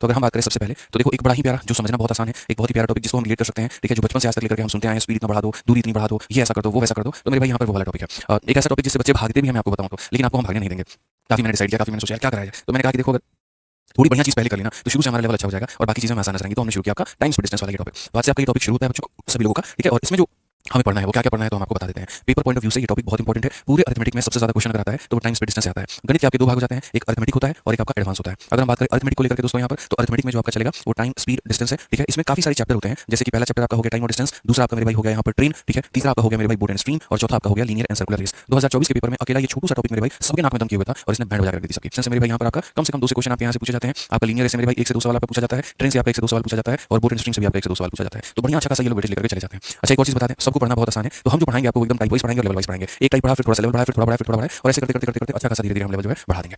तो अगर हम बात करें सबसे पहले तो देखो एक बड़ा ही प्यारा जो समझना बहुत आसान है, एक बहुत ही प्यारा टॉपिक जिसको हम रिलेट कर सकते हैं, ठीक है, जो बचपन से आज तक लेकर के हम सुनते आए हैं, स्पीड इतना बढ़ा दो, दूरी इतनी बढ़ा दो, ये ऐसा कर दो, वो वैसा कर दो। तो मेरे भाई यहाँ पर वो वाला टॉपिक है। एक ऐसा टॉपिक जिससे बच्चे भागते भी हैं, मैं आपको बताऊँ तो, लेकिन आपको हम भागने नहीं देंगे। काफी मैंने डिसाइड किया, काफी मैंने सोचा यार क्या कराया जाए, तो मैंने कहा कि देखो अगर थोड़ी बढ़िया चीज पहले कर लेना तो शुरू से हमारा लेवल अच्छा हो जाएगा और बाकी चीजें हमें आसान नजर आएंगी। तो हमने शुरू किया आपका टाइम स्पीड डिस्टेंस वाला ये टॉपिक। तो आज से आपका ये टॉपिक शुरू होता है बच्चों सभी लोगों का, ठीक है। और इसमें जो हमें पढ़ना है वो क्या क्या पढ़ना है तो हम आपको बता देते हैं। पेपर पॉइंट ऑफ व्यू से ये टॉपिक बहुत इंपॉर्टेंट है। पूरे अरिथमेटिक में सबसे ज्यादा क्वेश्चन अगर आता है तो वो टाइम स्पीड डिस्टेंस से आता है। गणित के आपके दो भाग हो जाते हैं, एक अरिथमेटिक होता है और एक आपका एडवांस होता है। अगर हम बात करें अरिथमेटिक को लेकर के दोस्तों यहाँ पर, तो अरिथमेटिक में जो आपका चलेगा वो टाइम स्पीड डिस्टेंस है, ठीक है। इसमें काफी सारे चैप्टर होते हैं, जैसे कि पहला चैप्टर आपका हो गया टाइम और डिस्टेंस, दूसरा आपका मेरे भाई हो गया यहाँ पर ट्रेन, ठीक है, तीसरा आपका हो गया मेरे भाई बोट एंड स्ट्रीम, और चौथा आपका हो गया लीनियर एंड सर्कुलर रेस। 2024 के पेपर में अकेला ये छोटू सा टॉपिक मेरे भाई सबके नाक में दम किया हुआ था और इसने बैंड बजा कर दी थी सबकी। इससे मेरे भाई यहाँ पर आपका कम से कम 2 से क्वेश्चन आपके यहाँ से पूछे जाते हैं। आपका लीनियर रेस से मेरे भाई 1 से 2 सवाल आपका पूछा जाता है, ट्रेन से आपका 1 से 2 सवाल पूछा जाता है और बोट एंड स्ट्रीम से भी आपका 1 से 2 सवाल पूछा जाता है। तो बढ़िया अच्छा खासा ये लोग वेटेज लेकर के चले जाते हैं। अच्छा एक और चीज बता दें, सबको पढ़ना बहुत आसान है, तो हम जो पढ़ाएंगे आपको एकदम टाइप वाइज पढ़ाएंगे और लेवल वाइज पढ़ाएंगे। एक टाइप पढ़ा फिर थोड़ा सा लेवल बढ़ाया, फिर थोड़ा बढ़ाया, फिर थोड़ा बढ़ाया, और ऐसे करते करते करते करते अच्छा खासा धीरे धीरे हम लेवल जो है बढ़ा देंगे।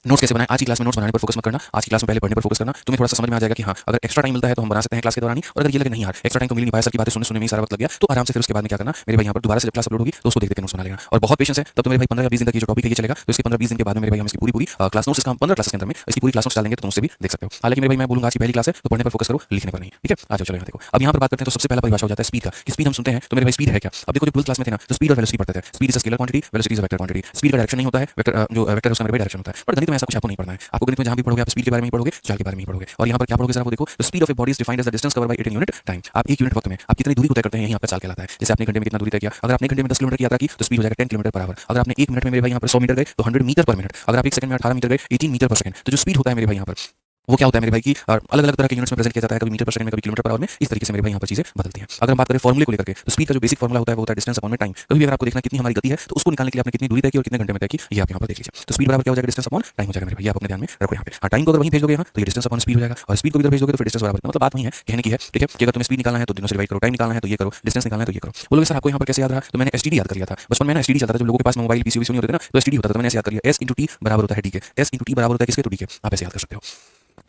नोट्स कैसे बनाएं, आज की क्लास में नोट्स बनाने पर फोकस मत करना, आज की क्लास में पहले पढ़ने पर फोकस करना। तुम्हें थोड़ा सा समझ में आ जाएगा कि हाँ अगर एक्स्ट्रा टाइम मिलता है तो हम बना सकते हैं क्लास के दौरान ही, और अगर ये लगे नहीं यार एक्स्ट्रा टाइम तो मिल नहीं पाया, सर की बातें सुनने में ही सारा वक्त लग गया, तो आराम से फिर उसके बाद में क्या करना मेरे भाई यहाँ पर दोबारा से जब क्लास अपलोड होगी तो उसको देख देख के नोट्स बना लेना। और बहुत पेशेंस है तब तो मेरे भाई 15 या 20 दिन तक ये जो टॉपिक है ये चलेगा। तो इसके 15-20 दिन के बाद में मेरे भाई हम इसकी पूरी क्लास नोट्स, इसका हम 15 क्लास के अंदर में इसकी पूरी क्लास नोट्स डालेंगे तो तुम उससे भी देख सकते हो। हालांकि मेरे भाई मैं बोलूंगा आज की पहली क्लास है तो पढ़ने पर फोकस करो, लिखने पर नहीं, ठीक है। आ जाओ चलो यहाँ देखो, अब यहाँ पर बात करते हैं तो सबसे पहला परिभाषा हो जाता है स्पीड का, कि स्पीड हम सुनते हैं तो मेरे भाई स्पीड है क्या। अब देखो जो 12th क्लास में थे ना तो स्पीड और वेलोसिटी पढ़ते थे। Speed is a scalar quantity, velocity is a vector quantity. Speed का डायरेक्शन नहीं होता है, वेक्टर जो वेक्टर है उसका मेरे भाई डायरेक्शन होता है। पर गणित में ऐसा कुछ आपको नहीं पढ़ना है। आपको गणित में जहां भी पढ़ोगे आप स्पीड के बारे में ही पढ़ोगे, चाल के बारे में ही पढ़ोगे। और यहाँ पर क्या पढ़ोगे जरा वो देखो, the speed of a body is defined as the distance covered by it in unit time. आप एक यूनिट वक्त में आप कितनी दूरी को तय करते हैं यही आपका चाल कहलाता है। जैसे आपने घंटे में कितना दूरी तय किया, अगर आपने घंटे में 10 किलोमीटर की यात्रा की तो स्पीड हो जाएगा 10 किलोमीटर पर आवर। अगर आपने 1 मिनट में मेरे भाई यहाँ पर 100 मीटर गए तो 100 मीटर पर मिनट। अगर आप 1 सेकंड में 18 मीटर गए 18 मीटर पर सेकंड। तो जो स्पीड होता है मेरे भाई यहाँ पर वो क्या होता है मेरे भाई की अलग अलग तरह के यूनिट्स में प्रेजेंट किया जाता है, कभी मीटर पर सेकंड में, कभी किलोमीटर पर आवर में। इस तरीके से मेरे भाई यहाँ पर चीजें बदलती हैं। अगर हम बात करें फॉर्मूले को लेकर के तो स्पीड का जो बेसिक फॉर्मूला होता है वो होता है डिस्टेंस अपॉन में टाइम। कभी भी अगर आपको देखना कितनी हमारी गति है तो उसको निकालने के लिए आपने कितनी दूरी तय की और कितने घंटे में तय की ये आप यहाँ पर देख लीजिए। तो स्पीड बराबर क्या हो जाएगा डिस्टेंस अपॉन टाइम हो जाएगा मेरे भाई, आप अपने ध्यान में रखो यहाँ पे। टाइम को अगर वहीं भेज दोगे यहाँ तो ये डिस्टेंस अपॉन स्पीड हो जाएगा, और स्पीड को इधर भेज दोगे तो फिर डिस्टेंस बराबर, मतलब बात वही है, कहने की है, ठीक है। कि अगर तुम्हें स्पीड निकालना है तो दिनों से डिवाइड करो, टाइम निकालना है तो ये करो, डिस्टेंस निकालना है तो ये करो। बोलोगे सर आपको यहाँ पर कैसे याद रहा, तो मैंने एसटीडी याद कर लिया था। बचपन में ना एसटीडी चलता था, जब लोगों के पास मोबाइल पीसी नहीं होते ना तो एसटीडी होता था, तो मैंने ऐसे याद कर लिया एस इंटू टी बराबर होता है डी के, एस इंटू टी बराबर होता है किसके, तो डी के। आप ऐसे याद कर सकते हो,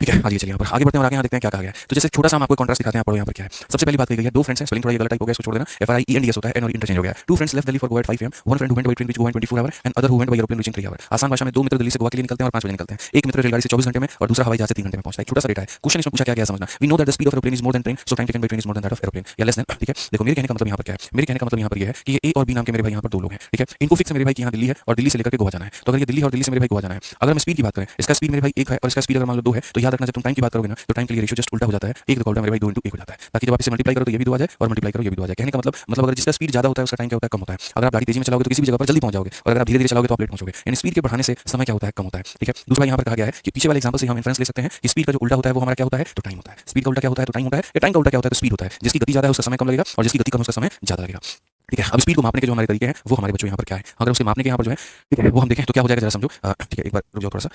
ठीक है। आगे चलिए यहाँ पर आगे बढ़ते हैं और आगे यहाँ देखते हैं क्या कहा गया है। तो जैसे छोटा सा हम आपको कॉन्ट्रास्ट दिखाते हैं, पढ़ो यहाँ पर क्या है। सबसे पहली बात कही गई है, दो फ्रेंड्स हैं, स्पेलिंग थोड़ा ये गलत टाइप हो गया, इसको छोड़ देना, FRIENDS होता है, एन और इंटरचेंज हो गया। Two friends left Delhi for Goa at 5 AM, one friend who went by train which go in 24 hour and other who went by aeroplane reaching 3 hour. आसान भाषा में दो मित्र दिल्ली से गोवा के लिए निकलते हैं और 5 बजे निकलते हैं। एक मित्र रेलगाड़ी से 24 घंटे में और दूसरा हवाई जहाज से 3 घंटे में पहुंचता है। छोटा सा डेटा है, क्वेश्चन इसमें पूछा क्या गया समझना। We know that the speed of aeroplane is more than train so time taken by train is more than that of aeroplane, या लेस देन, ठीक है। देखो मेरे कहने का मतलब यहाँ पर क्या है, मेरे कहने का मतलब यहाँ पर ये है कि ये ए और बी नाम के मेरे भाई यहाँ पर दो लोग हैं, ठीक है। इनको फिक्स मेरे भाई की यहाँ दिल्ली है और दिल्ली से लेकर के गोवा जाना है। तो अगर ये दिल्ली और दिल्ली से मेरे भाई गोवा जाना है, अगर हम स्पीड की बात करें, इसका स्पीड मेरे भाई 1 है और इसका स्पीड अगर मान लो 2 है, तो याद रखना जब तुम टाइम की बात करोगे ना तो टाइम के लिए रेशियो जस्ट उल्टा हो जाता है। 1 का उल्टा मेरे भाई 2 into 1 हो जाता है, ताकि जब आप इसे मल्टीप्लाई करो तो ये भी 2 आ जाए और मल्टीप्लाई करो ये भी 2 आ जाए। कहने का मतलब अगर जिसका स्पीड ज्यादा होता है उसका टाइम क्या होता है, कम होता है। अगर आप गाड़ी तेजी में चलाओगे तो किसी भी जगह पर जल्दी पहुंच जाओगे, और अगर आप धीरे धीरे चलाओगे तो आप लेट पहुंचोगे। यानी स्पीड के बढ़ाने से समय क्या होता है, कम होता है, ठीक है। दूसरा यहाँ पर कहा गया है कि पीछे वाले एग्जांपल से हम इन्फ्रेंस ले सकते हैं कि स्पीड का जो उल्टा होता है वो हमारा क्या होता है, तो टाइम होता है। स्पीड का उल्टा क्या होता है, तो टाइम होता है, या टाइम का उल्टा क्या होता है, तो स्पीड होता है। जिसकी गति ज्यादा है उसका समय कम लगेगा और जिसकी गति कम उसका समय ज्यादा लगेगा, ठीक है। अब स्पीड को मापने के जो हमारे तरीके हैं वो हमारे बच्चों यहाँ पर क्या है, अगर उसके मापने के यहाँ पर जो है, ठीक है, वो हम देखें तो क्या हो जाएगा जरा समझो, ठीक है। एक बार रुक जाओ थोड़ा सा,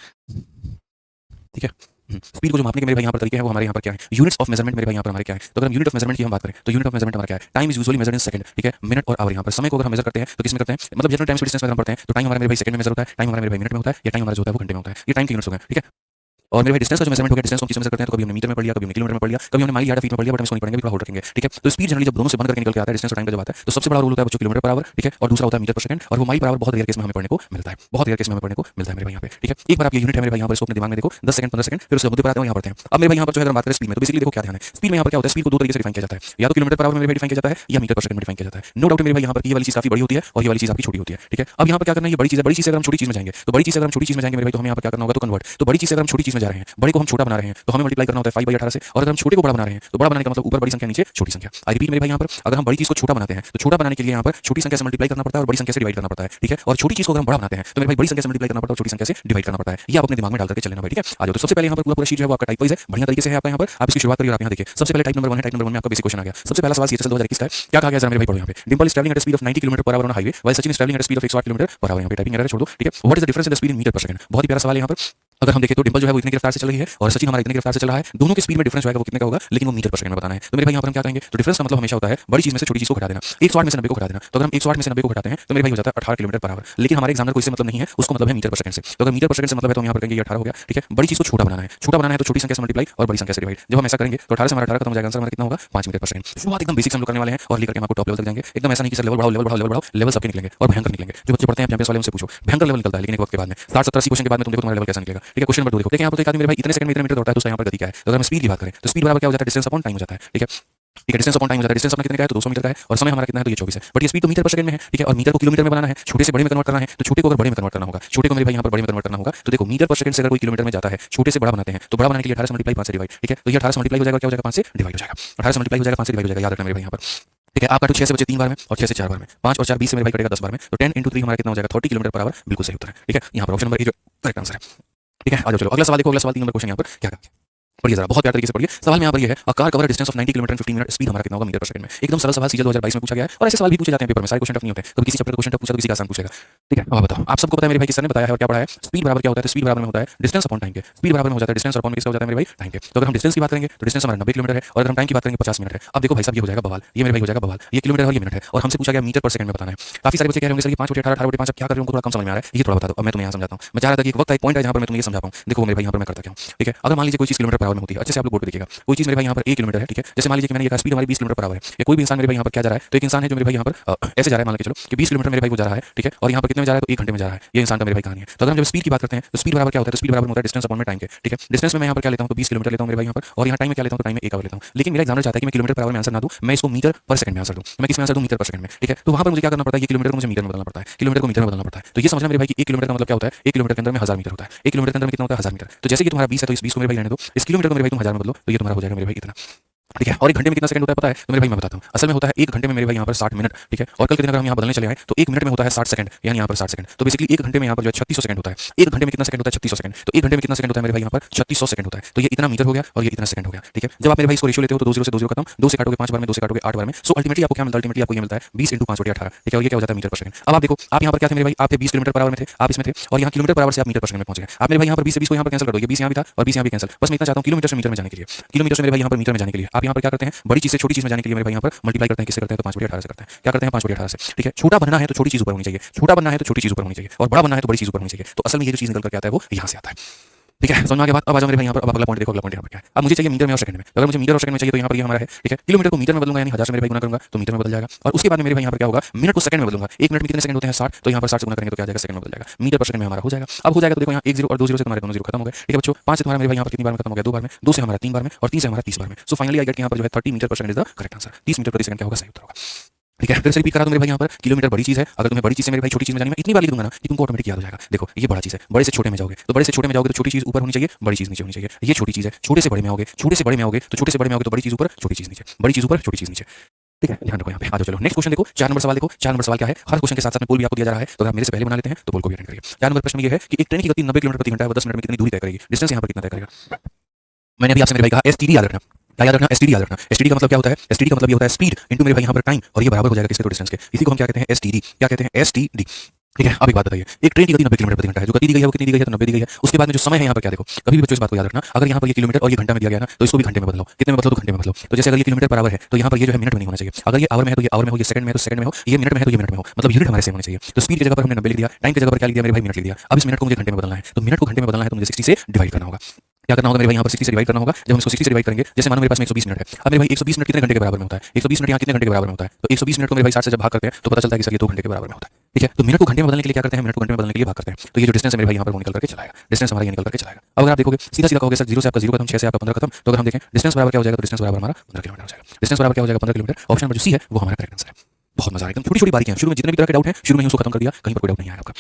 ठीक है। स्पीड को जो मापने के मेरे भाई यहाँ पर तरीके हैं वो हमारे यहाँ पर क्या है, यूनिट्स ऑफ मेजरमेंट मेरे भाई यहाँ पर हमारे क्या है। तो अगर हम यूनिट ऑफ मेजरमेंट की हम बात करें तो यूनिट ऑफ मेजरमेंट हमारा क्या है, time is usually measured in second, ठीक है, मिनट और आवर। यहाँ पर समय को अगर हम मेजर करते हैं तो किसमें करते हैं, मतलब जनरल टाइम डिस्टेंस में हम पढ़ते हैं तो टाइम हमारा मेरे भाई सेकंड में मेजर होता है, टाइम हमारा मेरे भाई मिनट में होता है, या टाइम हमारा जो होता है वो घंटे में होता है। ये टाइम के यूनिट्स हो गए, ठीक है। और मेरे भाई डिस्टेंस का जो मेजरमेंट हो गया, डिस्टेंस को किस में करते हैं, तो कभी हमने मीटर में पढ़ लिया, कभी हमने किलोमीटर में पढ़ लिया, कभी हमने माइल या फीट में पढ़ लिया, बट हम इसको नहीं पढ़ेंगे, थोड़ा होल्ड रखेंगे, ठीक है। तो स्पीड जनरली जब दोनों से बंद करके निकल के आता है, डिस्टेंस और टाइम का जब आता है तो सबसे बड़ा रोल होता है बच्चों किलोमीटर पर आवर, ठीक है, और दूसरा होता है मीटर पर सेकंड, और वो माइल पर आवर बहुत रेयर केस में हमें पढ़ने को मिलता है, बहुत रेयर केस में हमें पढ़ने को मिलता है मेरे भाई यहाँ पे, ठीक है। एक बार आप ये यूनिट है मेरे भाई यहाँ पर इसको अपने दिमाग में देखो, 10 सेकंड 15 सेकंड, फिर उसके मुद्दे पर आते हैं, यहाँ पढ़ते हैं। अब मेरे भाई यहाँ पर जो है अगर बात करें स्पीड में तो बेसिकली देखो क्या ध्यान है, स्पीड में यहाँ पर क्या होता है, स्पीड को दो तरीके से डिफाइन किया जाता है, या तो किलोमीटर पर आवर में डिफाइन किया जाता है या मीटर पर सेकंड में डिफाइन किया जाता है। नो डाउट मेरे भाई यहाँ पर ये वाली चीज काफी बड़ी होती है और ये वाली चीज आपकी छोटी होती है, ठीक है। अब यहाँ पर क्या करना है, ये बड़ी चीज है, बड़ी चीज अगर हम छोटी चीज में जाएंगे तो बड़ी चीज अगर हम छोटी चीज में जाएंगे मेरे भाई तो हमें यहाँ पर क्या करना होगा, तो कन्वर्ट। तो बड़ी चीज अगर हम छोटी चीज में जा रहे हैं, बड़े को हम छोटा बना रहे हैं तो हमें मल्टीप्लाई करना होता है 5/18 से, और अगर हम छोटे को बड़ा बना रहे हैं तो बड़ा बनाने का मतलब ऊपर बड़ी संख्या नीचे छोटी संख्या। आई रिपीट मेरे भाई यहाँ पर अगर हम बड़ी चीज को छोटा बनाते हैं तो छोटा बनाने के लिए यहाँ पर छोटी संख्या से मल्टीप्लाई करना पड़ता है और बड़ी संख्या से डिवाइड करना पड़ता है, ठीक है। और छोटी चीज को अगर हम बड़ा बनाते हैं तो मेरे भाई बड़ी संख्या से मल्टीप्लाई करना पड़ता है और छोटी संख्या से डिवाइड करना पड़ता है। ये आप अपने दिमाग में डाल करके चलना भाई, ठीक है। आ जाओ, तो सबसे पहले यहाँ पर पूरा शीट जो है वो आपका टाइप वाइज है, बढ़िया तरीके से है आपका यहाँ पर, आप इसकी शुरुआत करिए और आप यहाँ देखिए। सबसे पहले टाइप नंबर 1 है, टाइप नंबर 1 में आपका बेसिक क्वेश्चन आ गया। सबसे पहला सवाल CHSL 2021 का है, क्या कहा गया जरा मेरे भाई पढ़ो यहाँ पे। Dimple is travelling at speed of 90 kilometre per hour on highway while Sachin is travelling at speed of 108 kilometre per hour. यहाँ पे टाइपिंग एरर छोड़ दो, ठीक है। What is the difference in the speed in metre per second, बहुत ही प्यारा सवाल है यहाँ पर। अगर हम देखें तो डिंपल जो है वो इतनी रफ्तार से चल रही है और सचिन हमारा इतनी रफ्तार से चल रहा है, दोनों के स्पीड में डिफरेंस होगा वो कितने का होगा, लेकिन वो मीटर पर सेकंड में बताना है। तो मेरे भाई यहाँ पर हम क्या करेंगे, तो डिफरेंस का मतलब हमेशा होता है बड़ी चीज में से छोटी चीज को घटा देना। 108 में से 90 को घटा देना, तो अगर हम 108 में से 90 को घटाते हैं तो मेरे भाई हो जाता है 18 किलोमीटर पर आवर। लेकिन हमारे एग्जामिनर को इससे मतलब नहीं है, उसको मतलब है मीटर पर सेकंड से। तो अगर मीटर पर सेकंड से मतलब है तो हम यहाँ पर करेंगे ये 18 हो गया, ठीक है। बड़ी चीज को छोटा बनाना है, छोटा बनाना है तो छोटी संख्या से मल्टीप्लाई और बड़ी संख्या से डिवाइड। जब हम ऐसा करेंगे तो 18 से हमारा 18 खत्म हो जाएगा, आंसर हमारा कितना होगा 5 मीटर पर सेकंड। शुरुआत एकदम बेसिक से हम लोग करने वाले हैं और लेकर के हम आपको टॉप लेवल तक जाएंगे। एकदम ऐसा नहीं कि सर लेवल बढ़ाओ लेवल बढ़ाओ लेवल बढ़ाओ, लेवल सबके निकलेंगे और भयंकर निकलेंगे। जो बच्चे पढ़ते हैं चैंपियंस वाले उनसे पूछो, भयंकर लेवल निकलता है, लेकिन एक वक्त के बाद में 60 70 80 क्वेश्चन के बाद में तुम देखो तुम्हारा लेवल कैसा निकलेगा, ठीक है। क्वेश्चन नंबर 2 देखो, देखिए यहाँ पर तो एक आदमी मेरे भाई इतने सेकंड में इतने मीटर दौड़ता है तो उसका यहाँ पर गति क्या है। तो अगर हम स्पीड की बात करें तो स्पीड बराबर क्या हो जाता है, डिस्टेंस अपॉन टाइम हो जाता है। ठीक है, ठीक है, डिस्टेंस अपॉन टाइम हो जाता है। डिस्टेंस अपना कितने का है तो 200 मीटर का है और समय हमारा कितना है तो ये 24 है। बट ये स्पीड तो मीटर पर सेकंड में है। ठीक है, और मीटर को किलोमीटर में बनाना है, छोटे से बड़े में कन्वर्ट करना है, तो छोटे को अगर बड़े में कन्वर्ट करना होगा, छोटे को मेरे भाई यहाँ पर बड़े में कन्वर्ट करना होगा। तो देखो मीटर पर सेकंड से अगर कोई किलोमीटर में जाता है, छोटे से बड़ा बनाते हैं तो बड़ा बनाने के लिए 18 से मल्टीप्लाई 5 से डिवाइड। ठीक है, तो ये 18 से मल्टीप्लाई हो जाएगा, क्या हो जाएगा 5 से डिवाइड हो जाएगा। 18 से मल्टीप्लाई हो जाएगा 5 से डिवाइड हो जाएगा, याद रखना मेरे भाई यहाँ पर। ठीक है, आपका तो 6 से बचे 3 बार में और 6 से 4 बार में, 5 और 4 20 से मेरे भाई कटेगा 10 बार में, तो 10 × 3 हमारा कितना हो जाएगा 30 किलोमीटर पर आवर। बिल्कुल सही उत्तर है। ठीक है, यहाँ पर ऑप्शन नंबर ए जो करेक्ट आंसर है। ठीक है, आ जाओ चलो अगला सवाल देखो। अगला सवाल 3 नंबर क्वेश्चन यहाँ पर क्या है, पढ़िए जरा, बहुत प्यार तरीके से पढ़िए। सवाल में यहाँ पर ये है, a car cover distance of 90 kilometre in 15 minute, speed हमारा कितना होगा मीटर पर सेकंड में। एकदम सरल सवाल सीजन 2022 में पूछा गया है और ऐसे सवाल भी पूछे जाते हैं पेपर में, सारे क्वेश्चन टफ नहीं होते, कभी किसी चैप्टर का क्वेश्चन टफ पूछा तो किसी का आसान पूछेगा। ठीक है, अब बताओ, आप सबको पता है मेरे भाई किस सर ने बताया है और क्या पढ़ा है। स्पीड बराबर क्या होता है, तो स्पीड बराबर में होता है डिस्टेंस अपॉन टाइम के। स्पीड बराबर में हो जाता है डिस्टेंस अपॉन किसका हो जाता है मेरे भाई टाइम के। तो अगर हम डिस्टेंस की बात करेंगे तो डिस्टेंस हमारा 90 किलोमीटर है और अगर हम टाइम की बात करेंगे 50 मिनट है। अब देखो भाई साहब, ये हो जाएगा बवाल, ये मेरे भाई हो जाएगा बवाल, ये किलोमीटर और ये मिनट है और हमसे पूछा गया मीटर पर सेकंड में बताना है। काफी सारे बच्चे कह रहे होंगे सर ये 5/18 18/5 अब क्या कर रहे हो, उनको थोड़ा कम समझ में आ रहा है, ये थोड़ा बता दो। अब मैं तुम्हें यहाँ समझाता हूँ। मैं चाह रहा था कि एक वक्त एक पॉइंट है जहाँ पर मैं तुम्हें ये समझा पाऊँ। देखो मेरे भाई यहाँ पर मैं करता क्या हूँ। ठीक है, अगर मान लीजिए कोई चीज किलोमीटर पर आवर में होती है, अच्छे से आप लोग बोर्ड पे देखिएगा, कोई चीज मेरे भाई यहाँ पर 1 किलोमीटर है। ठीक है, जैसे मान लीजिए कि मैंने ये कहा स्पीड हमारी 20 किलोमीटर पर आवर है, या कोई भी इंसान मेरे भाई यहाँ पर क्या जा रहा है, तो एक इंसान है जो मेरे भाई यहाँ पर ऐसे जा रहा है, मान के चलो कि 20 किलोमीटर मेरे भाई वो जा रहा है। ठीक है, और यहाँ पर कितने में जा रहा है तो 1 घंटे में जा रहा है, ये इंसान का मेरे भाई कहानी है। तो अगर हम जब स्पीड की बात करते हैं तो स्पीड बराबर क्या होता है, तो स्पीड बराबर होता है डिस्टेंस अपॉन में टाइम के। ठीक है, डिस्टेंस में मैं यहाँ पर क्या लेता हूँ तो 20 किलोमीटर लेता हूँ मेरे भाई यहाँ पर, और यहाँ टाइम में क्या लेता हूँ तो टाइम में 1 आवर लेता हूँ। लेकिन मेरा एग्जामिनर चाहता है कि मैं किलोमीटर पर आवर में आंसर ना दूं, मैं इसको मीटर पर सेकंड में आंसर दूं। मैं किस में आंसर दूं, मीटर पर सेकंड में। ठीक है, तो वहां पर मुझे क्या करना पड़ता है, ये किलोमीटर को मुझे मीटर में बदलना पड़ता है, किलोमीटर को मीटर में बदलना पड़ता है। तो ये समझना मेरे भाई कि 1 किलोमीटर का मतलब क्या होता है, 1 किलोमीटर के अंदर में 1000 मीटर होता है। 1 किलोमीटर के अंदर में कितना होता है 1000 मीटर। तो जैसे कि तुम्हारा 20 है तो इस 20 को मेरे भाई रहने दो, इस किलोमीटर को मेरे भाई तुम 1000 में बदलो, तो ये तुम्हारा हो जाएगा मेरे भाई इतना। ठीक है, और 1 घंटे में कितना सेकंड होता है पता है, तो मेरे भाई मैं बताता हूँ। असल में होता है 1 घंटे में मेरे भाई यहाँ पर 60 मिनट। ठीक है, और कल के दिन अगर हम यहाँ बदलने चले आए तो 1 मिनट में होता है 60 सेकंड, यानी यहाँ पर 60 सेकंड। तो बेसिकली 1 घंटे में यहाँ पर जो है 3600 सेकंड होता है। 1 घंटे में कितना सेकंड होता है 3600 सेकंड। तो 1 घंटे में कितना सेकंड होता है मेरे भाई यहाँ पर 3600 सेकंड होता है। तो ये इतना मीटर हो गया और ये इतना सेकंड हो गया। ठीक है, जब आप मेरे भाई इसको रेशियो लेते हो तो 2 0 से 2 0 खत्म, 2 से काटोगे 5 बार में, 2 से काटोगे 8 बार में, सो अल्टीमेटली आपको क्या मिलता है, अल्टीमेटली आपको ये मिलता है 20 × 5/18। ठीक है, और ये क्या हो जाता है मीटर पर सेकंड। अब आप देखो, आप यहाँ पर क्या थे मेरे भाई, आप थे 20 किलोमीटर पर आवर में थे, आप इसमें थे, और यहाँ किलोमीटर पर आवर से आप मीटर पर सेकंड में पहुंच गए। आप मेरे भाई यहाँ पर 20 से 20 को यहाँ पर कैंसिल कर दो, ये 20 यहाँ भी था और 20 यहाँ भी कैंसिल। बस मैं इतना चाहता हूँ किलोमीटर से मीटर में जाने के लिए, किलोमीटर से मेरे भाई यहाँ पर मीटर में जाने के लिए आप यहाँ पर क्या करते हैं, बड़ी चीज से छोटी चीज में जाने के लिए मेरे भाई यहाँ पर मल्टीप्लाई करते हैं, किससे करते हैं तो 5/18 से करते हैं। क्या करते हैं 5/18 से। ठीक है, छोटा बनना है तो छोटी चीज ऊपर होनी चाहिए, छोटा बनना है तो छोटी चीज ऊपर होनी चाहिए, और बड़ा बनना है तो बड़ी चीज ऊपर होनी चाहिए। तो असल में ये जो चीज निकल कर आता है वो यहाँ से आता है। ठीक है, समझ में आ गया बात। अब आ जाओ मेरे भाई यहाँ पर, अब अगला पॉइंट देखो, अगला पॉइंट यहाँ पर क्या है। अब मुझे चाहिए मीटर में और सेकंड में। तो अगर मुझे मीटर और सेकंड में चाहिए तो यहाँ पर ये हमारा है। ठीक है, किलोमीटर को मीटर में बदलूंगा, यानी 1000 से मेरे भाई गुना करूंगा तो मीटर में बदल जाएगा, और उसके बाद मेरे भाई यहाँ पर क्या होगा, मिनट को सेकंड में बदलूंगा। 1 मिनट में कितने सेकंड होते हैं 60, तो यहाँ पर 60 से गुना करेंगे तो क्या आ जाएगा सेकंड में बदल जाएगा, मीटर पर सेकंड में हमारा हो जाएगा। अब हो जाएगा तो देखो यहाँ 1 0 और 2 0 से तुम्हारे दोनों 0 खत्म हो गए। ठीक है बच्चों, 5 से तुम्हारा मेरे भाई यहाँ पर कितनी बार में खत्म हो गया, 2 बार में, 2 से हमारा 3 बार में, और 3 से हमारा 30 बार में। सो फाइनली आई गेट यहाँ पर जो है 30 metre per second is the correct answer. 30 metre प्रति सेकंड क्या होगा, सही उत्तर होगा। ठीक है, फिर से रिपीट करा दूं मेरे भाई यहाँ पर, किलोमीटर बड़ी चीज है, अगर तुम्हें बड़ी चीज से मेरे भाई छोटी चीज में जानी, मैं इतनी बार लिख दूंगा ना कि तुमको ऑटोमेटिक याद हो जाएगा। देखो ये बड़ा चीज है, बड़े से छोटे में जाओगे तो बड़े से छोटे में जाओगे तो छोटी चीज ऊपर होनी चाहिए, बड़ी चीज नीचे होनी चाहिए। ये छोटी चीज है, छोटे से बड़े में आओगे, छोटे से बड़े में आओगे तो छोटे से बड़े में आओगे तो बड़ी चीज ऊपर, छोटी चीज नीचे, बड़ी चीज ऊपर, छोटी चीज नीचे। ठीक है, ध्यान रखो यहाँ पे। आ जाओ चलो नेक्स्ट क्वेश्चन देखो, 4 नंबर सवाल देखो। 4 नंबर सवाल क्या है, हर क्वेश्चन के साथ साथ में पोल भी आपको दिया जा रहा है, तो आप मेरे से पहले बना लेते हैं तो पोल को भी अटेंड करिए। 4 नंबर प्रश्न में ये है कि एक ट्रेन की गति 90 किलोमीटर प्रति घंटा है, वो 10 मिनट में कितनी दूरी तय करेगी, डिस्टेंस यहाँ पर कितना तय करेगा। मैंने अभी आपसे मेरे भाई कहा एसटीडी याद रखना, क्या याद रखना, एसटीडी याद रखना। एसटीडी का मतलब क्या होता है, एसटीडी का मतलब ये होता है स्पीड इनटू मेरे भाई यहाँ पर टाइम, और ये बराबर हो जाएगा किसके, तो डिस्टेंस के। इसी को हम क्या कहते हैं, एसटीडी। क्या कहते हैं, एसटीडी। ठीक है, अब एक बात बताइए, एक ट्रेन की गति 90 किलोमीटर प्रति घंटा है, जो गति दी गई है वो कितनी दी गई है तो 90 दी गई है। उसके बाद में जो समय है यहाँ पर क्या देखो, कभी भी बच्चों इस बात को याद रखना, अगर यहाँ पर ये किलोमीटर और ये घंटा में दिया गया ना तो इसको भी घंटे में बदलो, कितने में बदलो तो घंटे में बदलो। तो जैसे अगर ये किलोमीटर पर आवर है तो यहाँ पर ये जो है मिनट में नहीं होना चाहिए, अगर ये आवर में है तो ये आवर में हो, ये सेकंड में है तो सेकंड में हो, ये मिनट में है तो ये मिनट में हो, मतलब यूनिट हमारे सेम होने चाहिए। तो स्पीड की जगह पर हमने 90 लिख दिया, टाइम की जगह पर क्या लिख दिया मेरे भाई, मिनट लिख दिया। अब इस मिनट को मुझे घंटे में बदलना है, तो मिनट को घंटे में बदलना है तो मुझे 60 से डिवाइड करना होगा। क्या करना होगा मेरे भाई यहाँ पर 60 से डिवाइड करना होगा। जब हम इसको 60 से डिवाइड करेंगे, जैसे मानो मेरे पास में 120 मिनट है, अब मेरे भाई 120 मिनट कितने घंटे के बराबर में होता है, 120 मिनट यहाँ कितने घंटे के बराबर में होता है, तो 120 मिनट को मेरे भाई 60 से जब भाग करते हैं तो पता चलता है कि सर ये 2 घंटे के बराबर में होता है। ठीक है, तो मिनट को घंटे में बदलने के लिए क्या करते हैं, मिनट को घंटे में बदलने के लिए भाग करते हैं। तो ये जो डिस्टेंस है मेरे भाई यहाँ पर वो निकल करके चलाएगा, डिस्टेंस हमारा ये निकल करके चलाएगा। अब अगर आप देखोगे सीधा सीधा कहोगे सर 0 से आपका 0 खत्म, 6 से आपका 15 खत्म, तो अगर हम देखें डिस्टेंस बराबर क्या हो जाएगा, तो डिस्टेंस बराबर हमारा 15 किलोमीटर हो जाएगा। डिस्टेंस बराबर क्या हो जाएगा, 15 किलोमीटर। ऑप्शन नंबर जो सी है वो हमारा करेक्ट आंसर है। बहुत मजा आएगा, छोटी छोटी बारीकियां, शुरू में जितने भी तरह के डाउट है शुरू में ही उसको खत्म कर दिया, कहीं पर कोई डाउट नहीं आया आपका।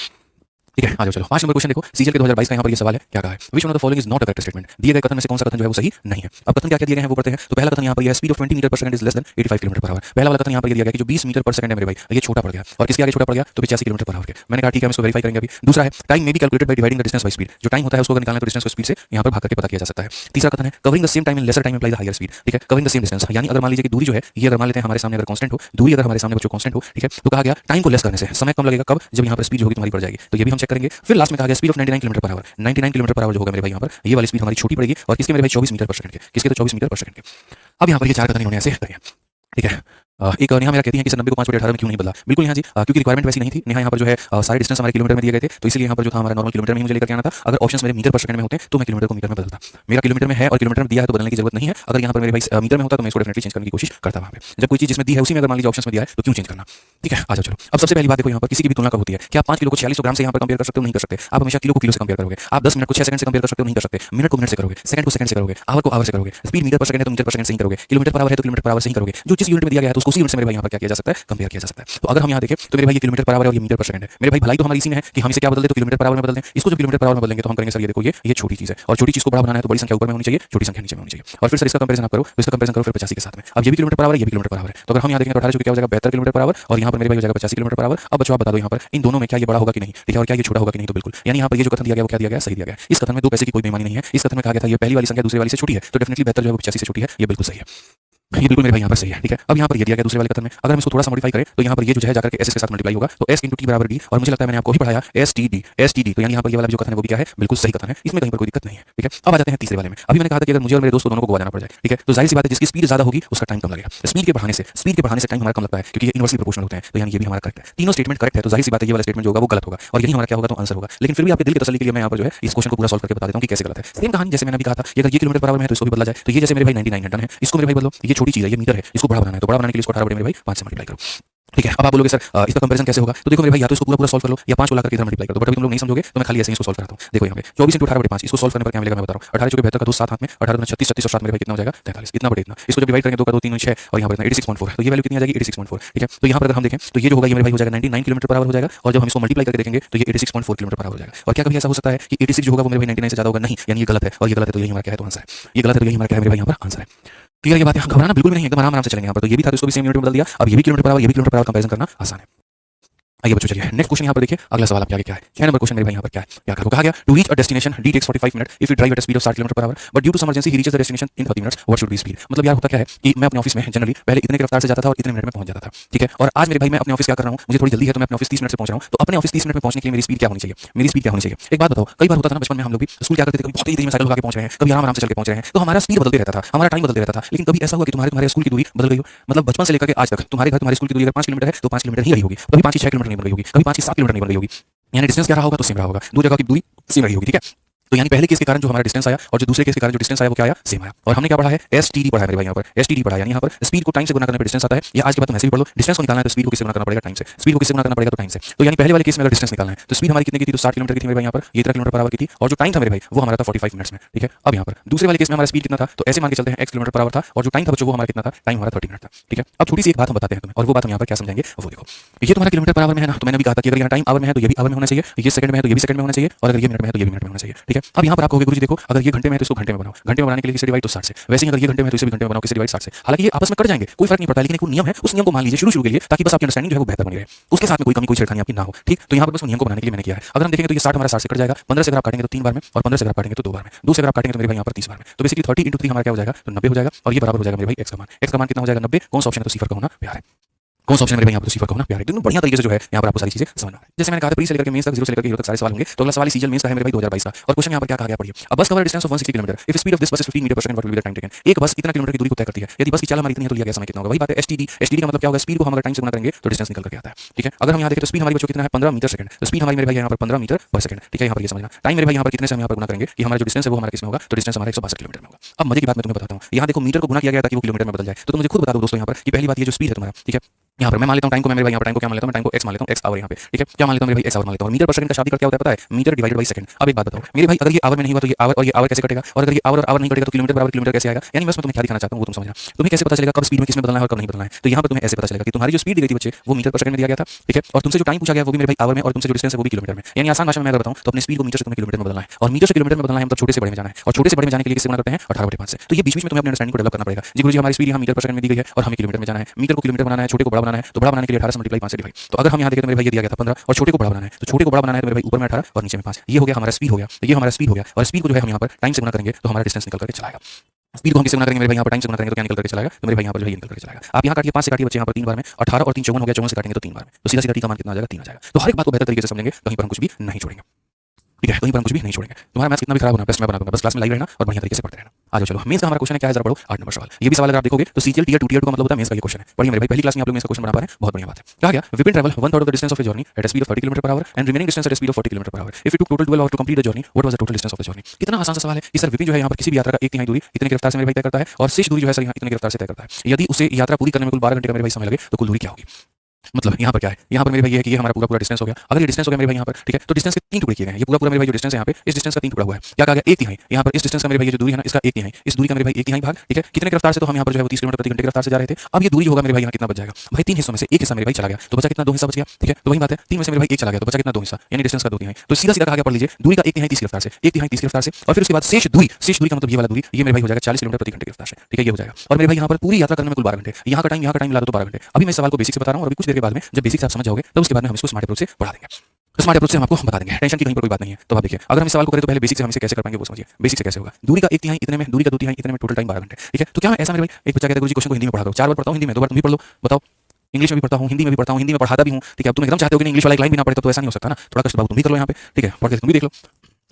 ठीक है, आ जाओ चलो 5 नंबर क्वेश्चन देखो, सीजीएल के 2022 का यहाँ पर ये सवाल है, क्या कहा है, which one of the following is not a correct statement. दिए गए कथन में से कौन सा कथन जो है वो सही नहीं है। अब कथन क्या क्या दिए गए हैं वो पढ़ते हैं। तो पहला कथन यहाँ पर ये है, speed of 20 metre per second is less than 85 kilometre per our. पहला वाला कथन यहाँ पर ये दिया गया कि जो 20 मीटर पर सेकंड है मेरे भाई ये छोटा पड़ गया, और किसके आगे छोटा पड़ गया तो 85 किलोमीटर पर आवर के। मैंने कहा ठीक है, हम इसको वेरीफाई करेंगे अभी। दूसरा है, टाइम में be calculated by dividing the distance by speed. जो टाइम होता है उसको अगर निकालना तो डिस्टेंस को स्पीड से यहाँ पर भाग करके पता किया जा सकता है। तीसरा कथन है, covering the same time in lesser time implies the higher speed. ठीक है, कवरिंग द सेम डिस्टेंस, यानी अगर मान लीजिए कि दूरी जो है ये अगर मान लेते हैं हमारे सामने अगर कांस्टेंट हो, दूरी अगर हमारे सामने बच्चों कांस्टेंट हो, ठीक है, तो कहा गया टाइम को लेस करने से समय कम लगेगा, कब, जब यहाँ पर स्पीड होगी तुम्हारी बढ़ जाएगी। तो ये भी हम चेक करेंगे। फिर लास्ट में कहा गया speed of 99 kilometre per our, 99 kilometre per our जो होगा मेरे भाई यहाँ पर ये वाली स्पीड हमारी छोटी पड़ेगी, और किसके मेरे भाई 24 मीटर पर सेकंड के, किसके तो 24 मीटर पर सेकंड के। अब यहाँ पर ये 4 कथन इन्होंने ऐसे करें। ठीक है, एक नेहा मेरा कहती है कि सर 90 को 5/18 में क्यों नहीं बदला? बिल्कुल नेहा जी, क्योंकि रिक्वायरमेंट वैसी नहीं थी। नेहा यहाँ पर जो है सारे डिस्टेंस हमारे किलोमीटर में दिए गए थे, तो इसलिए यहाँ पर जो था हमारा नॉर्मल किलोमीटर में ही मुझे लेकर के आना था। अगर ऑप्शंस मेरे मीटर पर सेकंड में होते तो मैं किलोमीटर को मीटर में बदलता। मेरा किलोमीटर में है और किलोमीटर में दिया है तो बदलने की जरूरत नहीं है। अगर यहाँ पर मेरे भाई मीटर में होता तो मैं इसको डेफिनेटली चेंज करने की कोशिश करता वहाँ पे। जब कोई चीज जिसमें दी है उसी में अगर मान लीजिए ऑप्शंस में दिया है तो क्यों चेंज करना? ठीक है, आ जाओ चलो। अब सबसे पहली बात देखो, यहाँ पर किसी की भी तुलना कब होती है? क्या आप 5 किलो को 4600 ग्राम से यहाँ पर कंपेयर कर सकते हो? नहीं कर सकते। आप हमेशा किलो को किलो से कंपेयर करोगे। आप 10 मिनट को 6 सेकंड से कंपेयर कर सकते हो? नहीं कर सकते। मिनट को मिनट से करोगे, सेकंड को सेकंड से करोगे, आवर को आवर से करोगे। स्पीड मीटर पर सेकंड है तो मीटर पर सेकंड से ही करोगे, किलोमीटर पर आवर है तो किलोमीटर पर आवर से ही करोगे। जो चीज यूनिट में दिया गया है तो उसको उसी यूनिट से मेरे भाई यहाँ पर क्या किया जा सकता है? कंपेयर किया जा सकता है। तो अगर हम यहाँ देखें तो मेरे भाई ये किलोमीटर पर आवर है और ये मीटर पर सेकंड है। मेरे भाई भलाई तो हमारी इसी में है कि हम इसे क्या बदल दे तो किलोमीटर पर आवर में बदल दें। इसको जब किलोमीटर पर आवर में बदलेंगे तो हम करेंगे सर ये देखो ये छोटी चीज है और छोटी चीज को बड़ा बनाना है तो बड़ी संख्या ऊपर में होनी चाहिए, छोटी संख्या नीचे में होनी चाहिए। और फिर सर इसका कंपैरिजन आप करो, तो इसका कंपैरिजन करो फिर 85 के साथ में। अब ये भी किलोमीटर पर आवर है, ये भी किलोमीटर पर आवर है। तो अगर हम यहाँ देखें तो 18 क्या हो जाएगा? 72 किलोमीटर पर आवर और यहाँ पर मेरे भाई हो जाएगा 85 किलोमीटर पर आवर। अब बच्चों आप बता दो यहाँ पर इन दोनों में क्या ये बड़ा होगा कि नहीं? ठीक है, और क्या ये छोटा होगा कि नहीं? तो बिल्कुल, यानी यहाँ पर ये जो कथन दिया गया वो क्या दिया गया? सही दिया गया। इस कथन में दो पैसे की कोई बेईमानी नहीं है। इस कथन में कहा गया था ये पहली वाली संख्या दूसरी वाली से छोटी है तो डेफिनेटली 72 जो है वो 85 से छोटी है। ये बिल्कुल सही है, ये बिल्कुल मेरे भाई यहाँ पर सही है। ठीक है, अब यहाँ पर ये दिया गया दूसरे वाले कथन में, अगर हम इसको थोड़ा सा मॉडिफाई करें तो यहाँ पर ये जो है जाकर के एस के साथ मल्टीप्लाई होगा तो एस इंटू टी बराबर डी। और मुझे लगता है मैंने आपको ही पढ़ाया एस टी डी। तो यानी यहाँ पर ये वाला जो कथन है वो भी क्या है? बिल्कुल सही कथन है, इसमें कहीं पर कोई दिक्कत नहीं है। ठीक है, अब आ जाते हैं तीसरे वाले में। अभी मैंने कहा था कि अगर मुझे और मेरे दोस्त को दोनों को गोवा जाना पड़ जाए, ठीक है, तो जाहिर सी बात है जिसकी स्पीड ज्यादा होगी उसका टाइम कम लगेगा। स्पीड के बढ़ाने से टाइम हमारा कम लगता है क्योंकि ये इनवर्सली प्रोपोर्शनल होते हैं। तो यानी ये भी हमारा करेक्ट है। तीनों स्टेटमेंट करेक्ट है तो जाहिर सी बात है ये वाला स्टेटमेंट जो होगा वो गलत होगा और यही हमारा क्या होगा? तो आंसर होगा। लेकिन फिर भी आपके दिल की तसल्ली के लिए मैं यहाँ पर जो है इस क्वेश्चन को पूरा सॉल्व करके बता देता हूँ कि कैसे गलत है। सेम कहानी जैसे मैंने अभी कहा था, अगर ये किलोमीटर पर आवर में है तो इसको भी बदला जाए। तो ये जैसे मेरे भाई 99 टन है, इसको मेरे भाई बदलो, ये छोटी चीज है, ये मीटर है, इसको बड़ा बनाना है तो बड़ा बनाने के लिए इसको 18 मेरे भाई 5 से मल्टीप्लाई करो। ठीक है, अब आप बोलोगे सर इसका कंपैरिजन कैसे होगा? तो देखो मेरे भाई या तो इसको पूरा सॉल्व कर लो या 5 को लाकर इधर मल्टीप्लाई कर दो। बट अभी तुम लोग नहीं समझोगे तो मैं खाली ऐसे ही इसको सॉल्व कराता हूं। देखो यहाँ पे 24 × 18/5 इसको सॉल्व करने पर क्या मिलेगा मैं बता रहा हूं। 18 × 72 का 2 7 हाथ में, 18 × 36 36 और 7 मेरे भाई कितना हो जाएगा? 43। इतना बड़े इतना इसको जब डिवाइड करेंगे 2 का 2 3 6 और यहाँ पर 86.4 है तो ये वैल्यू कितनी आ जाएगी? 86.4। ठीक है, तो यहाँ पर अगर हम देखें तो ये जो होगा ये मेरे भाई हो जाएगा 99 किलोमीटर पर आवर हो जाएगा और जब हम इसको मल्टीप्लाई करके देखेंगे तो ये 86.4 किलोमीटर पर आवर हो जाएगा। और क्या कभी ऐसा हो सकता है कि 86 जो होगा वो मेरे भाई 99 से ज्यादा होगा? नहीं, यानी ये गलत है और ये गलत है तो यही हमारा क्या है? तो आंसर है। ये गलत है तो यही हमारा क्या है मेरे भाई? यहाँ पर आंसर है। क्लियर ये बात है? घबराना बिल्कुल भी नहीं, एकदम आराम से चलेंगे यहाँ पर। तो ये भी था तो इसको भी सेम यूनिट में बदल दिया। अब ये भी किलोमीटर पर आवर, ये भी किलोमीटर पर आवर, कंपैरिजन करना आसान है। आइए बच्चों चलिए नेक्स्ट क्वेश्चन यहाँ पर देखिए। अगला सवाल आपके आगे क्या है? 6 नंबर क्वेश्चन मेरे भाई यहाँ पर क्या है? क्या कहा गया? To reach a destination D takes 45 minute if you drive at speed of 60 kilometre per hour but due to some emergency he reaches the destination in 30 minutes what should be speed? मतलब यार होता क्या है कि मैं अपने office में generally पहले इतने की रफ्तार से जाता था और इतने मिनट में पहुंच जाता था। ठीक है, और आज मेरे भाई मैं अपने ऑफिस क्या कर रहा हूँ, मुझे थोड़ी जल्दी है तो मैं अपने ऑफिस 30 मिनट से पहुंच रहा हूँ। तो अपने ऑफिस 30 मिनट में पहुंचने के लिए मेरी स्पीड क्या होनी चाहिए? मेरी स्पीड क्या होनी चाहिए? एक बात बताओ, कई बार होता था ना बचपन में हम लोग भी स्कूल क्या करते थे, कभी बहुत तेज में साइकिल लगा के पहुंच रहे हैं, कभी आराम से चल के पहुंच रहे हैं, तो हमारा स्पीड बदलते रहता था, हमारा टाइम बदलते रहता था। लेकिन कभी ऐसा हुआ कि तुम्हारे स्कूल की दूरी बदल गई हो? मतलब बचपन से लेकर के आज तक तुम्हारे घर तुम्हारे स्कूल की दूरी अगर 5 किलोमीटर है तो 5 किलोमीटर ही रही होगी, कभी 5 से 6 किलोमीटर नहीं बन रही होगी, कभी 5 से 7 किलोमीटर नहीं बन रही होगी। यानी डिस्टेंस क्या रहा होगा? तो सेम रहा होगा, दो जगह की दूरी सेम रही होगी। ठीक है, तो यानी पहले केस के कारण जो हमारा डिस्टेंस आया और जो दूसरे केस के कारण जो डिस्टेंस आया वो क्या आया? सेम आया। और हमने क्या पढ़ा है? एसटीडी पढ़ा है मेरे भाई यहाँ पर, एसटीडी पढ़ा है। यानी यहाँ पर स्पीड को टाइम से गुना करने पर डिस्टेंस आता है। या आज के बाद तुम ऐसे भी पढ़ लो, डिस्टेंस को निकालना है तो स्पीड को किससे गुना करना पड़ेगा? टाइम से। स्पीड को किससे गुना करना पड़ेगा? तो टाइम से। तो यानी पहले वाले केस में अगर डिस्टेंस निकालना है तो स्पीड हमारी कितनी की थी? तो 60 किलोमीटर की थी मेरे भाई यहाँ पर, ये 13 किलोमीटर पर आवर की थी और जो टाइम था मेरे भाई वो हमारा था 45 मिनट्स में। ठीक है, अब यहाँ पर दूसरे वाले केस में हमारा स्पीड कितना था? तो ऐसे मान के चलते हैं x किलोमीटर पर आवर था और जो टाइम था बच्चों वो हमारा कितना था? टाइम हमारा 30 मिनट था। ठीक है, अब छोटी सी एक बात हम बताते हैं तुम्हें और वो बात हम यहाँ पर क्या समझेंगे वो देखो। ये तुम्हारा किलोमीटर पर आवर में है ना, तो मैंने भी कहा था कि अगर यहाँ टाइम आवर में है तो ये भी आवर में होना चाहिए, ये सेकंड में है तो ये भी सेकंड में होना चाहिए और अगर ये मिनट में है तो ये भी मिनट में होना चाहिए। ठीक है, अब यहाँ पर आप कहोगे गुरुजी देखो अगर ये घंटे में है तो इसको घंटे में बनाओ, घंटे में बनाने के लिए किसे डिवाइड? तो 60 से। वैसे ही अगर ये घंटे में है तो इसे भी घंटे में बनाओ, किसे डिवाइड? 60 से। हालांकि ये आपस में कट जाएंगे कोई फर्क नहीं पड़ता, लेकिन एक नियम है उस नियम को मान लीजिए शुरू के लिए ताकि बस आपकी अंडरस्टैंडिंग जो है वो बेहतर बनी रहे, उसके साथ में कोई कमी कोई छेड़खानी आपकी ना हो। ठीक, तो यहाँ पर बस नियम को बनाने के लिए मैंने किया है। अगर हम देखेंगे तो ये 60 हमारा 60 से कट जाएगा, 15 से अगर आप काटेंगे तो 3 बार में और 15 से अगर आप काटेंगे तो 2 बार में, 2 से अगर आप काटेंगे तो मेरे भाई यहाँ पर 30 बार में। तो बेसिकली 30 × 3 हमारा क्या हो जाएगा? तो 90 हो जाएगा और ये बराबर हो जाएगा मेरे भाई x का मान। x का मान कितना हो जाएगा? 90। कौन सा ऑप्शन है? तो सी का होना प्यार है। कौन सा ऑप्शन मेरे भाई यहाँ पर सिफर का होना प्यार है। बढ़िया तरीके से जो है यहाँ पर आपको सारी चीजें समझ में आ रही है। जैसे मैंने कहा था प्री से लेकर के मेंस तक 0 से लेकर के हीरो तक सारे सवाल होंगे। तो अगला सवाल सीजीएल मेंस का है मेरे भाई 2022 का और क्वेश्चन यहाँ पर क्या कहा गया पढ़िए। अब बस cover distance of 160 kilometre if speed of this बस is 15 metre per second what will be the time taken? एक बस इतना किलोमीटर की दूरी को तय करती है, यदि बस की चाल हमारी इतनी है तो लिया गया समय कितना होगा? वही बात है एसटीडी। एसटीडी का मतलब क्या होगा? स्पीड को हम अगर टाइम से गुना करेंगे तो डिस्टेंस निकल करके आता है। ठीक है, अगर हम यहाँ देखें तो स्पीड हमारी बच्चों कितना है? 15 मीटर सेकंड। तो स्पीड हमारी मेरे भाई यहाँ पर 15 मीटर पर सेकंड। ठीक है, यहाँ पर ये समझना। टाइम मेरे भाई यहाँ पर कितने से हम यहाँ पर गुना करेंगे कि हमारा जो डिस्टेंस है वो हमारा किसमें होगा? तो डिस्टेंस हमारा 162 किलोमीटर में होगा। अब मजे की बात मैं तुम्हें बताता हूँ, यहाँ देखो मीटर को गुना किया गया था कि वो किलोमीटर में बदल जाए। तो तुम मुझे खुद बता दो दोस्तों यहाँ पर कि पहली बात ये जो स्पीड है तुम्हारा, ठीक है, यहाँ पर मैं मान लेता हूँ टाइम को, मैं मेरे भाई यहाँ पर टाइम को क्या मान लेता हूँ? मैं टाइम को x मान लेता हूँ, x आवर यहाँ पे। ठीक है, क्या मान लेता हूँ मेरे भाई? x आवर मान लेता हूँ। और मीटर पर सेकंड का शाब्दिक अर्थ क्या होता है पता है? Metre divided by second. अब एक बात बताओ मेरे भाई, अगर ये आवर में नहीं हुआ तो ये आवर और ये आवर कैसे कटेगा? और अगर ये आवर और आवर नहीं कटेगा तो किलोमीटर बराबर किलोमीटर कैसे आएगा? यानी मैं तुम्हें क्या दिखाना चाहता हूँ वो तुम समझना। तुम्हें कैसे पता चलेगा कब स्पीड में किसमें बदलना है और कब नहीं बदलना है? तो यहाँ पर तुम्हें ऐसे पता चलेगा कि तुम्हारी जो स्पीड दी गई थी बच्चे वो मीटर पर सेकंड में दिया गया था। ठीक है, और तुमसे जो टाइम पूछा गया वो भी मेरे भाई आवर में और तुमसे जो डिस्टेंस है वो भी किलोमीटर में। यानी आसान भाषा में मैं अगर बताऊँ तो अपनी स्पीड को मीटर से तुम्हें किलोमीटर में बदलना है और मीटर से किलोमीटर में बदलना है मतलब छोटे से बड़े में जाना है और छोटे से बड़े में जाने के लिए किससे गुना करते हैं? 18/5 से। तो ये बीच में तुम्हें अपने अंडरस्टैंडिंग को डेवलप करना पड़ेगा। जी गुरुजी हमारी स्पीड यहाँ मीटर पर सेकंड में दी गई है और हमें किलोमीटर में जाना है, मीटर को किलोमीटर बनाना है, छोटे को बड़ा बनाना है, तो बड़ा बनाने के लिए 18 से मल्टीप्लाई 5 से डिवाइड। तो अगर हम यहाँ देखें तो मेरे भाई ये दिया गया था 15 और छोटे को बड़ा बनाना है, तो छोटे को बड़ा बनाना है तो मेरे भाई ऊपर में 18 और नीचे में 5। ये हो गया हमारा स्पीड हो गया, ये हमारा स्पीड हो गया और स्पीड को जो है हम यहाँ पर टाइम से गुना करेंगे तो हमारा डिस्टेंस निकल करके चलाएगा। स्पीड को हम किससे गुना करेंगे? मेरे भाई यहाँ पर टाइम से गुना करेंगे तो क्या निकल करके चलाएगा? तो मेरे भाई यहाँ पर जो है निकल करके चलाएगा। आप यहाँ काटिए 5 से काटिए बच्चे यहाँ पर 3 बार में, 18 और 3 54 हो गया, 54 से काटेंगे तो 3 बार में, तो सीधा सीधा टी का मान कितना आ जाएगा? 3 आ जाएगा। तो हर एक बात को बेहतर तरीके से समझेंगे, कहीं पर हम कुछ भी नहीं छोड़ेंगे। ठीक है, कहीं पर हम कुछ भी नहीं छोड़ेंगे। तुम्हारा मैथ्स कितना भी खराब होना, बेस्ट मैं बना दूंगा, बस क्लास में लाइव रहना और बढ़िया तरीके से पढ़ते रहना। आ जाओ चलो, मेंस का हमारा क्वेश्चन है क्या है, जरा पढ़ो 8 नंबर सवाल। ये भी सवाल अगर आप देखोगे तो सीजीएल टियर 2 टियर 2 का मतलब होता है मेंस का ये क्वेश्चन है। पढ़िए मेरे भाई, पहली क्लास में आप लोग मेंस का क्वेश्चन बना पा रहे हैं, बहुत बढ़िया बात है। कहा गया Vipin travel 1/3 of the distance of a journey at a speed of 30 km/h and remaining distance at a speed of 40 km/h। If you took total 12 hour to complete the journey, what was the total distance of the journey. कितना आसान सा सवाल है कि sir Vipin जो है यहाँ पर किसी भी यात्रा का 1/3 दूरी इतने की रफ्तार से मेरे भाई तय करता है और शेष दूरी जो है सर यहाँ इतने की रफ्तार से तय करता है। यदि उसे यात्रा पूरी करने में कुल 12 घंटे का मेरे भाई समय लगे तो कुल दूरी क्या होगी। मतलब यहाँ पर क्या है, यहाँ पर मेरे भाई ये है कि ये हमारा पूरा डिस्टेंस हो गया। अगर ये डिस्टेंस हो गया मेरे भाई यहाँ पर, ठीक है, तो डिस्टेंस के 3 टुकड़े किए गए हैं। ये पूरा मेरे भाई जो डिस्टेंस है यहाँ पे, इस डिस्टेंस का 3 टुकड़ा हुआ है। क्या कहा गया, 1/3। यहाँ पर इस डिस्टेंस का मेरे भाई जो दूरी है ना, इसका 1/3, इस दूरी का मेरे भाई 1/3 भाग, ठीक है, कितने की रफ्तार से, तो हम यहाँ पर जो है 30 किलोमीटर प्रति घंटे की रफ्तार से जा रहे थे। अब ये दूरी होगा मेरे भाई यहाँ कितना बच जाएगा भाई, 3 हिस्सों में से एक हिस्सा मेरे भाई चला गया तो बचा कितना, 2 हिस्सा बच गया, ठीक है। तो वही बात है, 3 में से मेरे भाई 1 चला गया तो बचा कितना, 2 हिस्सा, यानी डिस्टेंस का 2/3। तो सीधा सीधा कहा गया, पढ़ लीजिए, दूरी का 1/3 30 की रफ्तार से, 1/3 30 की रफ्तार से, और फिर उसके बाद शेष दूरी का मतलब ये वाला दूरी, ये मेरे भाई हो जाएगा 40 किलोमीटर प्रति घंटे की रफ्तार से, ठीक है, ये हो जाएगा। और मेरे भाई यहाँ पर पूरी यात्रा करने में कुल 12 घंटे, यहाँ का टाइम मिला दो 12 घंटे। अभी मैं इस सवाल को बेसिक से बता रहा हूँ और अभी कुछ देर के बाद में जब बेसिक आप समझ जाओगे तो उसके बाद में हम इसको स्मार्ट अप्रोच से पढ़ा देंगे। तो स्मार्ट अप्रोच से हम आपको बता देंगे, टेंशन की कहीं पर कोई बात नहीं है। तो आप देखिए, अगर हम इस सवाल को करें तो पहले बेसिक से हम इसे कैसे कर पाएंगे वो समझिए। बेसिक से कैसे होगा, दूरी का 1/3 इतने में, दूरी का 2/3 इतने में, टोटल टाइम 12 घंटे, ठीक है। तो क्या ऐसा मेरे भाई, एक बच्चा कहता है गुरुजी क्वेश्चन को हिंदी में पढ़ा दो, 4 बार पढ़ता हूँ हिंदी में, 2 बार तुम भी पढ़ लो, बताओ। इंग्लिश में भी पढ़ता हूँ, हिंदी में भी पढ़ता हूँ, हिंदी में पढ़ाता भी हूँ, ठीक है। अब तुम एकदम चाहते हो कि इंग्लिश वाला एक लाइन भी ना पढ़े तो ऐसा नहीं हो सकता ना, थोड़ा कष्ट तुम भी कर लो यहाँ पे, ठीक है, पढ़ के तुम भी देख लो।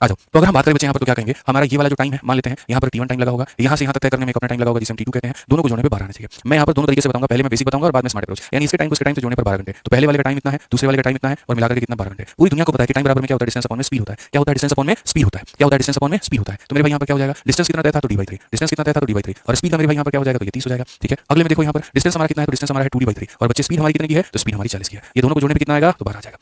आ जाओ। तो अगर हम बात करें बच्चे यहाँ पर तो क्या कहेंगे, हमारा ये वाला जो टाइम है मान लेते हैं यहाँ पर T1 टाइम लगा होगा, यहाँ से यहाँ तक तय करने में अपना टाइम लगा होगा जिसे हम T2 कहते हैं, दोनों को जोड़ने पे 12 आना चाहिए। मैं यहाँ पर दोनों तरीके से बताऊंगा, पहले मैं बेसिक बताऊंगा और बाद में स्मार्ट अप्रोच, यानी इसके टाइम को इसके टाइम से जोड़ने पर 12 घंटे। तो पहले वाले का टाइम इतना है, दूसरे वाले का टाइम इतना है और मिलाकर के कितना 12 घंटे। पूरी दुनिया को पता है कि टाइम बराबर में क्या होता है, डिस्टेंस अपॉन में स्पीड होता है। क्या होता है, डिस्टेंस अपॉन में स्पीड होता है। क्या होता है, डिस्टेंस अपॉन में स्पीड होता है। तो मेरे भाई यहाँ पर क्या हो जाएगा, डिस्टेंस कितना तय था तो d/3, डिस्टेंस कितना तय था तो d/3 और स्पीड मेरे भाई यहाँ पर क्या हो जाएगा तो ये 30 हो जाएगा, ठीक है। अगले में देखो यहाँ पर डिस्टेंस हमारा कितना है तो डिस्टेंस हमारा है 2d/3 और बच्चे स्पीड हमारी कितनी की है तो स्पीड हमारी 40 की है। ये दोनों को जोड़ने पे कितना आएगा तो 12 आ जाएगा,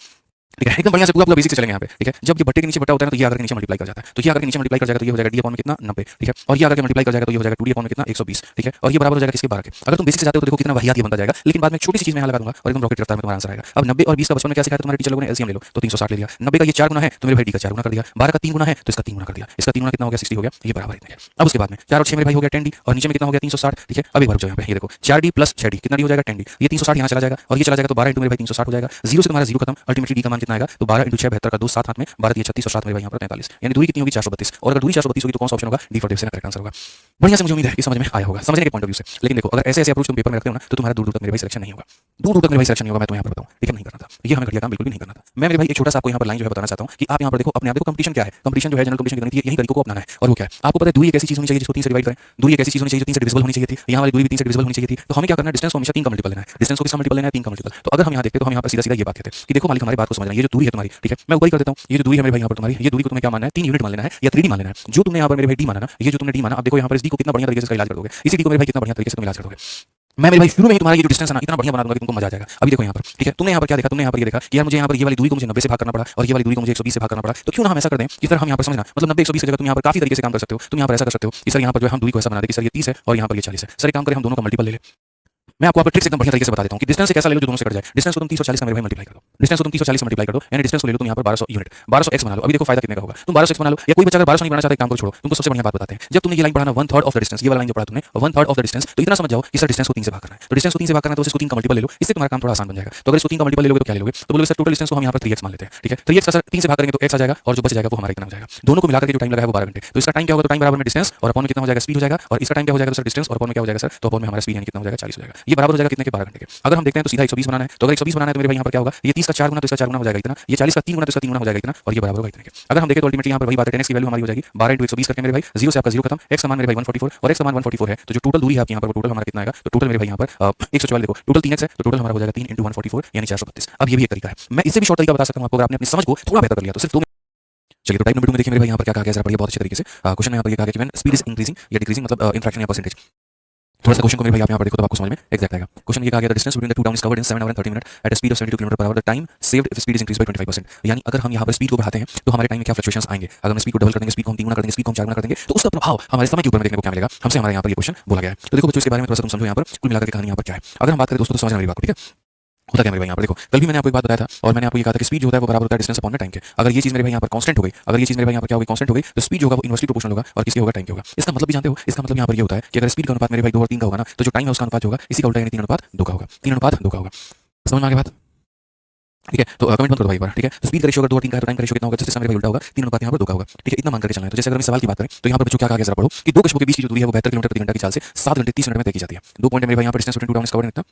ठीक है। एकदम बढ़िया से पूरा बेसिक से चलेंगे यहाँ पे, ठीक है। जब ये बट्टे के नीचे बट्टा होता है ना तो ये आकर के नीचे मल्टीप्लाई कर जाता है, तो ये आकर के नीचे मल्टीप्लाई कर जाएगा तो ये हो जाएगा d अपॉन में कितना 90, ठीक है। और ये आकर के मल्टीप्लाई कर जाएगा तो ये हो जाएगा 2d अपॉन में कितना 120, ठीक है। और ये बराबर हो जाएगा किसके 12 के। अगर तुम बेसिक से जाते हो तो देखो कितना वाहियात ये बनता जाएगा, लेकिन बाद में एक छोटी सी चीज मैं यहाँ लगा दूंगा और एकदम रॉकेट रफ्तार में तुम्हारा आंसर आएगा। अब 90 और 20 का बचपन में क्या सिखाया तुम्हारे टीचर लोगों ने, एलसीएम ले लो तो 360 ले लिया। 90 का ये 4 गुना है तो मेरे भाई d का 4 गुना कर दिया, 12 का 3 गुना है तो इसका 3 गुना कर दिया, इसका 3 गुना कितना हो गया 60 हो गया, ये बराबर इतने है। अब उसके बाद में 4 और 6 मेरे भाई हो गया 10d और नीचे में कितना हो गया 360, ठीक है। अब एक बार रुक जाओ यहाँ पे, ये देखो 4d प्लस 6d कितना d हो जाएगा 10d, ये 360 यहाँ चला जाएगा और ये चला जाएगा तो 12 इंटू मेरे भाई 360 हो जाएगा, 0 से तुम्हारा 0 खत्म, अल्टीमेटली d का मान कितना आएगा तो 12 इंटू 6 72 का 2 7 हाथ में 12 दिए 36 और 7 मेरे भाई यहाँ पर 43, यानी दूरी कितनी होगी 432। और अगर दूरी 432 होगी तो कौन सा ऑप्शन होगा, डी फॉर करेक्ट आंसर होगा। बढ़िया से मुझे उम्मीद है कि समझ में आया होगा, समझने के पॉइंट ऑफ व्यू से। लेकिन देखो अगर ऐसे अप्रोच तुम पेपर में रखते हो ना तो तुम्हारा दूर दूर तक मेरे भाई सिलेक्शन नहीं होगा, दूर दूर तक मेरे भाई सिलेक्शन नहीं होगा। मैं तो यहाँ पर बताऊँ, ठीक है, नहीं करना था ये, हमें घटिया काम बिल्कुल भी नहीं करना था। मैं मेरे भाई एक छोटा सा आपको यहाँ पर लाइन जो है बताना चाहता हूँ कि आप यहाँ पर देखो अपने आप देखो कंपटीशन क्या है, कंपटीशन जो है जनरल कंपटीशन की यही तरीकों को अपनाना है। और वो क्या है, आपको पता है दूरी एक ऐसी चीज होनी चाहिए जिसको 3 से डिवाइड करें, दूरी एक ऐसी चीज होनी चाहिए जो 3 से डिविजिबल होनी चाहिए थी, यहाँ वाली दूरी भी 3 से डिविजिबल होनी चाहिए थी। तो हमें क्या करना है, डिस्टेंस को हमेशा 3 का मल्टीपल लेना है, डिस्टेंस को किसका मल्टीपल लेना है 3 का मल्टीपल। तो अगर हम यहाँ देखते तो हम यहाँ पर सीधा सीधा ये बात कहते हैं कि देखो मालिक हमारी बात को समझना, ये जो दूरी है तुम्हारी, ठीक है, मैं ऊपर ही कर देता हूँ, ये जो दूरी है मेरे भाई यहाँ पर तुम्हारी, ये दूरी को तुम्हें क्या मानना है 3 यूनिट मान लेना है या 3d मान लेना है। जो तुमने यहाँ पर मेरे भाई d माना ना, ये जो तुमने d माना, अब देखो यहाँ पर इस d को कितना बढ़िया तरीके से इलाज कर दोगे, इसी d को मेरे भाई कितना बढ़िया तरीके से तुम इलाज कर दोगे। मैं मेरे भाई शुरू में ही तुम्हारा ये जो डिस्टेंस है ना इतना बढ़िया बना दूंगा कि तुमको मजा आ जाएगा। अभी देखो यहाँ पर, ठीक है, तुमने यहाँ पर क्या देखा, तुमने यहाँ पर ये देखा कि यार मुझे यहाँ पर ये वाली दूरी को मुझे 90 से भाग करना पड़ा और ये वाली दूरी को मुझे 120 से भाग करना पड़ा, तो क्यों ना हम ऐसा कर दें कि सर हम यहाँ पर समझना, मतलब 90 120 की जगह तुम यहाँ पर काफी तरीके से काम कर सकते हो। तुम यहाँ पर ऐसा कर सकते हो कि सर यहाँ पर जो है हम दूरी को ऐसा बना दें कि सर ये 30 है और यहाँ पर ये 40 है, सर एक काम करें हम दोनों का मल्टीपल ले ले। मैं आपको ट्रिक्स एकदम बढ़िया तरीके से बता देता हूं कि डिस्टेंस एक ऐसा ले लो जो दोनों से कट जाए। डिस्टेंस को तुम 30 और 40 का मेरे भाई मल्टीप्लाई कर दो, डिस्टेंस को तुम 30 और 40 मल्टीप्लाई कर दो, यानी डिस्टेंस को ले लो तुम यहाँ पर 1200 यूनिट, 1200x बना लो। अभी देखो फायदा कितने का होगा, तुम 1200x बना लो, या कोई बच्चा अगर 1200 नहीं बनाना चाहता काम को छोड़ो, तुमको सबसे बढ़िया बात बताते हैं। जब तुमने ये लाइन पढ़ाना 1/3 ऑफ द डिस्टेंस, ये वाला लाइन जो पढ़ा तुमने 1/3 ऑफ द डिस्टेंस, तो इतना समझ जाओ कि सर डिस्टेंस को 3 से भाग करना है, तो डिस्टेंस को 3 से भाग करना है तो इसको 3 का मल्टीपल ले लो, इससे तुम्हारा काम थोड़ा आसान बन जाएगा। तो अगर इसको 3 का मल्टीपल ले लोगे तो क्या ले लोगे, तो बोलोगे सर टोटल डिस्टेंस को हम यहाँ पर 3x मान लेते हैं, ठीक है। 3x का सर 3 से भाग करेंगे तो x आ जाएगा और जो बच जाएगा वो हमारा कितना हो जाएगा, दोनों को मिलाकर के जो टाइम लगा है वो 12 घंटे। तो इसका टाइम क्या होगा, तो टाइम बराबर में डिस्टेंस और अपॉन में कितना हो जाएगा स्पीड हो जाएगा, और इसका टाइम क्या हो जाएगा सर डिस्टेंस और अपॉन में क्या हो जाएगा सर, तो अपॉन में हमारा स्पीड यानी कितना हो जाएगा 40 हो जाएगा। ये बराबर हो जाएगा कितने के 12 घंटे के। अगर हम देखते हैं तो सीधा 120 बनाना है, तो अगर 120 बनाना है तो मेरे भाई यहाँ पर क्या होगा, ये 30 का 4 गुना तो इसका 4 गुना हो जाएगा इतना, ये 40 का 3 गुना तो इसका 3 गुना हो जाएगा इतना, और ये बराबर होगा इतने के। अगर हम देखें तो अल्टीमेटली यहाँ पर वही बात है, 10x की वैल्यू हमारी हो जाएगी 12 × 120 करके मेरे भाई 0 से आपका 0 खत्म, x का मान मेरे भाई 144 और x का मान 144 है, तो जो टोटल दूरी है आपकी यहाँ पर टोटल हमारा कितना आएगा, तो टोटल मेरे भाई यहाँ पर 144 देखो टोटल 3x है तो टोटल हमारा हो जाएगा 3 × 144 यानी 432। अब ये भी एक तरीका है, मैं इससे भी शॉर्ट तरीका बता सकता हूँ आपको, अगर आपने अपनी समझ को थोड़ा बेहतर कर लिया तो सिर्फ 2। चलिए तो टाइप नंबर 2 में देखिए मेरे भाई यहाँ पर क्या कहा गया, जरा पढ़िए बहुत अच्छे तरीके से। क्वेश्चन यहाँ पर ये कहा गया कि व्हेन स्पीड इज इंक्रीजिंग या डिक्रीजिंग, मतलब इन फ्रैक्शन या परसेंटेज। थोड़ा सा क्वेश्चन को मेरे भाई आप यहाँ पर देखो तो आपको समझ में एग्जैक्ट आएगा। क्वेश्चन ये कहा गया, the distance between the two town is covered in 7 hours and 30 minutes eight a speed of 72 km/h, the time saved if speed is increase by 25%। यानी अगर हम यहाँ पर स्पीड को बढ़ाते हैं तो हमारे टाइम में क्या फ्लक्चुएशंस आएंगे। अगर हम स्पीड को डबल कर देंगे, स्पीड को हम 3 गुना कर देंगे, स्पीड को हम 4 गुना कर देंगे, तो उसका प्रभाव हमारे समय के ऊपर में देखने को क्या मिलेगा, हमसे हमारे यहाँ पर ये क्वेश्चन बोला गया है। तो देखो बच्चों इसके बारे में थोड़ा सा तुम समझो यहाँ पर कुल मिलाकर के कहानी यहाँ पर क्या है। अगर हम बात करें दोस्तों तो समझना मेरी बात को, ठीक है। होता क्या मेरे भाई यहाँ पर देखो, कल भी मैंने आपको एक बात बताया था और मैंने आपको ये कहा था कि स्पीड जो होता है वो बराबर होता है डिस्टेंस अपॉन में टाइम के। अगर ये चीज मेरे भाई यहाँ पर कांस्टेंट हो गई, अगर ये चीज मेरे भाई यहाँ पर क्या होगी कांस्टेंट हो गई, तो स्पीड जो होगा वो इनवर्सली प्रोपोर्शनल होगा और किसके होगा टाइम के होगा। इसका मतलब भी जानते हो, इसका मतलब यहाँ पर ये होता है कि अगर स्पीड का अनुपात मेरे भाई 2 और 3 का होगा ना, तो जो टाइम है उसका अनुपात होगा इसी का उल्टा यानी 3:2 का होगा, 3:2 का होगा। समझ में आ गया बात, ठीक है। तो कमेंट मत करो भाई एक बार, ठीक है। तो स्पीड का रेशियो अगर 2 और 3 का है तो टाइम का रेशियो कितना होगा, जिससे मेरे भाई उल्टा होगा 3:2 का होगा, ठीक है। इतना मान करके चलना है। तो जैसे अगर हम सवाल की बात करें तो यहाँ पर बच्चों क्या कहा गया जरा पढ़ो कि दो कशपों के बीच की जो दूरी है वो 72 किलोमीटर प्रति घंटा की चाल से 7 घंटे 30 मिनट में तय की जाती है। 2 पॉइंट मेरे भाई यहाँ पर distance between two town is covered in इतना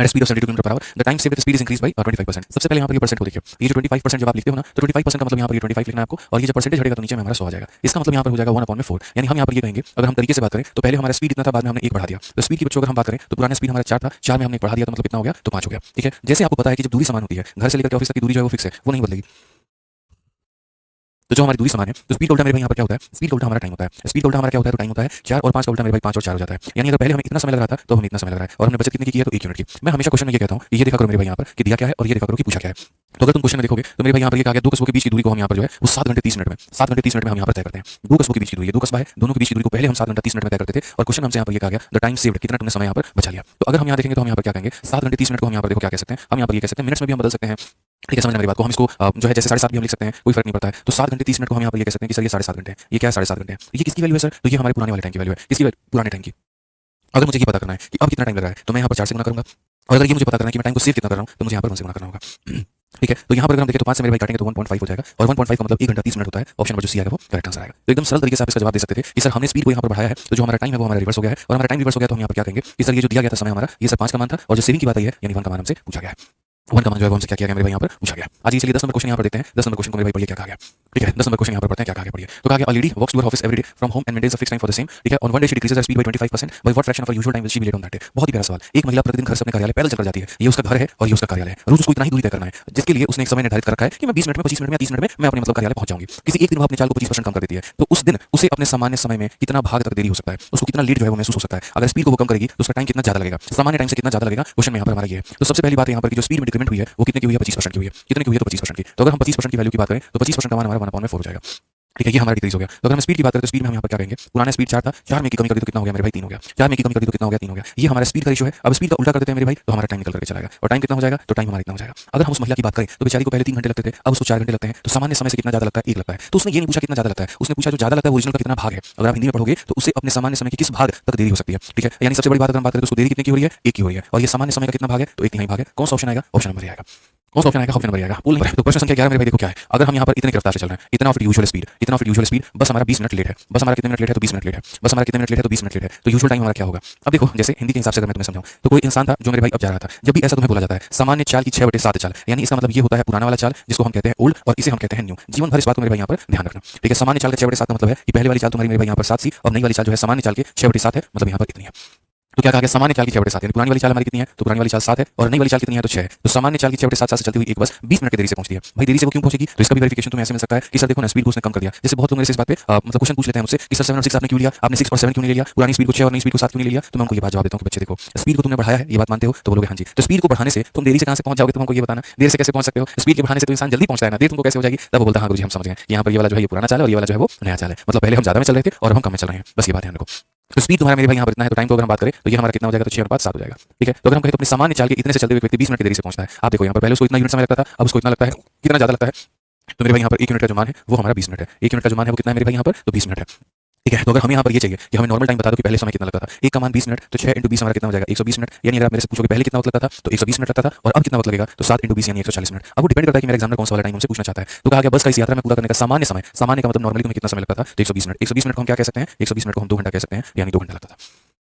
at speed of 72 kilometre per hour the time saved speed is increase by 25%। सबसे पहले यहाँ पर ये परसेंट को देखिए, ये जो 25% जब आप लिखते हो ना, तो 25% का मतलब यहाँ पर ये 25 लिखना है आपको, और ये जब परसेंटेज हटेगा तो नीचे में हमारा 100 आ जाएगा। इसका मतलब यहाँ पर हो जाएगा 1/4। यानी हम यहाँ पर ये कहेंगे, अगर हम तरीके से बात करें तो पहले हमारा स्पीड इतना था, बाद में हमने 1 बढ़ा दिया। तो स्पीड की बच्चों अगर हम बात करें तो पुराना स्पीड हमारा 4 था, 4 में हमने 1 बढ़ा दिया, तो मतलब कितना हो गया, तो 5 हो गया। ठीक है, जैसे आपको पता है कि जब दूरी समान होती है, घर से लेकर के ऑफिस तक की दूरी जो है वो फिक्स है, वो नहीं बदलेगी। तो जो हमारी दूरी समान है, तो स्पीड का उल्टा मेरे भाई यहाँ पर क्या होता है, स्पीड का उल्टा हमारा टाइम होता है। स्पीड का उल्टा हमारा क्या होता है, तो टाइम होता है 4 और 5 का उल्टा मेरे भाई 5 और 4 हो जाता है। यानी अगर पहले हमें इतना समय लग रहा था तो हमें इतना समय लग रहा है, और हमने बचत कितने की है, तो 1 यूनिट की। मैं हमेशा क्वेश्चन में ये कहता हूँ, ये देखा करो मेरे भाई यहाँ पर कि दिया क्या है और ये देखा करो कि पूछा क्या है। तो अगर तुम क्वेश्चन में देखोगे तो मेरे भाई यहाँ पर ये कहा गया 2 कस्बों के बीच की दूरी को हम यहाँ पर जो है वो 7 घंटे 30 मिनट में 7 घंटे 30 मिनट में हम यहाँ पर तय करते हैं। 2 कस्बों के बीच की दूरी, 2 कस्बा है, दोनों के बीच की दूरी को पहले हम 7 घंटा 30 मिनट में तय करते थे, और क्वेश्चन हमसे यहाँ पर ये कहा गया द टाइम सेव्ड, कितना तुमने समय यहाँ पर बचा लिया। तो अगर हम यहाँ देखेंगे तो हम यहाँ पर क्या कहेंगे, 7 घंटे 30 मिनट को हम यहाँ पर देखो क्या कह सकते हैं, हम यहाँ पर ये कह सकते हैं, मिनट्स में भी हम बदल सकते हैं। ठीक है, समझना मेरी बात को, हम इसको जो है जैसे 7.5 भी हम लिख सकते हैं, कोई फर्क नहीं पड़ता है। तो 7 घंटे 30 मिनट को हम यहाँ पर ये कह सकते हैं कि सर ये 7.5 घंटे हैं। ये क्या है, 7.5 घंटे हैं। ये किसकी वैल्यू है सर, तो ये हमारे पुराने वाले टाइम की वैल्यू है। किसकी, पुराने टाइम की। अगर मुझे ये पता करना है कि अब कितना टाइम लग रहा है तो मैं यहाँ पर 4 से गुना करूंगा, और अगर ये मुझे पता करना है कि मैं टाइम को सेव कितना कर रहा हूँ तो मुझे यहाँ पर 1 से गुना करना होगा। ठीक है, तो यहाँ पर अगर हम देखें तो 5 से मेरे भाई काटेंगे तो 1.5 हो जाएगा, और 1.5 का मतलब 1 घंटा 30 मिनट होता है। ऑप्शन नंबर जो सी आएगा वो करेक्ट आंसर आएगा। तो एकदम सरल तरीके से आप इसका जवाब दे सकते थे कि सर हमने स्पीड को यहाँ पर बढ़ाया है, तो जो हमारा टाइम है वो हमारा रिवर्स हो गया है, और हमारा टाइम रिवर्स हो गया तो हम यहाँ पर क्या कहेंगे कि सर ये जो दिया गया था समय हमारा, ये सर 5 का मान था, और जो सेविंग की बात आई है यानी 1 का मान हमसे पूछा गया है। 1 का मान जो है वो हमसे क्या किया गया मेरे भाई यहाँ पर पूछा गया। आज चलिए 10 नंबर क्वेश्चन यहाँ पर देखते हैं। 10 नंबर क्वेश्चन को मेरे भाई पढ़िए क्या कहा गया। ठीक है, 10 नंबर क्वेश्चन यहाँ पर पढ़ते हैं क्या कहा गया, पढ़िए। तो कहा गया a lady walks to her office every day from home and maintains a fixed time for the same. ठीक है, on one day she decreases her speed by 25%, by what fraction of her usual time will she be late on that day. बहुत ही प्यारा सवाल। एक महिला प्रतिदिन घर से अपने कार्यालय पैदल चलकर जाती है, ये उसका घर है और ये उसका कार्यालय है। रोज उसको इतना ही दूरी तय करना है, जिसके लिए उसने एक समय निर्धारित कर रखा है कि मैं 20 मिनट में, 25 मिनट में, 30 मिनट में मैं अपने मतलब कार्यालय पहुंच जाऊंगी। किसी एक दिन वो अपने चाल को 25% कम कर देती है, तो उस दिन उसे अपने सामान्य समय में कितना भाग तक देरी हो सकता है, उसको कितना लेट जो है वो महसूस हो सकता है। अगर स्पीड को वो कम करेगी तो उसका टाइम कितना ज्यादा लगेगा, सामान्य टाइम से कितना ज्यादा लगेगा, क्वेश्चन में यहाँ पर हमारा ये है। तो सबसे पहली बात यहाँ पर जो स्पीड में डिक्रीमेंट हुई है वो कितने की हुई है, 25% की हुई है। कितने की हुई है, तो 25% की। तो अगर हम 25% की वैल्यू की बात करें तो 25% का मान हमारा 1/4 हो जाएगा। ठीक है, ये हमारा डिक्रीज हो गया। तो अगर हम स्पीड की बात करें तो स्पीड में हम यहाँ पर क्या कहेंगे, पुराना स्पीड 4 था, 4 में की कमी कर दी तो कितना हो गया मेरे भाई, 3 हो गया। 4 में की कमी कर दी तो कितना हो गया, 3 हो गया। ये हमारा स्पीड का रेशियो है। अब स्पीड का उल्टा कर देते हैं मेरे भाई तो हमारा टाइम निकल करके चला जाएगा, और टाइम कितना हो जाएगा, तो टाइम हमारा इतना हो जाएगा। अगर हम उस महिला की बात करें तो बेचारी को पहले 3 घंटे लगते थे, अब उसको 4 घंटे लगते हैं। तो सामान्य समय से कितना ज्यादा लगता है, 1 लगता है। तो उसने ये नहीं पूछा कितना ज्यादा लगता है, उसने पूछा जो ज्यादा लगता है ओरिजिनल का कितना भाग है। अगर आप हिंदी में पढ़ोगे तो उससे अपने सामान्य समय की किस भाग तक देरी हो सकती है। ठीक है, यानी सबसे बड़ी बात अगर हम बात करें तो उसको देरी कितने की हो रही है, 1 की हो रही है, और ये सामान्य समय का कितना भाग है, तो 1 ही भाग है। कौन सा ऑप्शन आएगा, ऑप्शन नंबर आएगा। कौन सा ऑप्शन आएगा, ऑप्शन नंबर आएगा। बोल नहीं। तो प्रश्न संख्या 11 मेरे भाई देखो क्या है, अगर हम यहाँ पर इतने की रफ्तार से चल रहे हैं, इतना ऑफ यूजुअल स्पीड, इतना ऑफ यूजुअल स्पीड, बस हमारा 20 मिनट लेट है, बस हमारा कितने मिनट लेट है, तो 20 मिनट लेट है, बस हमारा कितने मिनट लेट है, तो 20 मिनट लेट है। तो यूजुअल टाइम हमारा क्या होगा। अब देखो जैसे हिंदी के हिसाब से अगर मैं तुम्हें समझाऊं तो कोई इंसान था जो मेरे भाई अब जा रहा था। जब भी ऐसा तुम्हें बोला जाता है सामान्य चाल की 6/7 चाल, यानी इसका मतलब ये होता है पुराना वाला चाल जिसको हम कहते हैं ओल्ड, और इसे हम कहते हैं न्यू। जीवन भर इस बात को मेरे भाई यहाँ पर ध्यान रखना। ठीक है, सामान्य चाल का 6/7 का मतलब है कि पहले वाली चाल तुम्हारी मेरे भाई यहाँ पर 7 सी, और नई वाली चाल जो है सामान्य चाल के 6/7 है, मतलब यहाँ पर इतनी है। तो क्या कहा गया, सामान्य चाल की 6/7 यानी पुरानी वाली चाल हमारी कितनी है, तो पुरानी वाली चाल 7 है, और नई वाली चाल कितनी है, तो 6 है। तो सामान्य चाल की 6/7 से चलती हुई एक बस 20 मिनट की देरी से पहुंचती है। भाई देरी से वो क्यों पहुंचेगी, तो इसका भी वेरिफिकेशन तुम्हें ऐसे मिल सकता है कि सर देखो ना स्पीड को उसने कम कर दिया। जैसे बहुत लोग मेरे से इस बात पे मतलब क्वेश्चन पूछ लेते हैं मुझसे कि सर 7 और 6 आपने क्यों लिया, आपने 6 और 7 क्यों नहीं लिया, पुरानी स्पीड को 6 और नई स्पीड को 7 क्यों नहीं लिया। तो मैं उनको ये बात जवाब देता हूं कि बच्चे देखो स्पीड को तुमने बढ़ाया है, ये बात मानते हो, तो बोलोगे हां जी। तो स्पीड को बढ़ाने से तुम देरी से कहां से पहुंच जाओगे, तुमको ये बताना। देर से कैसे पहुंच सकते हो, स्पीड के बढ़ाने से तो इंसान जल्दी पहुंचता है ना, देर तुमको कैसे हो जाएगी। तब वो बोलता है हां गुरुजी हम समझ गए, यहाँ पर ये वाला जो है ये पुराना चाल है और ये वाला जो है वो नया चाल है, मतलब पहले हम ज्यादा में चल रहे थे और हम कम में चल रहे हैं। बस ये बात ध्यान रखो। तो स्पीड तुम्हारा मेरे भाई यहाँ पर इतना है, तो टाइम को अगर हम बात करें तो ये हमारा कितना हो जाएगा, तो 6/7 हो जाएगा। ठीक है, तो अगर हम कहें तो अपने सामान्य चाल के इतने से चलते हुए व्यक्ति 20 मिनट की देरी से पहुंचता है। आप देखो यहाँ पर पहले उसको इतना यूनिट समय लगता था, अब उसको इतना लगता है, कितना ज्यादा लगता है। तो मेरे भाई यहाँ पर 1 यूनिट का जो मान है वो हमारा 20 मिनट है। 1 यूनिट का जो मान है वो कितना है मेरे भाई यहाँ पर, तो 20 मिनट है। ठीक है, तो अगर हमें यहाँ पर ये चाहिए कि हमें नॉर्मल टाइम बता दो कि पहले समय कितना लगता था, एक का मान 20 मिनट, तो 6 × 20 हमारा कितना हो जाएगा, 120 मिनट। यानी अगर आप मेरे से पूछोगे पहले कितना वक्त लगता था, तो 120 मिनट लगता था, और अब कितना वक्त लगेगा, तो 7 × 20 यानी 140 मिनट। अब वो डिपेंड करता है कि मेरा एग्जामिनर कौन सा वाला टाइम हमसे पूछना चाहता है। तो कहा गया बस का इस यात्रा में पूरा करने का सामान्य समय, सामान्य का मतलब नॉर्मली तुम्हें कितना समय लगता था, तो 120 मिनट। 120 मिनट को हम क्या कह सकते हैं, 120 मिनट को हम 2 घंटा कह सकते हैं, यानी 2 घंटा लगता था।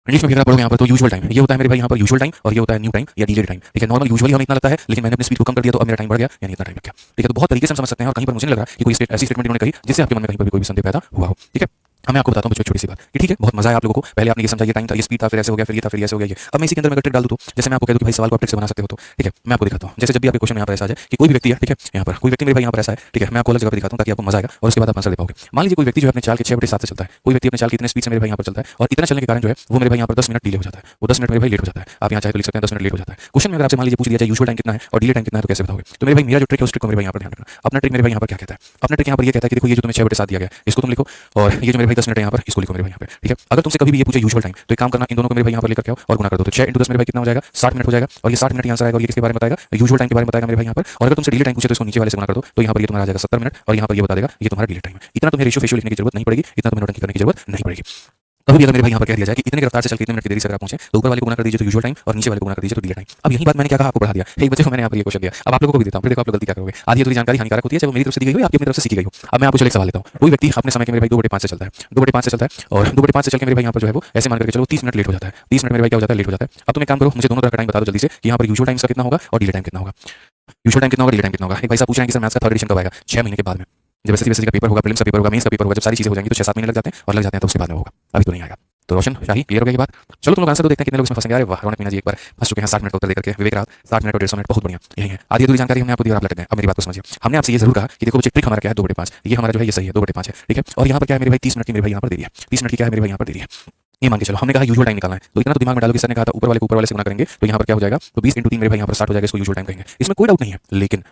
इंग्लिश में भी अगर पढ़ोगे यहाँ पर तो यूजुअल टाइम ये होता है मेरे भाई यहाँ पर यूजुअल टाइम, और ये होता है न्यू टाइम या डिलेड टाइम। ठीक है, नॉर्मल यूजुअली हमें इतना लगता है, लेकिन मैंने अपनी स्पीड को कम कर दिया तो अब मेरा टाइम बढ़ गया, यानी इतना टाइम लग गया। ठीक है, तो बहुत तरीके से हम समझ सकते हैं, और कहीं पर मुझे नहीं लग रहा कि कोई ऐसी स्टेटमेंट उन्होंने कही जिससे आपके मन में कहीं पर भी कोई भी संदेह पैदा हुआ हो। ठीक है, मैं आपको बताता हूं बच्चों छोटी सी बात कि ठीक है बहुत मजा है आप लोगों को। पहले आपने ये समझा, ये टाइम था, ये स्पीड था, फिर ऐसे हो गया, फिर ये था, फिर ऐसे हो गया ये। अब मैं इसी के अंदर मैं ट्रिक डाल दूं तो जैसे मैं आपको कह दूं कि भाई सवाल को आप ट्रिक से बना सकते हो, तो ठीक है मैं आपको दिखाता हूं। जैसे जब भी आपके क्वेश्चन में यहाँ पर ऐसा आ जाए कि कोई भी व्यक्ति है, ठीक है यहाँ पर कोई व्यक्ति मेरे भाई यहाँ पर ऐसा है, ठीक है मैं आपको अलग जगह पर दिखाता हूं ताकि आपको मजा आएगा और उसके बाद आप आंसर दे पाओगे। मान लीजिए कोई व्यक्ति जो है अपने चाल के 6/7 से चलता है, कोई व्यक्ति अपने चाल की इतने स्पीड से मेरे भाई यहाँ पर चलता है, और इतना चलने के कारण जो है वो मेरे भाई यहाँ पर 10 मिनट डिले हो जाता है, वो 10 मिनट मेरे भाई लेट हो जाता है। आप यहाँ चाहे तो लिख सकते हैं 10 मिनट लेट हो जाता है। क्वेश्चन में अगर आपसे मान लीजिए पूछ लिया जाए यूजुअल टाइम कितना है और डिले टाइम कितना है, तो कैसे बताओगे। तो मेरे भाई मेरा जो ट्रिक है उस ट्रिक को मेरे भाई यहाँ पर ध्यान रखना। अपना ट्रिक मेरे भाई यहाँ पर क्या कहता है, अपना ट्रिक यहाँ पर ये कहता है कि देखो ये जो तुम्हें 6/7 दिया गया इसको तुम लिखो, और ये जो मेरे भाई 10 मिनट है यहाँ पर इसको लिखो मेरे भाई यहाँ पे। ठीक है, अगर तुमसे कभी भी ये पूछे यूजुअल टाइम तो एक काम करना, इन दोनों को मेरे भाई यहाँ पर लेकर के आओ और गुना कर दो। तो 6 × 10 मेरे भाई कितना हो जाएगा, 60 मिनट हो जाएगा, और ये 60 मिनट आंसर आएगा। और ये किसके बारे में बताएगा, यूजुअल टाइम के बारे में बताएगा मेरे भाई यहाँ पर। और अगर तुमसे डिले टाइम पूछे तो इसको नीचे वाले से गुना कर दो, तो यहाँ पर ये तुम्हारा आ जाएगा 70 मिनट, और यहाँ पर ये बता देगा ये तुम्हारा डिले टाइम है। इतना तुम्हें रेशियो फेशियो लिखने की जरूरत नहीं पड़ेगी, इतना तुम्हें नोटंकी करने की जरूरत नहीं पड़ेगी। कभी भी अगर मेरे भाई यहाँ पर कह दिया जाए कि इतने की रफ्तार से चल के इतने मिनट की देरी से अगर आप पहुंचे तो ऊपर वाले को गुना कर दीजिए तो यूजुअल टाइम और नीचे वाले को गुना कर दीजिए तो डिले टाइम। अब यही बात मैंने क्या कहा, आपको बढ़ा दिया। एक बच्चे को मैंने यहाँ पर ये क्वेश्चन दिया, अब आप लोगों को भी देता हूँ, फिर देखो आप लोग गलती क्या करोगे। आधी अधूरी जानकारी हानिकारक होती है, चाहे वो मेरी तरफ से दी गई हो या आपकी अपनी तरफ से सीखी गई हो। अब मैं आपको चलो एक सवाल लेता हूँ, कोई व्यक्ति अपने समय के मेरे भाई 2/5 से चलता है, 2/5 से चलता है और 2/5 से चल के मेरे भाई यहाँ पर जो है वो ऐसे मान करके चलो 30 मिनट लेट हो जाता है। 30 मिनट मेरे भाई क्या हो जाता है, लेट हो जाता है। अब तुम एक काम करो, मुझे दोनों तरह का टाइम बता दो जल्दी से कि यहाँ पर यूजुअल टाइम का कितना होगा और डिले टाइम कितना होगा। यूजुअल टाइम कितना होगा, डिले टाइम कितना होगा। एक भाई साहब पूछ रहे हैं कि सर मैथ्स का थर्ड एडिशन कब आएगा। 6 महीने के बाद में, जब एसएससी का पेपर होगा, प्रीलिम्स का पेपर होगा, मेंस का पेपर होगा, जब सारी चीजें हो जाएंगी तो 6-7 महीने लग जाते हैं और लग जाते हैं तो उसके बाद में होगा, अभी तो नहीं आएगा। तो रोशन शाही क्लियर हो गई बात। चलो तुम लोग आंसर तो देखते हैं कितने लोग इसमें फंसेंगे। अरे वाह, रौनक मीना जी एक बार फंस चुके हैं 60 मिनट का उत्तर देकर के। विवेक राज 60 मिनट और 150 मिनट, बहुत बढ़िया, यही है। आधी अधूरी जानकारी हमने आपको दी और आप लटक गए। अब मेरी बात को समझिए, हमने आपसे ये जरूर कहा कि देखो बच्चे ट्रिक हमारा क्या है 2/5, ये हमारा जो है ये सही है 2/5 है, ठीक है। और यहाँ पर क्या है मेरे भाई 30 मिनट की मेरे भाई यहाँ पर दे दिया, 30 मिनट की क्या है मेरे भाई यहाँ पर दे दिया। ये मान के चलो हमने कहा यूजुअल टाइम निकालना है तो इतना तो दिमाग में डालो कि सर ने कहा था ऊपर वाले से गुना करेंगे तो यहाँ पर क्या हो जाएगा, तो 20 × 3 मेरे भाई यहाँ पर 60 हो जाएगा, इसको यूजुअल टाइम कहेंगे, इसमें कोई डाउट नहीं है।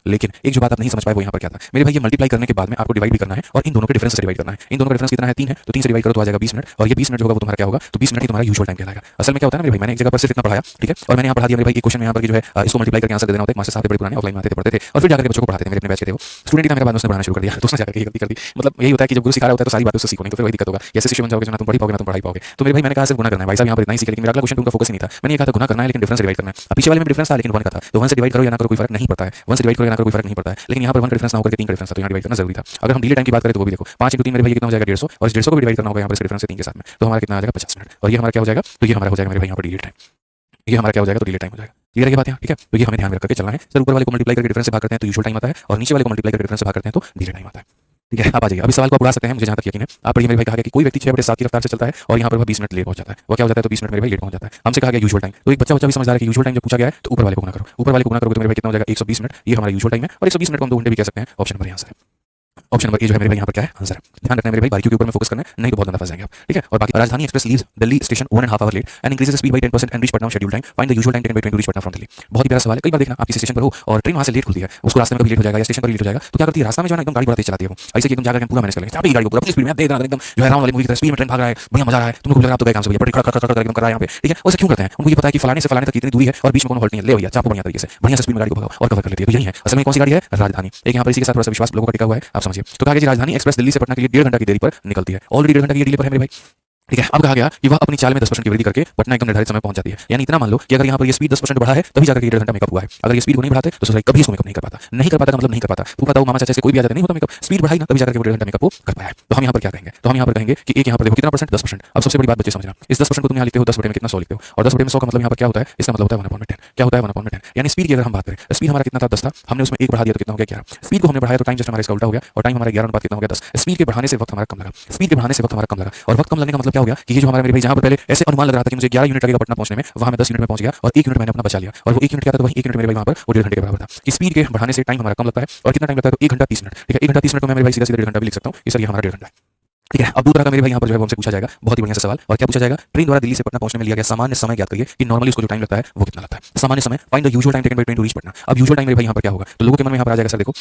लेकिन एक जो बात आप नहीं समझ पाए वो यहाँ पर क्या था मेरे भाई, ये मल्टीप्लाई करने के बाद में आपको डिवाइड भी करना है और इन दोनों के डिफरेंस से डिवाइड करना है। इन दोनों का डिफरेंस कितना है, 3 है, तो 3 से डिवाइड करो तो आ जाएगा 20 मिनट और ये 20 मिनट जो होगा वो तुम्हारा क्या होगा, तो 20 मिनट ही तुम्हारा यूजुअल टाइम कहलाएगा। असल में क्या होता है मेरे भाई, मैंने एक जगह पर सिर्फ इतना पढ़ाया, ठीक है, और मैंने यहाँ पढ़ा दिया मेरे भाई एक क्वेश्चन में यहाँ पर जो है इसको मल्टीप्लाई करके आंसर दे देना होता है। मास्टर साहब बड़े पुराने ऑफलाइन आते थे, पढ़ते थे और फिर जाकर के बच्चों को पढ़ाते थे, मेरे अपने बैच के थे वो स्टूडेंट था मेरा, बाद में उसने पढ़ाना शुरू कर दिया तो उसने जाकर के गलती कर दी। मतलब यही होता है कि जब गुरु सिखा रहा होता है तो सारी बातें उससे सीखो, नहीं तो फिर वही दिक्कत होगा, ऐसे शिष्य बन जाओगे जो ना तुम पढ़ पाओगे ना तुम पढ़ाई पाओगे। तो मेरे भाई मैंने कहा सिर्फ गुना करना है भाई साहब, यहाँ पर इतना ही सीखे, लेकिन मेरा अगला क्वेश्चन उनका फोकस ही नहीं था। मैंने ये कहा था गुना करना है लेकिन डिफरेंस डिवाइड करना है। अब पीछे वाले में डिफरेंस था लेकिन 1 का था, तो 1 से डिवाइड करो या ना करो कोई फर्क नहीं पड़ता है, 1 से डिवाइड करो या ना करो कोई फर्क नहीं पड़ता है, लेकिन यहाँ पर 1 का डिफरेंस ना होकर 3 का डिफरेंस था तो यहाँ डिवाइड करना जरूरी था। अगर हम डिले टाइम की बात करें तो वो भी देखो 5 × 3 मेरे भाई कितना हो जाएगा 150 और इस 150 को भी डिवाइड करना होगा यहाँ पर इसके डिफरेंस से 3 के साथ में, तो हमारा कितना आ जाएगा 50 मिनट और ये हमारा क्या हो जाएगा, तो ये हमारा हो जाएगा मेरे भाई यहाँ पर डिले टाइम, ये हमारा क्या हो जाएगा तो डिले टाइम हो जाएगा। क्लियर है बात यहाँ, ठीक है। तो ये हमें ध्यान में रख के चलना है। सर ऊपर वाले को मल्टीप्लाई करके डिफरेंस से भाग करते हैं तो यूजुअल टाइम आता है और नीचे वाले को मल्टीप्लाई करके डिफरेंस से भाग करते हैं तो डिले टाइम आता है, ठीक है। आप आ जाइए, अभी सवाल को आप उड़ा सकते हैं, मुझे जहां तक यकीन है। आप पढ़िए मेरे भाई, कहा गया कि कोई व्यक्ति 6/7 की रफ्तार से चलता है और यहाँ पर वह 20 मिनट लेट पहुंच जाता है, वो क्या हो जाता है, तो 20 मिनट मेरे भाई लेट पहुंच जाता है। हमसे कहा गया यूजुअल टाइम, तो एक बच्चा भी समझदार है कि यूजुअल टाइम जब पूछा गया है तो ऊपर वाले को गुना करो, ऊपर वाले को गुना करोगे तो मेरे भाई कितना हो जाएगा 120 मिनट, ये हमारा यूजुअल टाइम है और 120 मिनट को हम 2 घंटे भी कह सकते हैं। ऑप्शन नंबर यहाँ से ऑप्शन नंबर ए जो है मेरे भाई यहाँ पर क्या है आंसर है। ध्यान रखना है मेरे भाई, बारीकियों के ऊपर में फोकस करना है, नहीं तो बहुत ज्यादा फंस जाएंगे आप, ठीक है। और बाकी Rajdhani express leaves Delhi station 1.5 hour late and increases speed by 10% and reach Patna schedule time, find the usual time taken by train to reach Patna from Delhi. बहुत ही प्यारा सवाल है। कई बार देखना आप किसी स्टेशन पर हो और ट्रेन वहां से लेट खुलती है, उसको रास्ते में कभी लेट हो जाएगा या स्टेशन पर लेट हो जाएगा तो क्या करती है, रास्ता में जो है एकदम गाड़ी बढ़ा तेज चलाती है, वो ऐसे कि एकदम जाकर पूरा मैनेज कर लेंगे, चाबी गाड़ी को पूरा अपनी स्पीड में दे देना, एकदम जो है राम वाली मूवी की तरह स्पीड में ट्रेन भाग रहा है, बढ़िया मजा आ रहा है, तुमको लग रहा है आप तो गए काम से भैया, बड़ी खड़ एकदम कर रहा है यहाँ पे, ठीक है। वैसे क्यों करते हैं, उनको ये पता है कि फलाने से फलाने तक कितनी दूरी है और बीच में कोनो हॉल्ट नहीं है, ले भैया चापो बढ़िया तरीके से बढ़िया से स्पीड में गाड़ी को भगाओ और कवर कर लेती है। तो यही है असल में कौन सी गाड़ी है, राजधानी। एक यहाँ पर इसी के साथ थोड़ा सा विश्वास लोगों का टिका हुआ है, आप समझिए। तो कहा गया राजधानी एक्सप्रेस दिल्ली से पटना के लिए 1.5 घंटा की देरी पर निकलती है, ऑलरेडी 1.5 घंटा की डिले पर है मेरे भाई, ठीक है। अब कहा गया कि वह अपनी चाल में 10% की वृद्धि करके पटना एकदम निर्धारित समय पहुंच जाती है। यानी इतना मान लो कि अगर यहाँ पर ये स्पीड 10% बढ़ा है तभी जाकर 1.5 घंटा मेकअप हुआ है, अगर ये स्पीड को नहीं बढ़ाते तो सॉरी कभी इसको मेकअप नहीं कर पाता, नहीं कर पाता का मतलब नहीं कर पाता। तू बताओ मामा चाचा से कोई भी आ जाता नहीं होता मेकअप, स्पीड बढ़ाई ना तभी जाकर 1.5 घंटा मेकअप कर पाया। तो हम यहाँ पर क्या कहेंगे, तो हम यहाँ पर कहेंगे कि एक यहाँ पर देखो कितना परसेंट 10%। अब सबसे बड़ी बात बच्चे समझना, इस 10% को तुम यहाँ लिखते हो 10 बटे में कितना 100 लिखते हो और 10 बटे में 100 का मतलब यहाँ पर क्या होता है, इसका मतलब होता है 1/10। क्या होता है 1/10, यानी स्पीड की अगर हम बात करें, स्पीड हमारा कितना था 10 था, हमने उसमें 1 बढ़ा दिया तो कितना हो गया 11। स्पीड को हमने बढ़ाया तो टाइम जस्ट हमारा इसका उल्टा हो गया और टाइम हमारा 11 अनुपात कितना हो गया 10। स्पीड के बढ़ाने से वक्त हमारा कम लगा, स्पीड के बढ़ाने से वक्त हमारा कम लगा और वक्त कम लगने का मतलब क्या हो गया कि ये जो हमारा मेरे भाई जहाँ पर पहले ऐसे अनुमान लग रहा था कि मुझे 11 यूनिट लगेगा पटना पहुंचने में, वहां मैं 10 यूनिट में पहुंच गया और 1 यूनिट मैंने अपना बचा लिया और वो 1 यूनिट क्या था, तो वही 1 यूनिट मेरे भाई वहां पर वो 1.5 घंटे के बराबर था। कि स्पीड के बढ़ाने से टाइम हमारा कम लगता है और कितना टाइम लगता है, तो 1 घंटा 30 मिनट, ठीक है। 1 घंटा 30 मिनट को मैं मेरे भाई सीधा 1.5 घंटा भी लिख सकता हूँ, इस ये हमारा 1.5 घंटा है, ठीक है। अब दूसरा का मेरे भाई यहाँ पर जो है हमसे पूछा जाएगा बहुत ही बढ़िया सा सवाल, और क्या पूछा जाएगा, ट्रेन द्वारा दिल्ली से पटना पहुंचने में लिया गया सामान्य समय ज्ञात करिए कि नॉर्मली उसको जो टाइम लगता है वो कितना लगता है। सामान्य समय, find the usual time taken by train to reach Patna. अब यूजुअल टाइम मेरे भाई यहाँ पर क्या होगा, तो लोगों के मन में यहाँ पर आ जाएगा सर देखो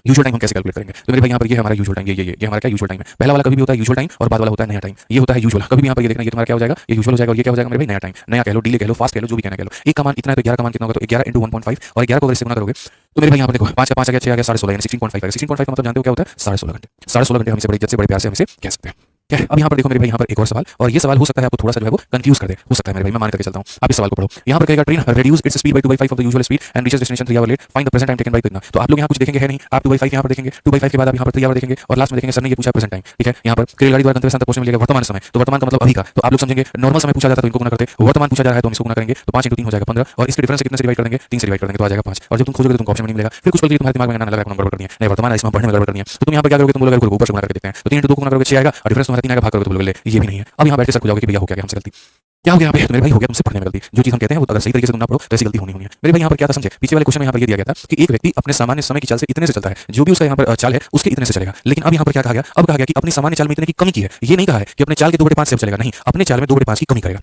यूजुअल टाइम हम कैसे कैलकुलेट करेंगे, तो मेरे भाई यहाँ पर ये हमारा यूजुअल टाइम, ये हमारा क्या यूजुअल टाइम है। पहला वाला कभी भी होता है यूजुअल टाइम और बाद वाला होता है नया टाइम, ये होता है यूजुअल। कभी भी यहाँ पर ये देखना, ये तुम्हारा क्या हो जाएगा, ये यूजुअल हो जाएगा और ये क्या हो जाएगा मेरे भाई नया टाइम, नया कह लो, डिले कह लो, फास्ट कह लो, जो भी कहना कह लो। एक का मान इतना है तो 11 का मान कितना होगा, तो 11 × 1.5 और 11 को अगर इससे गुना करोगे तो मेरे भाई यहाँ पर देखो 5 का 5 आ गया 6 आ गया 16.5 यानी 16.5 16.5 का मतलब जानते हो क्या होता है 16.5 घंटे। 16.5 घंटे हम इसे बड़े इज्जत से बड़े प्यार से हम इसे कह सकते हैं, क्या है। अब यहाँ पर देखो मेरे भाई यहाँ पर एक और सवाल, और ये सवाल हो सकता है आपको थोड़ा सा जो है वो कंफ्यूज कर दे, हो सकता है मेरे भाई, मैं मान करके चलता हूँ। आप इस सवाल को पढ़ो, यहाँ पर कहेगा train reduce its speed by 2/5 of the usual speed and reaches destination 3 hour late, find the present time taken by कितना। तो आप लोग यहाँ कुछ देखेंगे है नहीं, आप 2/5 यहाँ पर देखेंगे, 2/5 के बाद आप यहाँ पर 3 आवर देखेंगे और लास्ट में देखेंगे सर ने ये पूछा प्रेजेंट टाइम, ठीक है। यहाँ पर रेलगाड़ी द्वारा गंतव्य स्थान तक पहुंचने में लगेगा वर्तमान समय, तो वर्तमान का मतलब अभी का, तो आप लोग समझेंगे नॉर्मल समय पूछा जाता है तो इनको गुना करते, वर्तमान पूछा जा रहा है तो हम इसको गुना करेंगे, तो 5 × 3 हो जाएगा 15 और इसके डिफरेंस से कितने से डिवाइड कर देंगे 3 से डिवाइड कर देंगे तो आ जाएगा 5। और जब तुम खोजोगे तो तुमको ऑप्शन नहीं मिलेगा, फिर कुछ पल के लिए तुम्हारे दिमाग में आने लगा नंबर गड़बड़ करनी है, नहीं वर्तमान है इसमें पढ़ने में गड़बड़ करनी है, तो तुम यहाँ पर क्या करोगे, तुम लोग ऊपर से गुना करके देखते हैं तो 3 × 2 को गुना करोगे 6 आएगा और डिफरेंस तुम्हारा 3 आएगा, भाग करोगे तो बोलोगे ले ये भी नहीं है। अब यहाँ बैठ के सर को जाओगे कि भैया हो क्या हमसे गलती, क्या हो गया यहाँ पे, तो मेरे भाई हो गया तुमसे पढ़ने में गलती। जो चीज हम कहते हैं वो अगर सही तरीके से तुम ना पढ़ो तो ऐसी गलती होनी है। मेरे भाई यहाँ पर क्या था समझे, पीछे वाले क्वेश्चन में यहाँ पर ये दिया गया था कि एक व्यक्ति अपने सामान्य समय की चाल से इतने से चलता है, जो भी उसका यहाँ पर चाल है उसके इतने से चलेगा। लेकिन अब यहाँ पर क्या कहा गया, अब कहा गया कि अपनी सामान्य चाल में इतने की कमी की है, ये नहीं कहा है कि अपने चाल के 2/5 से चलेगा, नहीं, अपने चाल में 2/5 की कमी करेगा,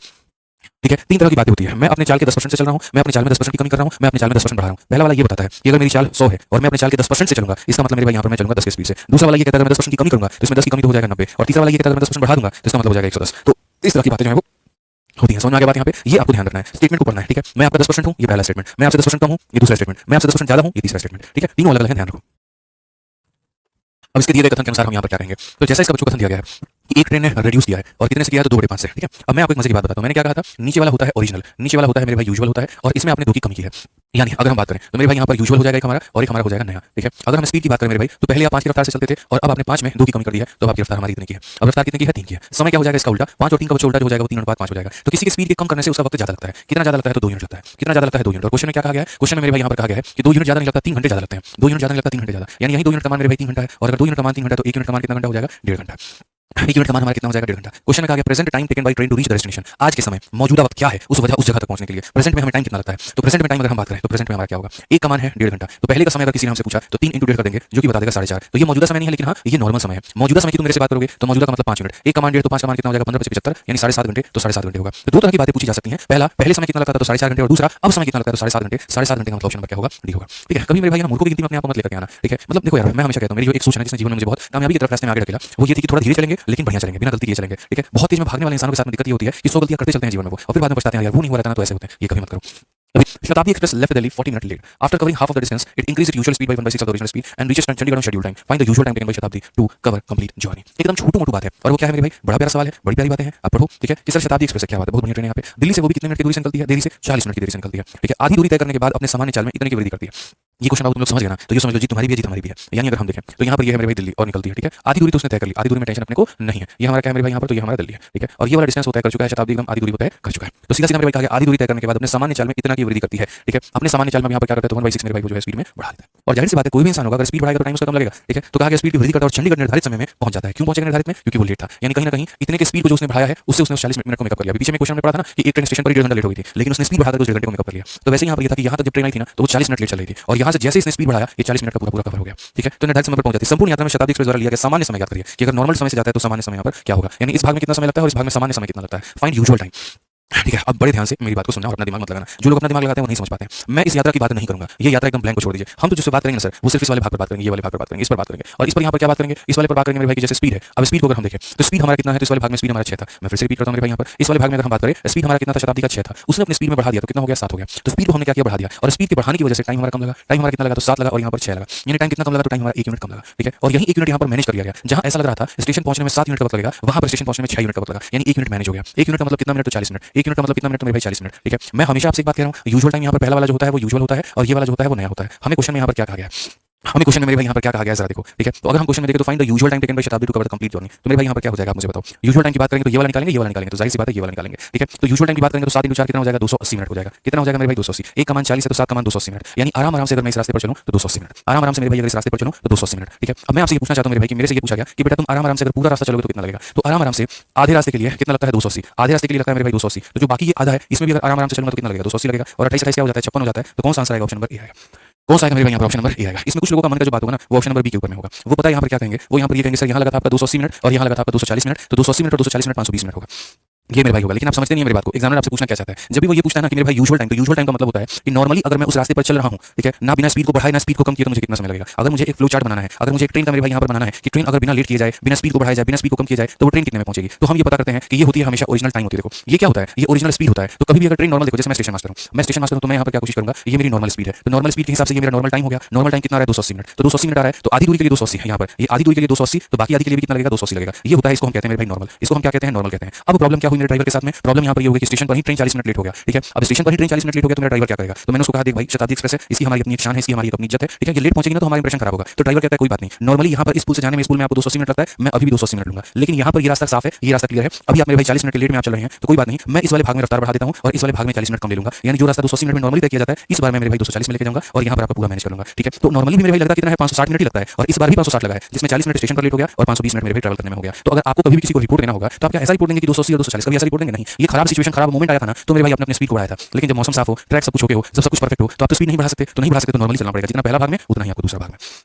ठीक है। 3 तरह की बातें होती है, मैं अपने चाल के 10% से चल रहा हूं, मैं अपने चाल में 10% की कमी कर रहा हूं, मैं अपने चाल में 10% बढ़ा रहा हूं। पहला वाला ये बताता है कि अगर मेरी चाल 100 है और मैं अपने चाल के 10% से चलूंगा, इसका मतलब मेरे भाई यहाँ पर मैं चलूंगा 10 की स्पीड से। दूसरा वाला ये कहता है अगर मैं 10% की कमी करूंगा तो इसमें 10 की कमी तो हो जाएगा 90, और तीसरा वाला ये कहता है अगर मैं 10% बढ़ा दूंगा तो इसका मतलब हो जाएगा 110। तो इस तरह की बातें जो है वो होती है, समझ में आ गया बात यहाँ पे, ये आपको ध्यान रखना है, स्टेटमेंट को पढ़ना है, ठीक है। मैं आपका 10% हूं, ये पहला स्टेटमेंट, मैं आपसे 10% कम हूं, ये दूसरा स्टेटमेंट, मैं आपसे 10% ज्यादा हूं, ये तीसरा स्टेटमेंट, ठीक है। तीनों अलग अलग है, ध्यान रखो। अब इसके दिए गए कथन के अनुसार हम यहाँ पर क्या करेंगे, तो जैसा इसका बच्चों कथन दिया गया है एक ट्रेन ने रिड्यूस किया है और कितने से किया है तो 2/5 से। ठीक है, अब मैं आपको एक मजे की बात बताता हूँ। मैंने क्या कहा था, नीचे वाला होता है ओरिजिनल, नीचे वाला होता है मेरे भाई यूजुअल होता है, और इसमें आपने 2 की कमी की है। यानी अगर हम बात करें तो मेरे भाई यहाँ पर यूजुअल हो जाएगा एक हमारा, और एक हमारा हो जाएगा नया। ठीक है, अगर हम स्पीड की बात करें मेरे भाई, तो पहले आप 5 की रफ्तार से चलते थे और अब आपने 5 में 2 की कमी कर दी है, तो अब आपकी रफ्तार हमारी इतनी की है। अब रफ्तार कितनी की है, 3 की है। समय क्या हो जाएगा इसका उल्टा, 5 और 3 का बच्चा उल्टा जो हो जाएगा वो 3/5 हो जाएगा। तो किसी की स्पीड के कम करने से उसका वक्त ज्यादा लगता है। कितना ज्यादा लगता है तो 2 यूनिट लगता है। कितना ज्यादा लगता है 2 यूनिट। और क्वेश्चन में क्या कहा गया है, क्वेश्चन में मेरे भाई यहाँ पर कहा गया है कि 2 यूनिट ज्यादा नहीं लगता, 3 घंटे ज्यादा लगते हैं। 2 यूनिट ज्यादा नहीं लगता, 3 घंटे ज्यादा, यानी यही 2 यूनिट का मान मेरे भाई 3 घंटा है। और अगर 2 यूनिट का मान 3 घंटा तो 1 यूनिट का मान कितना घंटा हो जाएगा, 1.5 घंटा। 1 यूनिट का मान हमारा कितना हो जाएगा, 1.5 घंटा। क्वेश्चन में कहा गया present time taken by train to reach the destination. आज के समय मौजूदा वक्त क्या है उस जगह तक पहुंचने के लिए, प्रेजेंट में हमें टाइम कितना लगता है। तो प्रेजेंट में टाइम अगर हम बात करें तो प्रेजेंट में हमारा क्या होगा, एक का मान है 1.5 घंटा। तो पहले का समय अगर किसी ने हमसे पूछा तो 3 × 1.5 कर देंगे, जो कि बता देगा 4.5। तो ये मौजूदा समय नहीं है, लेकिन हाँ ये नॉर्मल समय है। मौजूदा समय की तुम मेरे से बात करोगे तो मौजूदा का मतलब 5 यूनिट, एक का मान 1.5 तो 5 का मान कितना हो जाएगा 15/75, यानी 7.5 घंटे। तो 7.5 घंटे होगा। तो 2 तरह की बातें पूछी जा सकती हैं। पहला, पहले समय कितना लगता था तो 4.5 घंटे, और दूसरा अब समय कितना लगता है तो 7.5 घंटे। 7.5 घंटे का मतलब ऑप्शन नंबर क्या होगा, डी होगा। ठीक है, कभी मेरे भाई मूर्खों की गिनती में अपने आप को मत लेकर आना। ठीक है, मतलब देखो यार, मैं हमेशा कहता हूं मेरी जो एक सोच है जिसने जीवन में मुझे बहुत कामयाबी की तरफ रास्ते में आगे ढकेला, वो ये थी कि थोड़ा धीरे चलेंगे लेकिन बढ़िया चलेंगे, बिना गलती किए चलेंगे। ठीक है, बहुत तेज में भागने वाले इंसानों के साथ में दिक्कत ये होती है कि 100 गलतियां करते चलते हैं जीवन में वो, और फिर बाद में पछताते हैं यार वो नहीं हुआ रहता ना, तो ऐसे होते हैं। ये कभी मत करो। Shatabdi Express left Delhi 40 minutes late. After covering half of the distance, it increased its usual speed by 1/6 of the original speed and reaches Chandigarh on schedule time. Find the usual time taken by Shatabdi to cover complete journey. एकदम छोटू मोटू बात है, और वो क्या है मेरे भाई, बड़ा प्यारा सवाल है, बड़ी प्यारी बातें हैं, आप पढ़ो। ठीक है, कि सर शताब्दी एक्सप्रेस क्या बात है, बहुत बढ़िया ट्रेन है यहाँ पे। दिल्ली से वो भी कितने मिनट की दूरी से निकलती है, दिल्ली से 40 मिनट की दूरी से निकलती है। ठीक है, आधी दूरी तय करने के बाद अपने सामान्य चाल में इतने की वृद्धि करती है। ये क्वेश्चन आप तुम लोग समझ गए ना, तो ये समझ लो जीत तुम्हारी भी है, जीत हमारी भी है। यानी अगर हम देखें तो यहाँ पर ये है मेरे भाई दिल्ली और निकलती है। ठीक है, आधी दूरी तो उसने तय कर ली, आधी दूरी में टेंशन अपने को नहीं है। ये हमारा क्या है मेरे भाई यहाँ पर, तो ये हमारा दिल्ली है। ठीक है, और ये वाला डिस्टेंस होता है कर चुका है शताब्दी, एकदम आधी दूरी तय कर चुका है। तो सीधा सीधा मेरे भाई कहा गया आधी दूरी तय करने के बाद अपने सामान्य चाल में इतना की वृद्धि करती है। ठीक है, अपने सामान्य चाल में यहाँ पर क्या करता है तो 1/6 मेरे भाई को जो है स्पीड में बढ़ा देता है। और जाहिर सी बात है कोई भी इंसान होगा अगर स्पीड बढ़ाएगा तो टाइम उसका कम लगेगा। ठीक है, तो कहा गया स्पीड की वृद्धि करता है और चंडीगढ़ निर्धारित समय में पहुंच जाता है। क्यों पहुंचेगा निर्धारित में, क्योंकि वो लेट था। यानी कहीं ना कहीं इतने के स्पीड को जो उसने बढ़ाया है उससे उसने 40 मिनट को मेकअप कर लिया। पीछे में क्वेश्चन में पढ़ा था ना कि एक ट्रेन स्टेशन पर 1.5 घंटा लेट हो गई थी, लेकिन उसने स्पीड बढ़ाकर 1.5 घंटे को मेकअप कर लिया। तो वैसे यहाँ पर ये था कि यहाँ तक जब ट्रेन आई थी ना तो वो 40 मिनट लेट चल रही थी, और यहाँ से जैसे इसने स्पीड बढ़ाया ये 40 मिनट का पूरा कवर हो गया। ठीक है, तो निर्धारित समय पर पहुंच जाती है। संपूर्ण यात्रा में शताब्दी एक्सप्रेस द्वारा लिया गया सामान्य समय याद करिए कि अगर नॉर्मल समय से जाता है तो सामान्य समय यहाँ पर क्या होगा, यानी इस भाग में कितना समय लगता है और इस भाग में सामान्य समय कितना लगता है। Find usual time. ठीक है, अब बड़े ध्यान से मेरी बात को सुनना और अपना दिमाग मत लगाना। जो लोग अपना दिमाग लगाते हैं वो नहीं समझ पाते हैं। मैं इस यात्रा की बात नहीं करूंगा, ये यात्रा एकदम ब्लैंक को छोड़ दीजिए। हम तो जिससे बात करेंगे ना सर वो सिर्फ इस वाले भाग पर बात करेंगे, ये वाले भाग पर बात करेंगे, इस पर बात करेंगे। और इस पर यहाँ पर क्या बात करेंगे, इस वाले पर बात करेंगे मेरे भाई की जैसे स्पीड है। अब स्पीड को अगर हम देखें तो स्पीड हमारा कितना है, तो इस वाले भाग में स्पीड हमारा 6 था। मैं फिर से रिपीट करता हूं मेरे भाई यहाँ पर इस वाले भाग में अगर हम बात करें स्पीड हमारा कितना था, शताब्दी का 6 था। उसने अपने स्पीड में बढ़ा दिया तो कितना हो गया, 7 हो गया। तो स्पीड को हमने क्या किया, बढ़ा दिया, और स्पीड के बढ़ाने की वजह से टाइम हमारा कम लगा। टाइम हमारा कितना लगा तो 7 लगा, और यहाँ पर 6 लगा। यानी टाइम कितना कम लगा तो टाइम हमारा 1 यूनिट कम लगा। ठीक है, और यही 1 यूनिट यहाँ पर मैनेज कर लिया गया। जहां ऐसा लग रहा था स्टेशन पहुंचने में 7 यूनिट का वक्त लगेगा, वहां पर स्टेशन पहुंचने में 6 यूनिट का वक्त लगा, यानी 1 यूनिट मैनेज हो गया। 1 यूनिट का मतलब कितना मिनट तो 40 मिनट, 1 यूनिट का मतलब कितना मिनट तो मेरे भाई 40 मिनट। ठीक है, मैं हमेशा आपसे एक बात कह रहा हूं, यूजुअल टाइम यहाँ पर पहला वाला जो होता है वो यूजुअल होता है, और ये वाला जो होता है वो नया होता है। हमें क्वेश्चन में यहाँ पर क्या कहा गया है, हमें क्वेश्चन में मेरे भाई यहाँ पर क्या कहा गया है जरा देखो। ठीक है, तो अगर हम क्वेश्चन में देखें तो find the usual time taken by Shatabdi to cover the complete journey, तो मेरे भाई यहाँ पर क्या हो जाएगा आप मुझे बताओ। यूजुअल टाइम की बात करेंगे तो ये वाला निकालेंगे, ये वाला निकालेंगे, तो जाहिर सी बात है ये वाला निकालेंगे। ठीक है, तो यूजुअल टाइम की बात करेंगे तो 7 × 4 कितना हो जाएगा, 280 मिनट हो जाएगा। कितना हो जाएगा मेरे भाई 280। एक का मान 40 है तो 7 का मान 280 मिनट, यानी आराम आराम से अगर मैं इस रास्ते पर चलूं तो 280 मिनट। आराम आराम से मेरे भाई अगर इस रास्ते पर चलूं तो 280 मिनट। ठीक है, अब मैं आपसे ये पूछना चाहता हूं मेरे भाई कि मेरे से ये पूछा गया कि बेटा तुम आराम आराम से अगर पूरा रास्ता चलोगे तो कितना लगेगा, तो आराम आराम से आधे रास्ते के लिए कितना लगता है 280, आधे रास्ते के लिए लगता है मेरे भाई 280। तो जो बाकी ये आधा है इसमें भी अगर आराम आराम से चलूंगा तो कितना लगेगा, 280 लगेगा, और 28 28 क्या हो जाता है 56 हो जाता है। तो कौन सा आंसर आएगा, ऑप्शन नंबर ए आएगा। कौन सा आएगा मेरे भाई यहाँ पर, ऑप्शन नंबर ए आएगा। इसमें कुछ लोगों का मन का जो बात होगा ना वो ऑप्शन नंबर बी के ऊपर में होगा। वो पता है यहाँ पर क्या कहेंगे, वो यहाँ पर ये कहेंगे सर यहाँ लगा था आपका 280 मिनट और यहाँ लगा था आपका 240 मिनट, तो 280 मिनट और 240 मिनट 520 मिनट होगा। ये मेरे भाई होगा, लेकिन आप समझते नहीं है मेरी बात को। एग्जामिनर आपसे पूछना क्या चाहता है, जब भी वो ये पूछता है ना कि मेरे भाई यूजुअल टाइम, तो यूजुअल टाइम का मतलब होता है कि नॉर्मली अगर मैं उस रास्ते पर चल रहा हूं, ठीक है ना, बिना स्पीड को बढ़ाए ना स्पीड को कम किए तो मुझे कितना समय लगेगा। अगर मुझे एक फ्लो चार्ट बनाना है, अगर मुझे एक ट्रेन का मेरे भाई यहाँ पर बनाना है कि ट्रेन अगर बिना लेट किए जाए, बिना स्पीड को बढ़ाया जाए, बिना स्पीड को कम किया जाए तो वो ट्रेन कितने में पहुंचेगी, तो हम ये पता करते हैं कि ये होती है हमेशा ओरिजिनल टाइम होती है। देखो ये क्या होता है, ये ओरिजिनल स्पीड होता है। तो कभी भी अगर ट्रेन नॉर्मल देखो, जैसे मैं स्टेशन मास्टर हूं, मैं स्टेशन मास्टर हूं तो मैं यहाँ पर क्या कोशिश करूंगा, ये मेरी नॉर्मल स्पीड है, तो नॉर्मल स्पीड के हिसाब से ये मेरा नॉर्मल टाइम हो गया। नॉर्मल टाइम कितना आ रहा है 280 मिनट, तो 280 मिनट आ रहा है, तो आधी दूरी के लिए 280 है यहाँ पर, ये आधी दूरी के लिए 280, तो बाकी आधी के लिए भी कितना लगेगा 280 लगेगा। ये होता है, इसको हम कहते हैं मेरे भाई नॉर्मल, इसको हम क्या कहते हैं, नॉर्मल कहते हैं। अब प्रॉब्लम क्या हुई मेरे ड्राइवर के साथ में, प्रॉब्लम यहाँ पर ये हो गई कि स्टेशन पर ही ट्रेन 40 मिनट लेट हो गया। ठीक है, अब स्टेशन पर ही ट्रेन 40 मिनट लेट हो गया तो मेरा ड्राइवर क्या करेगा, तो मैंने उसको कहा देख भाई शताब्दी एक्सप्रेस है, इसकी हमारी अपनी शान है, इसकी हमारी अपनी इज्जत है। ठीक है, ये लेट पहुंचेगी ना तो हमारा इंप्रेशन खराब होगा। तो ड्राइवर कहता है कोई बात नहीं, नॉर्मली यहाँ पर स्कूल से जाने में स्कूल में आपको 280 मिनट लगता है, मैं अभी भी 280 मिनट लूंगा, लेकिन यहाँ पर ये रास्ता साफ है, ये रास्ता क्लियर है, अभी आप मेरे भाई 40 मिनट के लेट में आप चल रहे हैं, तो कोई बात नहीं, मैं इस वाले भाग में रफ्तार बढ़ा देता हूँ और इस वाले भाग में 40 मिनट कम ले लूंगा। यानी जो रास्ता 280 मिनट में नॉर्मली तय किया जाता है इस बार मैं मेरे भाई 240 में लेके जाऊंगा और यहाँ पर आपका पूरा मैनेज कर लूंगा। ठीक है, तो नॉर्मली मेरे भाई लगता कितना है 560 मिनट ही लगता है, और इस बार भी 560 लगा है, जिसमें 40 मिनट स्टेशन पर लेट हो गया और 520 मिनट मेरे भाई ट्रैवल करने में हो गया। तो अगर आपको कभी भी किसी को रिपोर्ट देना होगा तो आप क्या ऐसा रिपोर्ट देंगे कि 280 और 240, कभी ऐसा रिपोर्ट देंगे नहीं। ये खराब सिचुएशन, खराब मोमेंट आया था ना तो मेरे भाई अपने स्पीड को बढ़ाया था, लेकिन जब मौसम साफ हो, ट्रैक सब कुछ ओके हो, जब सब कुछ परफेक्ट हो, तो आप तो स्पीड नहीं बढ़ा सकते, तो नहीं बढ़ा सकते तो नॉर्मली चलना पड़ेगा, जितना पहला भाग में उतना ही आपको दूसरा भाग में।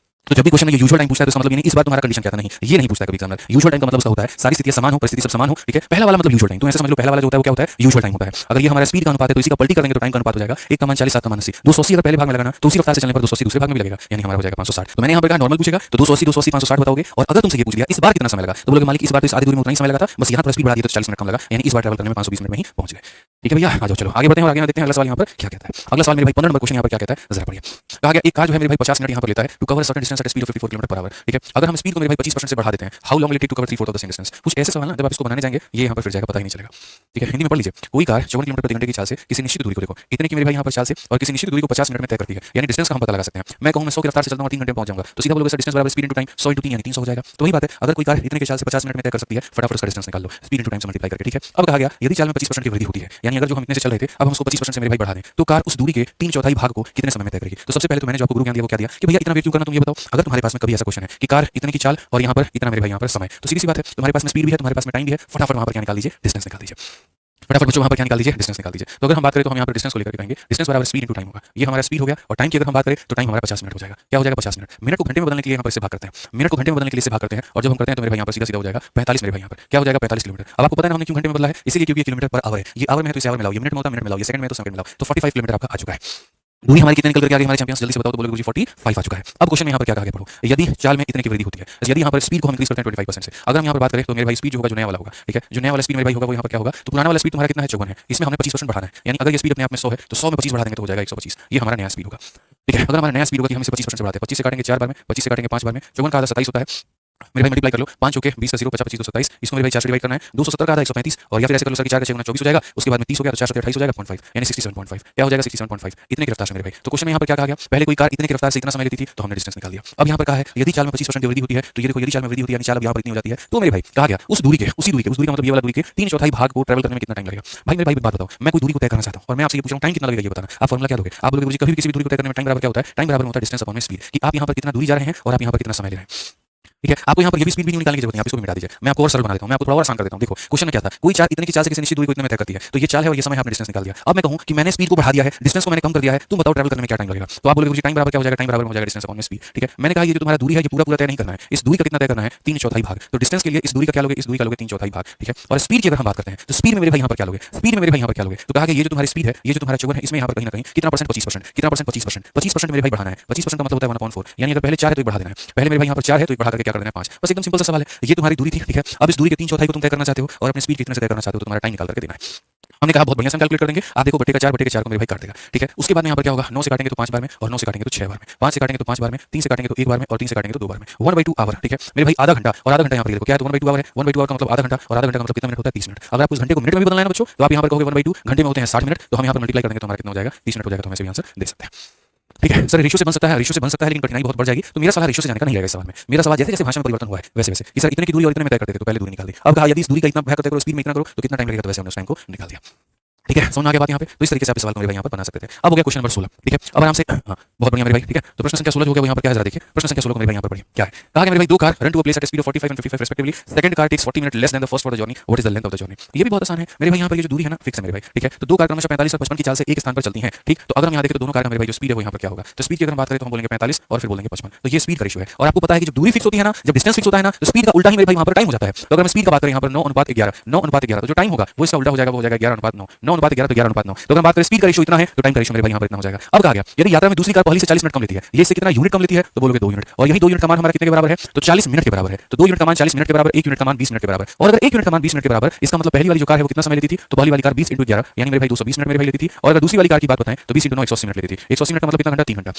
तो जब भी क्वेश्चन में ये यूजुअल टाइम पूछता है तो इसका मतलब ये नहीं इस बार तुम्हारा कंडीशन क्या था, नहीं ये नहीं पूछता कभी एग्जामिनर। यूजुअल टाइम का मतलब उसका होता है सारी स्थितियां समान हो, परिस्थिति सब समान हो। ठीक है, पहला वाला मतलब यूजुअल टाइम, तो ऐसे समझ लो पहला वाला जो होता है वो क्या होता है, यूजुअल टाइम होता है। अगर ये हमारा स्पीड का अनुपात है तो इसी का पलटी कर देंगे तो टाइम का अनुपात हो जाएगा, एक का मान 40 7 का मान 80। 280 अगर पहले भाग में लगाना तो उसी रफ्तार से चलने पर 280 दूसरे भाग में भी लगेगा, यानी हमारा हो जाएगा 560। तो मैंने यहाँ पर कहा नॉर्मल पूछेगा तो 280 280 560 बताओगे, और अगर तुमसे ये पूछ लिया इस बार कितना समय लगा तो बोलोगे मालिक इस बार तो इस आधी दूरी में उतना ही समय लगा था, बस यहाँ पर स्पीड बढ़ा दी तो 40 मिनट कम लगा, यानी इस बार ट्रैवल करने में 520 मिनट में ही पहुंच गए। ठीक है भैया, आ जाओ चलो आगे बढ़ते हैं और आगे देखते हैं अगला सवाल यहाँ पर क्या कहता है। अगला सवाल मेरे भाई 15 नंबर क्वेश्चन यहाँ पर क्या कहता है जरा पढ़िए। कहा गया एक कार जो है मेरे भाई 50 मिनट यहाँ पर लेता है to cover certain distance at speed of 54 kilometre per hour. ठीक है, अगर हम स्पीड को मेरे भाई 25% से बढ़ा देते हैं, how long will it take to cover 3/4 of the same distance. कुछ ऐसे सवाल ना जब आप इसको बनाने जाएंगे ये यहाँ पर फिर जाएगा, पता ही नहीं चलेगा। ठीक है, हिंदी में पढ़ लीजिए। कोई कार 54 किलोमीटर प्रति घंटे की चाल से किसी निश्चित दूरी को, देखो इतने की मेरे भाई यहाँ पर चाल से और किसी निश्चित दूरी को 50 मिनट में तय करती है, यानी डिस्टेंस का हम पता लगा सकते हैं। मैं कहूँ मैं 100 की रफ्तार से चलता हूँ 3 घंटे में पहुंच जाऊंगा, तो सीधा बोलोगे सर डिस्टेंस बराबर स्पीड इनटू टाइम, 100 × 3 यानी 300 हो जाएगा। तो वही बात है, अगर कोई कार इतने की चाल से 50 मिनट में तय कर सकती है, फटाफट उसका डिस्टेंस निकाल लो स्पीड इनटू टाइम से मल्टीप्लाई करके। ठीक है, अब कहा गया यदि चाल में 25% की वृद्धि होती है, यानी अगर जो हम इतने से चल रहे थे अब हम उसको 25% से मेरे भाई बढ़ा दें, तो कार उस दूरी के 3/4 भाग को कितने समय में तय करेगी। तो सबसे पहले तो मैंने जो आपको गुरु ज्ञान दिया वो क्या दिया कि भैया इतना वेट क्यों करना, तुम ये बताओ। अगर तुम्हारे पास में कभी ऐसा क्वेश्चन है कि कार इतने की चाल और यहाँ पर इतना मेरे भाई यहाँ पर समय, तो सीधी सी बात है तुम्हारे पास में स्पीड भी है, तुम्हारे पास में टाइम भी है, फटाफट वहां पर क्या निकाल दीजिए, डिस्टेंस निकाल दीजिए। फटाफट बच्चों वहां पर क्या निकाल दीजिए, डिस्टेंस निकाल दीजिए। तो अगर हम बात करें तो हम यहाँ पर डिस्टेंस को लेकर के कहेंगे डिस्टेंस बराबर स्पीड इनटू टाइम होगा। ये हमारा स्पीड हो गया, और टाइम की अगर हम बात करें तो टाइम हमारा 50 मिनट हो जाएगा। क्या हो जाएगा 50 मिनट। मिनट को घंटे में बदलने के लिए यहाँ पर से भाग करते हैं, मिनट को घंटे में बदलने के लिए से भाग करते हैं, और जब हम करते हैं तो मेरे भाई यहाँ पर सीधा सीधा हो जाएगा 45 मेरे भाई यहाँ पर क्या हो जाएगा 45 किलोमीटर। अब आपको पता है हमने क्यों घंटे में बदला है, इसीलिए क्योंकि किलोमीटर पर आवर है, ये आवर में है तो इसे आवर में लाओ, ये मिनट में होता मिनट में लाओ, ये सेकंड में तो सेकंड में लाओ, तो 45 किलोमीटर आपका आ चुका है। दूरी हमारी कितने निकल करके आ गई हमारे चैंपियंस, जल्दी से बताओ तो बोलोगे 45 आ चुका है। अब क्वेश्चन में यहाँ पर क्या कहा गया पढ़ो, यदि चाल में इतने की वृद्धि होती है, यदि यहाँ पर स्पीड को हम इंक्रीज करते हैं 25% से, अगर हम यहाँ पर बात करें तो मेरे भाई स्पीड जो होगा जो नया वाला होगा, ठीक है, जो नया वाला स्पीड मेरे भाई होगा वो यहाँ पर क्या होगा, तो पुराना वाला स्पीड तुम्हारा कितना है 54 है, इसमें हमने 25% बढ़ाना है, यानी अगर ये स्पीड अपने आप में 100 है तो 100 में 25 बढ़ा देंगे तो हो जाएगा 125। ये हमारा नया स्पीड होगा। ठीक है, अगर हमारा नया स्पीड होगा कि हम इसे 25% से बढ़ाते हैं, 25 से काटेंगे 4 बार में, 25 से काटेंगे 5 बार में, 54 का आधा 27 होता है मेरे भाई मल्टीप्लाई कर लो 5 चौके 20 का 0 50 25 227, इसको मेरे भाई 4 से डिवाइड करना है, 270 का आधा 135, और या फिर ऐसे कर लो सर कि 4 का 6 गुना 24 हो जाएगा, उसके बाद में 30 हो गया तो 4 से 28 हो जाएगा 0.5 यानी 67.5 क्या हो जाएगा 67.5 इतने की रफ्तार से मेरे भाई। तो क्वेश्चन में यहाँ पर क्या कहा गया, पहले कोई कार इतने की रफ्तार से इतना समय लेती थी तो हमने डिस्टेंस निकाल दिया। अब यहाँ पर कहा है यदि चाल में 25% की वृद्धि होती है, तो ये देखो यदि चाल में वृद्धि होती है यानी चाल अब यहाँ पर इतनी हो जाती है, तो मेरे भाई कहा गया उस दूरी का मतलब ये वाला दूरी के 3/4 भाग को ट्रैवल करने में कितना टाइम लगेगा। भाई मेरे भाई एक बात बताओ, मैं कोई दूरी को तय करना चाहता हूँ और मैं आपसे ये पूछ रहा हूँ टाइम कितना लगेगा ये बताना, आप फॉर्मूला क्या दोगे, आप बोलोगे मुझे कभी किसी भी दूरी को तय करने में टाइम बराबर क्या होता है, टाइम बराबर होता है डिस्टेंस अपॉन स्पीड, कि आप यहाँ पर कितना दूरी जा रहे हैं और आप यहाँ पर कितना समय ले रहे हैं। ठीक है, आपको यहाँ पर ये भी स्पीड भी निकालने की जरूरत नहीं, आप इसको भी मिटा दीजिए। मैं आपको और सरल बना देता हूँ, मैं आपको थोड़ा और आसान कर देता हूँ। देखो क्वेश्चन में क्या था, कोई चाल इतने की चाल से किसी निश्चित दूरी को इतने में तय करती है, तो ये चाल है और ये समय आपने डिस्टेंस निकाल दिया। अब मैं कहूँ कि मैंने स्पीड को बढ़ा दिया है, डिस्टेंस को मैंने कम कर दिया है, तुम बताओ ट्रैवल करने में क्या टाइम लगेगा। तो आप बोलोगे मुझे टाइम बराबर क्या हो जाएगा, टाइम बराबर हो जाएगा डिस्टेंस अपॉन स्पीड। ठीक है, मैंने कहा ये जो तुम्हारा दूरी है ये पूरा तय नहीं करना है, इस दूरी का कितना तय करना है 3/4 भाग। तो डिस्टेंस के लिए इस दूरी का क्या लोगे, इस दूरी का लोगे 3/4 भाग। ठीक है, और स्पीड की अगर हम बात करते हैं तो स्पीड में मेरे भाई यहाँ पर क्या लोगे, स्पीड में मेरे भाई यहाँ पर क्या लोगे, तो कहा ये जो तुम्हारी स्पीड है ये जो तुम्हारा 54 है इसमें यहाँ पर कहीं ना कहीं कितना परसेंट 25%, कितना परसेंट 25% मेरे भाई बढ़ाना है। 25% का मतलब होता है 1/4, यानी अगर पहले 4 है तो एक बढ़ा देना है, पहले मेरे भाई यहाँ पर 4 है तो एक बढ़ा करके क्या कर देना है 5। बस एकदम सिंपल सा सवाल है, ये तुम्हारी दूरी थी। ठीक है, अब इस दूरी के 3/4 को तुम तय करना चाहते हो और अपने स्पीड कितने से तय करना चाहते हो तो तुम्हारा टाइम निकाल करके देना है। हमने कहा बहुत बढ़िया से कैलकुलेट कर देंगे, आप देखो बटे का 4 को मेरे भाई काट देगा। ठीक है, उसके बाद में यहाँ पर क्या होगा, 9 से काटेंगे तो 5 बार में, और 9 से काटेंगे तो 6 बार में, 5 से काटेंगे तो 5 बार में, 3 से काटेंगे तो 1 बार में, और 3 से काटेंगे तो 2 बार में, 1/2 आवर। ठीक है मेरे भाई आधा घंटा, और आधा घंटा यहाँ पर देखो क्या है, तो 1/2 आवर है, 1/2 आवर का मतलब आधा घंटा, और आधा घंटा का मतलब कितना मिनट होता है 30 मिनट। अगर आप उस घंटे को मिनट में भी बदलना है ना बच्चों तो आप यहाँ पर कहोगे 1/2 घंटे में होते हैं 60 मिनट, तो हम यहाँ पर मल्टीप्लाई करेंगे तो हमारा कितना हो जाएगा 30 मिनट हो जाएगा, तो हम ऐसे भी आंसर दे सकते हैं। ठीक है सर रेशियो से बन सकता है, रेशियो से बन सकता है लेकिन कठिनाई बहुत बढ़ जाएगी, तो मेरा सवाल रेशियो से जाने का नहीं रहेगा इस सवाल में। मेरा सवाल जैसे जैसे भाषा में परिवर्तन हुआ है वैसे वैसे कि सर इतने की दूरी और इतने में तय करते थे तो पहले दूरी निकाल दी, अब कहा यदि इस दूरी का इतना भाग करते करो स्पीड में इतना करो तो कितना टाइम लगेगा, तो वैसे हमने उस टाइम को निकाल दिया। ठीक है, समझ आ गया बात यहाँ पे। तो इस तरीके से आप सवाल को मेरे भाई यहाँ पर बना सकते थे। अब हो गया क्वेश्चन नंबर 16। ठीक है, अब आराम से बहुत बढ़िया मेरे भाई। ठीक है, तो प्रश्न संख्या 16 हो गया वो यहाँ पर क्या है जरा देखिए, प्रश्न संख्या 16 को मेरे भाई यहाँ पर पढ़िए क्या है। कहा गया मेरे भाई दो car run to a place at speed of 45 and 55 respectively, second car takes 40 minute less than the first for the journey, what is the length of the journey. ये भी बहुत आसान है मेरे भाई, यहाँ पर ये जो दूरी है ना फिक्स है मेरे भाई। ठीक है, तो दो कार क्रमशः 45 और 55 की चाल से एक स्थान पर चलती हैं। ठीक, तो अगर हम यहाँ देखें तो दोनों कार का मेरे भाई जो स्पीड है वो यहाँ पर क्या होगा, तो स्पीड की अगर हम बात करें तो हम बोलेंगे 45 और फिर बोलेंगे 55, तो ये स्पीड का रेशियो है। और आपको पता है कि जब दूरी फिक्स होती है ना, जब डिस्टेंस फिक्स होता है ना, तो स्पीड का उल्टा ही मेरे भाई वहाँ पर टाइम हो जाता है। तो अगर मैं स्पीड का बात करें यहाँ पर 9:11 तो जो टाइम होगा वो इसका उल्टा हो जाएगा, वो हो जाएगा 11:9, 9:11 तो 11:9। तो अगर बात करें स्पीड का रेशियो इतना है तो टाइम का रेशियो मेरे भाई यहाँ पर इतना हो जाएगा। अब कहा गया यदि यात्रा में दूसरी कार पहली से 40 मिनट कम लेती है, ये इससे कितना यूनिट कम लेती है, तो बोलोगे 2 यूनिट, और यही 2 यूनिट का मान हमारा कितने के बराबर है, तो 40 मिनट के बराबर है। तो 2 यूनिट का मान 40 मिनट के बराबर, 1 यूनिट का मान 20 मिनट के बराबर। और अगर 1 यूनिट का मान 20 मिनट के बराबर, इसका मतलब पहली वाली जो कार है वो कितना समय लेती थी, तो पहली वाली कार 20 × 11 यानी मेरे भाई 220 मिनट मेरे भाई लेती थी। और अगर दूसरी वाली कार की बात बताएं तो 20 × 9 180 मिनट लेती थी। 180 मिनट का मतलब कितना घंटा, 3 घंटा।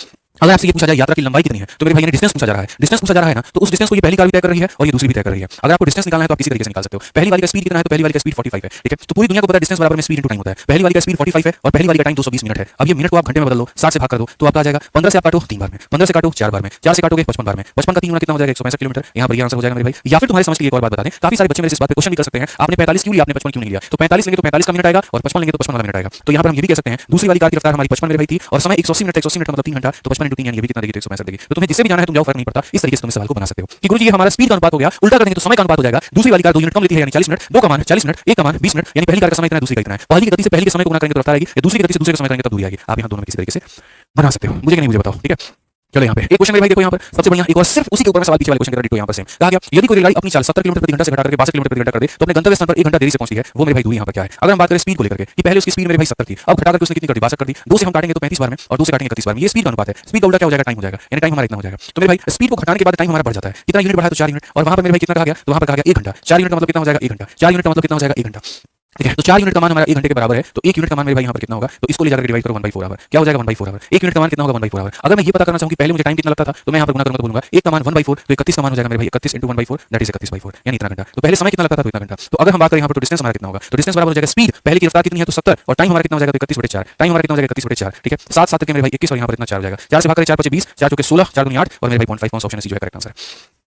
अगर आपसे ये पूछा जाए यात्रा की लंबाई कितनी है, तो मेरे भाई ने डिस्टेंस पूछा जा रहा है, डिस्टेंस पूछा जा रहा है ना, तो उस डिस्टेंस को ये पहली कार भी तय कर रही है और ये दूसरी भी तय कर रही है। अगर आपको डिस्टेंस निकालना है तो आप किसी तरीके से निकाल सकते हो। पहली वाली का स्पीड कितना है, तो पहली वाली का स्पीड 45 है। ठीक है, तो पूरी दुनिया को पता है डिस्टेंस बराबर में स्पीड इनटू टाइम होता है। पहली वाली का स्पीड 45 है और पहली वाली का टाइम 220 मिनट है। अब ये मिनट को आप घंटे में बदल लो, 60 से भाग कर दो तो आपका आ जाएगा 15 से आप काटो 3 बार में, 15 से काटो 4 बार में, 4 से काटोगे 55 बार में, 55 का 3 गुना कितना हो जाएगा 165 किलोमीटर। यहाँ पर ये आंसर हो जाएगा मेरे भाई। या फिर तुम्हारे समझ के लिए एक और बात बता दें, काफी सारे बच्चे मेरे इस बात पे क्वेश्चन भी कर सकते हैं, आपने 45 क्यों लिया, आपने 55 क्यों नहीं लिया। तो 45 लेंगे तो 45 का मिनट आएगा और 55 लेंगे तो 55 वाला मिनट आएगा। तो यहाँ पर हम ये भी कह सकते हैं दूसरी वाली कार की रफ्तार हमारी 55 मेरे भाई थी और समय 180 मिनट, 180 मिनट का मतलब 3 घंटा, तो 55 × 3 यानी ये भी कितना देगी, तो 165 देगी। तो तुम्हें जिससे भी जाना है तुम जाओ, फर्क नहीं पड़ता। इस तरीके से तुम सवाल को बना सकते हो कि गुरुजी ये हमारा स्पीड का अनुपात हो गया, उल्टा कर देंगे तो समय का अनुपात हो जाएगा। दूसरी वाली कार 2 यूनिट कम लेती है यानी 40 मिनट, 2 का मान 40 मिनट, 1 का मान 20 मिनट, यानी पहली कार का समय इतना है, दूसरी का इतना है। पहली की गति से पहली के समय को गुणा करेंगे तो रफ्तार आएगी, या दूसरी की गति से दूसरे का समय करेंगे तब दूरी आएगी। आप यहाँ दोनों में किसी तरीके से बना सकते हो, मुझे नहीं मुझे बताओ। ठीक है, चलो यहाँ पे एक क्वेश्चन मेरे भाई देखो, यहाँ पर सबसे बढ़िया एक और सिर्फ उसी के ऊपर सवाल पीछे वाले क्वेश्चन का डिटो यहाँ पर सेम कहा गया। यदि कोई रेलगाड़ी अपनी चाल 70 किलोमीटर प्रति घंटा से घटा करके 62 किलोमीटर प्रति घंटा कर दे तो अपने गंतव्य स्थान पर 1 घंटा देरी से पहुंचती है, वो मेरे भाई दूरी यहाँ पर क्या है। अगर हम बात करें स्पीड को लेकर के कि पहले उसकी स्पीड मेरे भाई 70 थी, अब घटा करके उसने कितनी कर दी, 62 कर दी। 2 से हम काटेंगे तो 35 बार में और 2 से काटेंगे 31 बार में, ये स्पीड का अनुपात है। स्पीड का उल्टा क्या हो जाएगा, टाइम हो जाएगा, यानी टाइम हमारा इतना हो जाएगा। तो मेरे भाई स्पीड को घटाने के बाद टाइम हमारा बढ़ जाता है, कितना यूनिट बढ़ा तो 4 यूनिट, और वहां पर मेरे भाई कितना कहा गया, तो वहां पर कहा गया 1 घंटा। 4 यूनिट का मतलब कितना हो जाएगा 1 घंटा, 4 यूनिट का मतलब कितना हो जाएगा 1 घंटा। ठीक है, तो 4 यूनिट का मान हमारा 1 घंटे के बराबर है, तो 1 यूनिट का मान मेरे भाई यहाँ पर कितना होगा, तो इसको ले जाकर डिवाइड करो 1/4 आवर, क्या हो जाएगा 1/4 आवर। 1 यूनिट का मान कितना होगा 1/4 आवर। अगर मैं ये पता करना चाहूँ कि पहले मुझे टाइम कितना लगता था, तो मैं यहाँ पर गुना करूंगा तो बोलूंगा 1 का मान 1/4, तो 31 का मान हो जाएगा मेरे भाई 31 × 1/4 दैट इज 31/4, यानी इतना घंटा। तो पहले समय कितना लगता था, तो इतना घंटा। तो अगर हम बात करें यहाँ पर तो डिस्टेंस हमारा कितना होगा, तो डिस्टेंस बराबर हो जाएगा स्पीड, पहले की रफ्तार कितनी है तो 70, और टाइम हमारा कितना हो जाएगा तो 31/4, टाइम हमारा कितना हो जाएगा 31/4। ठीक है, 7 7 के मेरे भाई 21 और यहाँ पर इतना 4 हो जाएगा, 4 से भाग करें 4 5 20, 4 चौके 16, 4 दूनी 8 और मेरे भाई 0.5, कौन सा ऑप्शन है सी जो है करेक्ट आंसर।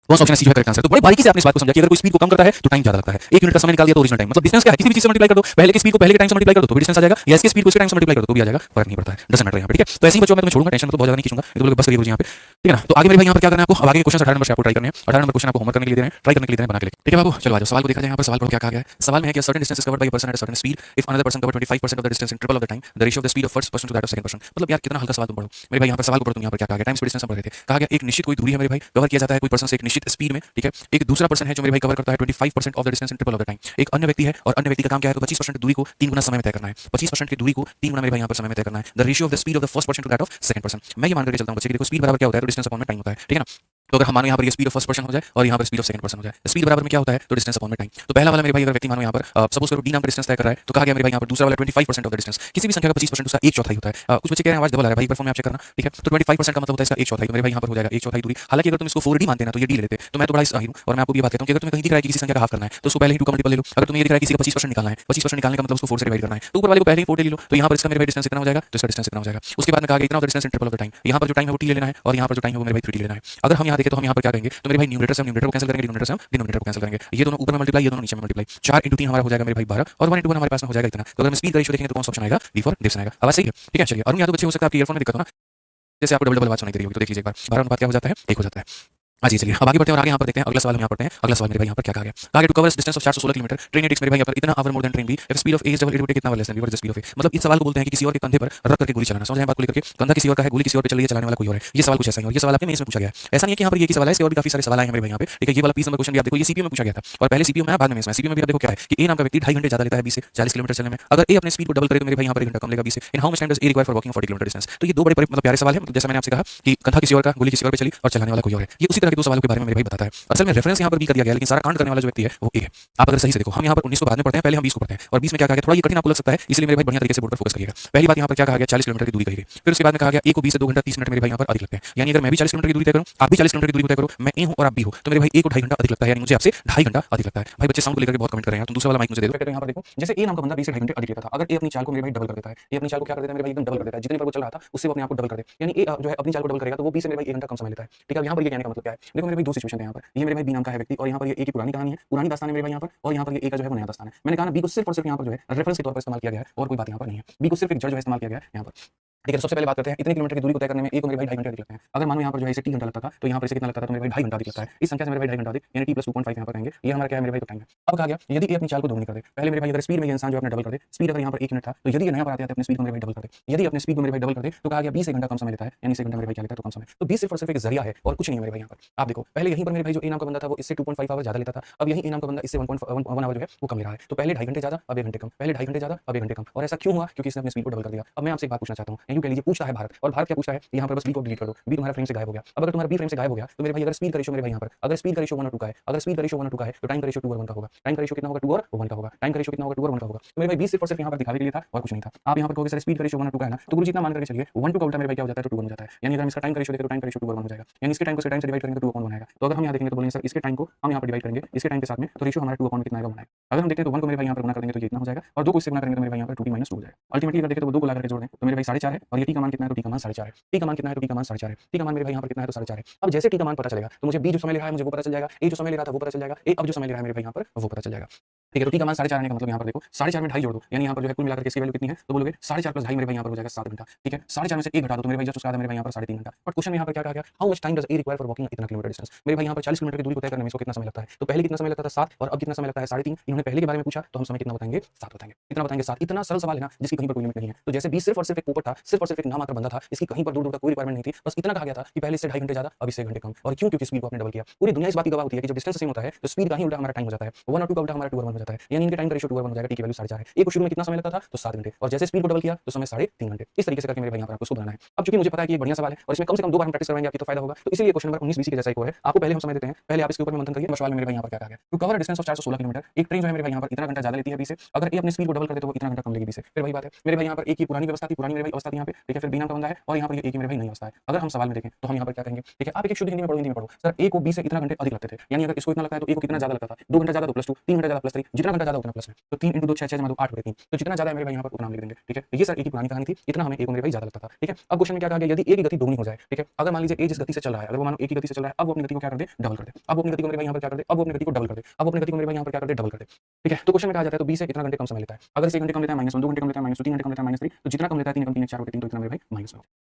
कौन सा ऑप्शन सी जो है करेक्ट आंसर। तो बड़ी बारीकी से आपने इस बात को समझा कि अगर कोई स्पीड को कम करता है तो टाइम ज्यादा लगता है। 1 यूनिट का समय निकाल दिया तो ओरिजिनल टाइम, मतलब डिस्टेंस क्या है, किसी भी चीज से मल्टीप्लाई कर दो, पहले की स्पीड को पहले के टाइम से मल्टीप्लाई कर दो तो भी डिस्टेंस आ जाएगा, या इसकी स्पीड को इसके टाइम से मल्टीप्लाई कर दो तो भी आ जाएगा, फर्क नहीं पड़ता है, डजंट मैटर यहाँ पे। ठीक है, तो ऐसे ही बच्चों मैं तुम्हें छोड़ूंगा, टेंशन तो बहुत ज्यादा नहीं खींचूंगा, ये तो लोग बस करिए यहाँ पे, ठीक है ना। तो आगे मेरे भाई यहाँ पर क्या करना है आपको, अब आगे क्वेश्चन 18 नंबर से आपको ट्राई करने हैं, 18 नंबर क्वेश्चन आपको होमवर्क करने के लिए दे रहे हैं, ट्राई करने के लिए दे रहे हैं, बना के लेके। ठीक है बाबू, चलो आ जाओ सवाल को देखा जाए। यहाँ पर सवाल पढ़ो क्या कहा गया है। सवाल में है कि certain distance is covered by a person at a certain speed, if another person cover 25% of the distance in triple of the time, the ratio of the speed of first person to that of second person. मतलब यार कितना हल्का सवाल तुम पढ़ो मेरे भाई। यहाँ पर सवाल को पढ़ो तुम, यहाँ पर क्या कहा गया, टाइम स्पीड डिस्टेंस पढ़ रहे थे, कहा गया एक निश्चित कोई दूरी है मेरे भाई, कवर किया जाता है कोई पर्सन से एक निश्चित स्पीड में। ठीक है, एक दूसरा पर्सन है जो मेरे भाई कवर करता है 25% of the distance in triple of the time, एक अन्य व्यक्ति है और अन्य व्यक्ति का काम क्या है तो 25% दूरी को 3 गुना समय में तय करना है, 25% की दूरी को 3 गुना मेरे भाई यहाँ पर समय में तय करना है। The ratio of the speed of the first person to that of second person. मैं ये मान करके चलता हूँ बच्चे कि देखो स्पीड बराबर क्या होता है तो डिस्टेंस अपॉन में टाइम होता है। ठीक है ना, तो अगर हम मानो यहाँ पर ये स्पीड ऑफ फर्स्ट पर्सन हो जाए और यहाँ पर स्पीड ऑफ सेकंड पर्सन हो जाए, स्पीड बराबर में क्या होता है तो डिस्टेंस अपॉन में टाइम। तो पहला वाला मेरे भाई अगर व्यक्ति मानो यहाँ पर सपोज करो d नाम का डिस्टेंस तय कर रहा है, तो कहा गया मेरे भाई यहाँ पर दूसरा वाला 25% ऑफ द डिस्टेंस, किसी भी संख्या का 25% उसका 1/4 होता है। कुछ बच्चे कह रहे हैं आवाज डबल आ रहा है भाई, परफॉर्म में आप चेक करना। ठीक है, तो 25% का मतलब होता है इसका 1/4, तो मेरे भाई यहाँ पर हो जाएगा 1/4 दूरी। हालांकि अगर तुम इसको 4d मानते हैं ना तो ये d ले लेते, तो मैं तो बड़ा सही हूँ और मैं आपको ये बात कहता हूँ कि अगर तुम्हें कहीं दिख रहा है कि किसी संख्या का हाफ करना है तो उसको पहले ही 2 का मल्टीपल ले लो। अगर तुम्हें ये दिख रहा है किसी का 25% निकालना है, 25% निकालने का मतलब उसको 4 से डिवाइड करना है, तो ऊपर वाले को पहले ही 4 ले लो, तो यहाँ पर इसका मेरे भाई डिस्टेंस कितना हो जाएगा तो इसका डिस्टेंस कितना हो जाएगा। उसके बाद में कहा गया इतना of the distance in triple of the time, यहाँ पर जो टाइम है वो t ले लेना है और यहाँ पर जो टाइम है वो मेरे भाई 3d लेना है। अगर हम यहाँ देखें तो हम यहाँ पर क्या करेंगे तो मेरे भाई न्यूमरेटर से न्यूमरेटर को कैंसिल करेंगे, डिनोमिनेटर से डिनोमिनेटर को कैंसिल करेंगे, ये दोनों ऊपर में मल्टीप्लाई, ये दोनों नीचे में मल्टीप्लाई, 4 × 3 हमारा हो जाएगा मेरे भाई 12 और 1 × 1 हमारे पास में हो जाएगा इतना। तो अगर हम स्पीड का रेशियो देखेंगे तो कौन सा ऑप्शन आएगा, डी फॉर डेविसन आएगा। आवाज सही है, ठीक है। चलिए अरुण यादव बच्चे हो सकता है आपके ईयरफोन में दिक्कत हो ना, जैसे आपको डबल डबल आवाज सुनाई दे रही होगी, तो देख लीजिए एक बार 12 अनुपात क्या हो जाता है 1 हो जाता है। हाँ जी, चलिए अब आगे बढ़ते हैं और आगे यहाँ पर देखते हैं अगला सवाल हम यहाँ पढ़ते हैं। अगला सवाल मेरे भाई यहाँ पर क्या कहा गया, कहा गया to cover distance of 416 kilometre train takes मेरे भाई यहाँ पर इतना hour more than train B if speed of A is double it will take कितना less than B what is the speed of A. मतलब इस सवाल को बोलते हैं कि किसी और के कंधे पर रख करके गोली चलाना। समझ रहे हैं बात को लेकर के, कंधा किसी और का है, गोली किसी और पे चल रही है, चलाने वाला कोई और है। ये सवाल कुछ ऐसा ही, और ये सवाल आपके मेंस में पूछा गया है। ऐसा नहीं है कि यहाँ पर ये की सवाल है, इसके और भी काफी सारे सवाल आए हैं मेरे भाई यहाँ पे। ठीक है, ये वाला 20 नंबर क्वेश्चन भी आप देखो, ये सीपीयू में पूछा गया था और पहले सीपीयू में बाद में मेंस में। सीपीयू में भी आप देखो क्या है कि ए नाम का व्यक्ति 2.5 घंटे ज्यादा लेता है 20 से 40 किलोमीटर चलने में। अगर ए अपने स्पीड को डबल करे तो मेरे भाई यहाँ पर 1 घंटा कम लेगा 20 से। In how much time does a require for walking 40 kilometre distance. तो ये दो बड़े मतलब प्यारे सवाल है। मतलब जैसा मैंने आपसे कहा कि कंधा किसी और का, गोली किसी और पे चली और चलाने वाला कोई और है, ये उसी तरह के दो सवालों के बारे में मेरे भाई बताता है। असल में रेफरेंस यहाँ पर भी कर दिया गया, लेकिन सारा कांड करने वाला जो व्यक्ति है वो ए है। आप अगर सही से देखो, हम यहाँ पर 19 को बाद में पढ़ते हैं, पहले हम 20 को पढ़ते हैं और 20 में क्या कहा गया, थोड़ा ये कठिन आपको लग सकता है, इसलिए मेरे भाई बढ़िया तरीके से बोर्ड पर फोकस करिएगा। पहली बात यहाँ पर क्या कहा गया 40 किलोमीटर की दूरी कही गई, फिर उसके बाद में कहा गया ए को 20 से 2 घंटा 30 मिनट मेरे भाई यहाँ पर अधिक लगते हैं। यानी अगर मैं भी 40 किलोमीटर की दूरी तय करूँ, आप भी 40 किलोमीटर की दूरी तय करो, मैं ए हूँ और आप भी हो, तो मेरे भाई ए को 2.5 घंटा अधिक लगता है, यानी मुझे आपसे 2.5 घंटा अधिक लगता है। भाई बच्चे साउंड को लेकर बहुत कमेंट कर रहे हैं, तुम दूसरा वाला माइक मुझे दे दो। यहाँ पर देखो, जैसे ए नाम का बंदा 20 से 2.5 घंटे अधिक लेता था, अगर ए अपनी चाल को मेरे भाई डबल कर देता है, ए अपनी चाल को क्या कर देता है मेरे भाई एकदम डबल कर देता है, जितने पर वो चल रहा था उससे वो अपने आप को डबल कर दे, यानी ए जो है अपनी चाल को डबल करेगा तो वो 20 से मेरे भाई 1 घंटा कम समय लेता है। ठीक है, यहाँ पर ये कहने का मतलब क्या है, देखो मेरे भाई दो सिचुएशन है यहाँ पर, ये मेरे भाई बी नाम का है व्यक्ति और यहाँ पर ये ए की पुरानी कहानी है, पुरानी दास्तान है मेरे भाई यहाँ पर, और यहाँ पर ये ए का जो है वो नया दास्तान है। मैंने कहा ना बी को सिर्फ और सिर्फ यहाँ पर जो है रेफरेंस के तौर पर इस्तेमाल किया गया है और कोई बात यहाँ पर नहीं है। बी को सिर्फ एक जड़ जो है इस्तेमाल किया गया है यहाँ पर। ठीक है, तो सबसे पहले बात करते हैं इतने किलोमीटर की दूरी को तय करने में ए को मेरे भाई 2.5 घंटे अधिक लगते हैं। अगर मानो यहाँ पर जो है इसे t घंटा लगता था तो यहाँ पर इसे कितना लगता था तो मेरे भाई 2.5 घंटा अधिक लगता है। इस संख्या से मेरे भाई 2.5 घंटा अधिक यानी t + 2.5 यहाँ पर कहेंगे, ये हमारा क्या है मेरे भाई तो टाइम है। अब कहा गया यदि ए अपनी चाल को दोगुनी कर दे, पहले मेरे भाई अगर स्पीड में ये इंसान जो अपने डबल कर दे, स्पीड अगर यहाँ पर 1 मिनट था तो यदि ये नया पर आते हैं अपने स्पीड को मेरे भाई डबल कर दे, यदि अपने स्पीड को मेरे भाई डबल कर दे तो कहा गया 20 घंटा कम समय लेता है, यानी 1 घंटा मेरे भाई क्या लेता है तो कम समय। तो 20 सिर्फ और सिर्फ एक जरिया है और कुछ नहीं है मेरे भाई यहाँ पर। आप देखो पहले यहीं पर मेरे भाई जो ए नाम का बंदा था वो इससे 2.5 आवर ज्यादा लेता था, अब यही ए नाम का बंदा इससे 1.1 आवर जो है वो कम ले रहा है। तो पहले 2.5 घंटे ज्यादा अब 1 घंटे कम, पहले 2.5 घंटे ज्यादा अब 1 घंटे कम। और ऐसा क्यों हुआ, क्योंकि इसने अपने स्पीड को डबल कर दिया। अब मैं आपसे एक बात पूछना चाहता हूँ, यूं कह लीजिए पूछता है भारत, और भारत क्या पूछता है यहाँ पर बस बी को डिलीट कर दो, बी तुम्हारा फ्रेम से गायब हो गया। अब अगर तुम्हारा बी फ्रेम से गायब हो गया तो मेरे भाई अगर स्पीड का रेशियो मेरे भाई यहाँ पर अगर स्पीड का रेशियो 1 और 2 का है, अगर स्पीड का रेशियो 1 और 2 का है तो टाइम का रेशियो 2 और 1 का होगा। टाइम का रेशियो कितना होगा 2 और 1 का होगा। टाइम का रेशियो कितना होगा 2 और 1 का होगा। तो मेरे भाई 20 सिर्फ और सिर्फ यहाँ पर दिखावे के लिए था और कुछ नहीं था। आप यहाँ पर कहोगे सर स्पीड का रेशियो 1 और 2 का है ना, तो गुरु जितना मान करके चलिए 1 2 का उल्टा मेरे भाई क्या हो जाता है तो 2 1 हो जाता है। यानी अगर हम इसका टाइम का रेशियो देखें तो टाइम का रेशियो 2 और 1 हो जाएगा, यानी इसके टाइम को इसके टाइम से डिवाइड करेंगे तो 2 अपॉन 1 आएगा। तो अगर हम यहाँ देखेंगे तो बोलेंगे सर इसके टाइम को हम यहाँ पर डिवाइड करेंगे इसके टाइम के साथ में तो रेशियो हमारा 2 अपॉन कितना आएगा 1 आएगा। अगर हम देखते हैं तो 1 को मेरे भाई यहाँ पर गुना कर देंगे तो ये इतना हो जाएगा और 2 को इससे गुना करेंगे तो मेरे भाई यहाँ पर 2t - 2 हो जाएगा। अल्टीमेटली अगर देखें तो वो 2 को ला करके जोड़ दें तो मेरे भाई 4.5 है और ये t का मान कितना है तो t का मान 4.5 है। t का मान कितना है तो t का मान 4.5 है। t का मान मेरे भाई यहाँ पर कितना है तो 4.5 है। अब जैसे t का मान पता चलेगा तो मुझे b जो समय ले रहा है मुझे वो पता चल जाएगा, a जो समय ले रहा था वो पता चल जाएगा, a अब जो समय ले रहा है मेरे भाई यहाँ पर वो पता चल जाएगा। ठीक है, तो t का मान 4.5 आने का मतलब यहाँ पर देखो 4.5 में 2.5 जोड़ दो, यानी यहाँ पर जो है कुल मिलाकर के इसकी वैल्यू कितनी है तो बोलोगे 4.5 + 2.5 मेरे भाई यहाँ पर हो जाएगा 7 घंटा। ठीक है, 4.5 में से 1 घटा दो तो मेरे भाई जस्ट उसका आधा मेरे भाई यहाँ पर 3.5 घंटा। बट क्वेश्चन में यहाँ पर क्या कहा गया, how much time does a require for walking इतना किलोमीटर डिस्टेंस। मेरे भाई यहाँ पर 40 किलोमीटर की दूरी को तय करने में इसको कितना समय लगता है, तो पहले कितना समय लगता था 7 और अब कितना समय लगता है 3.5। इन्होंने पहले के बारे में पूछा तो हम समय कितना बताएंगे 7 बताएंगे। कितना बताएंगे 7। इतना सरल सवाल है ना जिसकी कहीं पर कोई लिमिट नहीं है। तो जैसे 20 सिर्फ और सिर्फ एक पोपट था सिर्फ और सिर्फ एक नामात्र बंदा था, इसकी कहीं पर दूर-दूर तक कोई रिक्वायरमेंट नहीं थी। बस इतना कहा गया था कि पहले इससे 2.5 घंटे ज़्यादा, अब इससे 1 घंटे कम। और क्यों? क्योंकि स्पीड को आपने डबल किया। पूरी दुनिया इस बात की गवाह होती है कि जब डिस्टेंस सेम होता है, तो स्पीड का ही उल्टा हमारा टाइम हो जाता है। 1 और 2 का उल्टा हमारा 2 और 1 हो जाता है। यानी इनके टाइम का रेशियो 2 और 1 हो जाएगा, टी की वैल्यू 4.5 है। ए को शुरू में कितना समय लगता था? तो 7 घंटे, और जैसे स्पीड को डबल किया तो समय 3.5 घंटे। इस तरीके से करके मेरे भाई यहाँ पर आपको इसको बनाना है। अब चूंकि मुझे पता है कि ये बढ़िया सवाल है और इसमें कम से कम 2 बार हम प्रैक्टिस करवाएंगे, आपकी तो फायदा होगा। तो इसीलिए क्वेश्चन नंबर 19 20 के जैसा ही को है। आपको पहले हम समय देते हैं, पहले आप इसके ऊपर में मंथन करिए। सवाल में मेरे भाई यहाँ पर क्या कहा गया? To cover distance of 416 kilometre, एक ट्रेन जो है मेरे भाई यहाँ पर इतना घंटा ज्यादा लेती है बी से। अगर ए अपनी स्पीड को डबल कर दे तो वो इतना घंटा कम लेगी बी से। फिर वही बात है मेरे भाई यहाँ पर एक ही पुरानी व्यवस्था थी, पुरानी मेरे भाई अवस्था थी यहाँ पे, ठीक है। फिर बी नाम का बंदा है और यहाँ पर ये एक ही मेरे भाई नई अवस्था है। अगर हम सवाल में देखें तो हम यहाँ पर क्या कहेंगे, ठीक है। आप एक शुद्ध हिंदी में पढ़ो, हिंदी में पढ़ो। सर ए को बी से इतना घंटे अधिक लगते थे, यानी अगर इसको इतना लगता है तो ए को कितना ज्यादा लगता था? 2 घंटा ज्यादा, 2 + 2, 3 घंटा ज्यादा प्लस 3, जितना घंटा ज्यादा उतना प्लस में। तो 3 × 2 6 6 जमा 2 8 बटे 3, तो जितना ज्यादा है मेरे भाई यहाँ पर उतना हम लिख देंगे, ठीक है। तो ये सर ए की पुरानी कहानी थी, इतना हमें ए को मेरे भाई ज्यादा लगता था, ठीक है। अब क्वेश्चन में क्या कहा गया, यदि ए की गति दोगुनी हो जाए, ठीक है। अगर मान लीजिए ए जिस गति से चल रहा है, अगर वो मानो ए की गति से चल रहा है, अब वो अपनी गति को क्या कर दे? डबल कर दे। अब वो अपनी गति को मेरे भाई यहाँ पर क्या कर दे? अब वो अपनी गति को डबल कर दे। अब वो अपनी गति को मेरे भाई यहाँ पर क्या कर दे? डबल कर दे, ठीक है। तो क्वेश्चन में कहा जाता है तो बी से इतना घंटे कम समय लेता है। अगर इसे 1 घंटे कम लेता है -1, 2 घंटे कम लेता है -2, 3 घंटे कम लेता है -3, तो जितना कम लेता है 3 कम 3 4 बटे 3, तो इतना मेरे भाई माइनस में।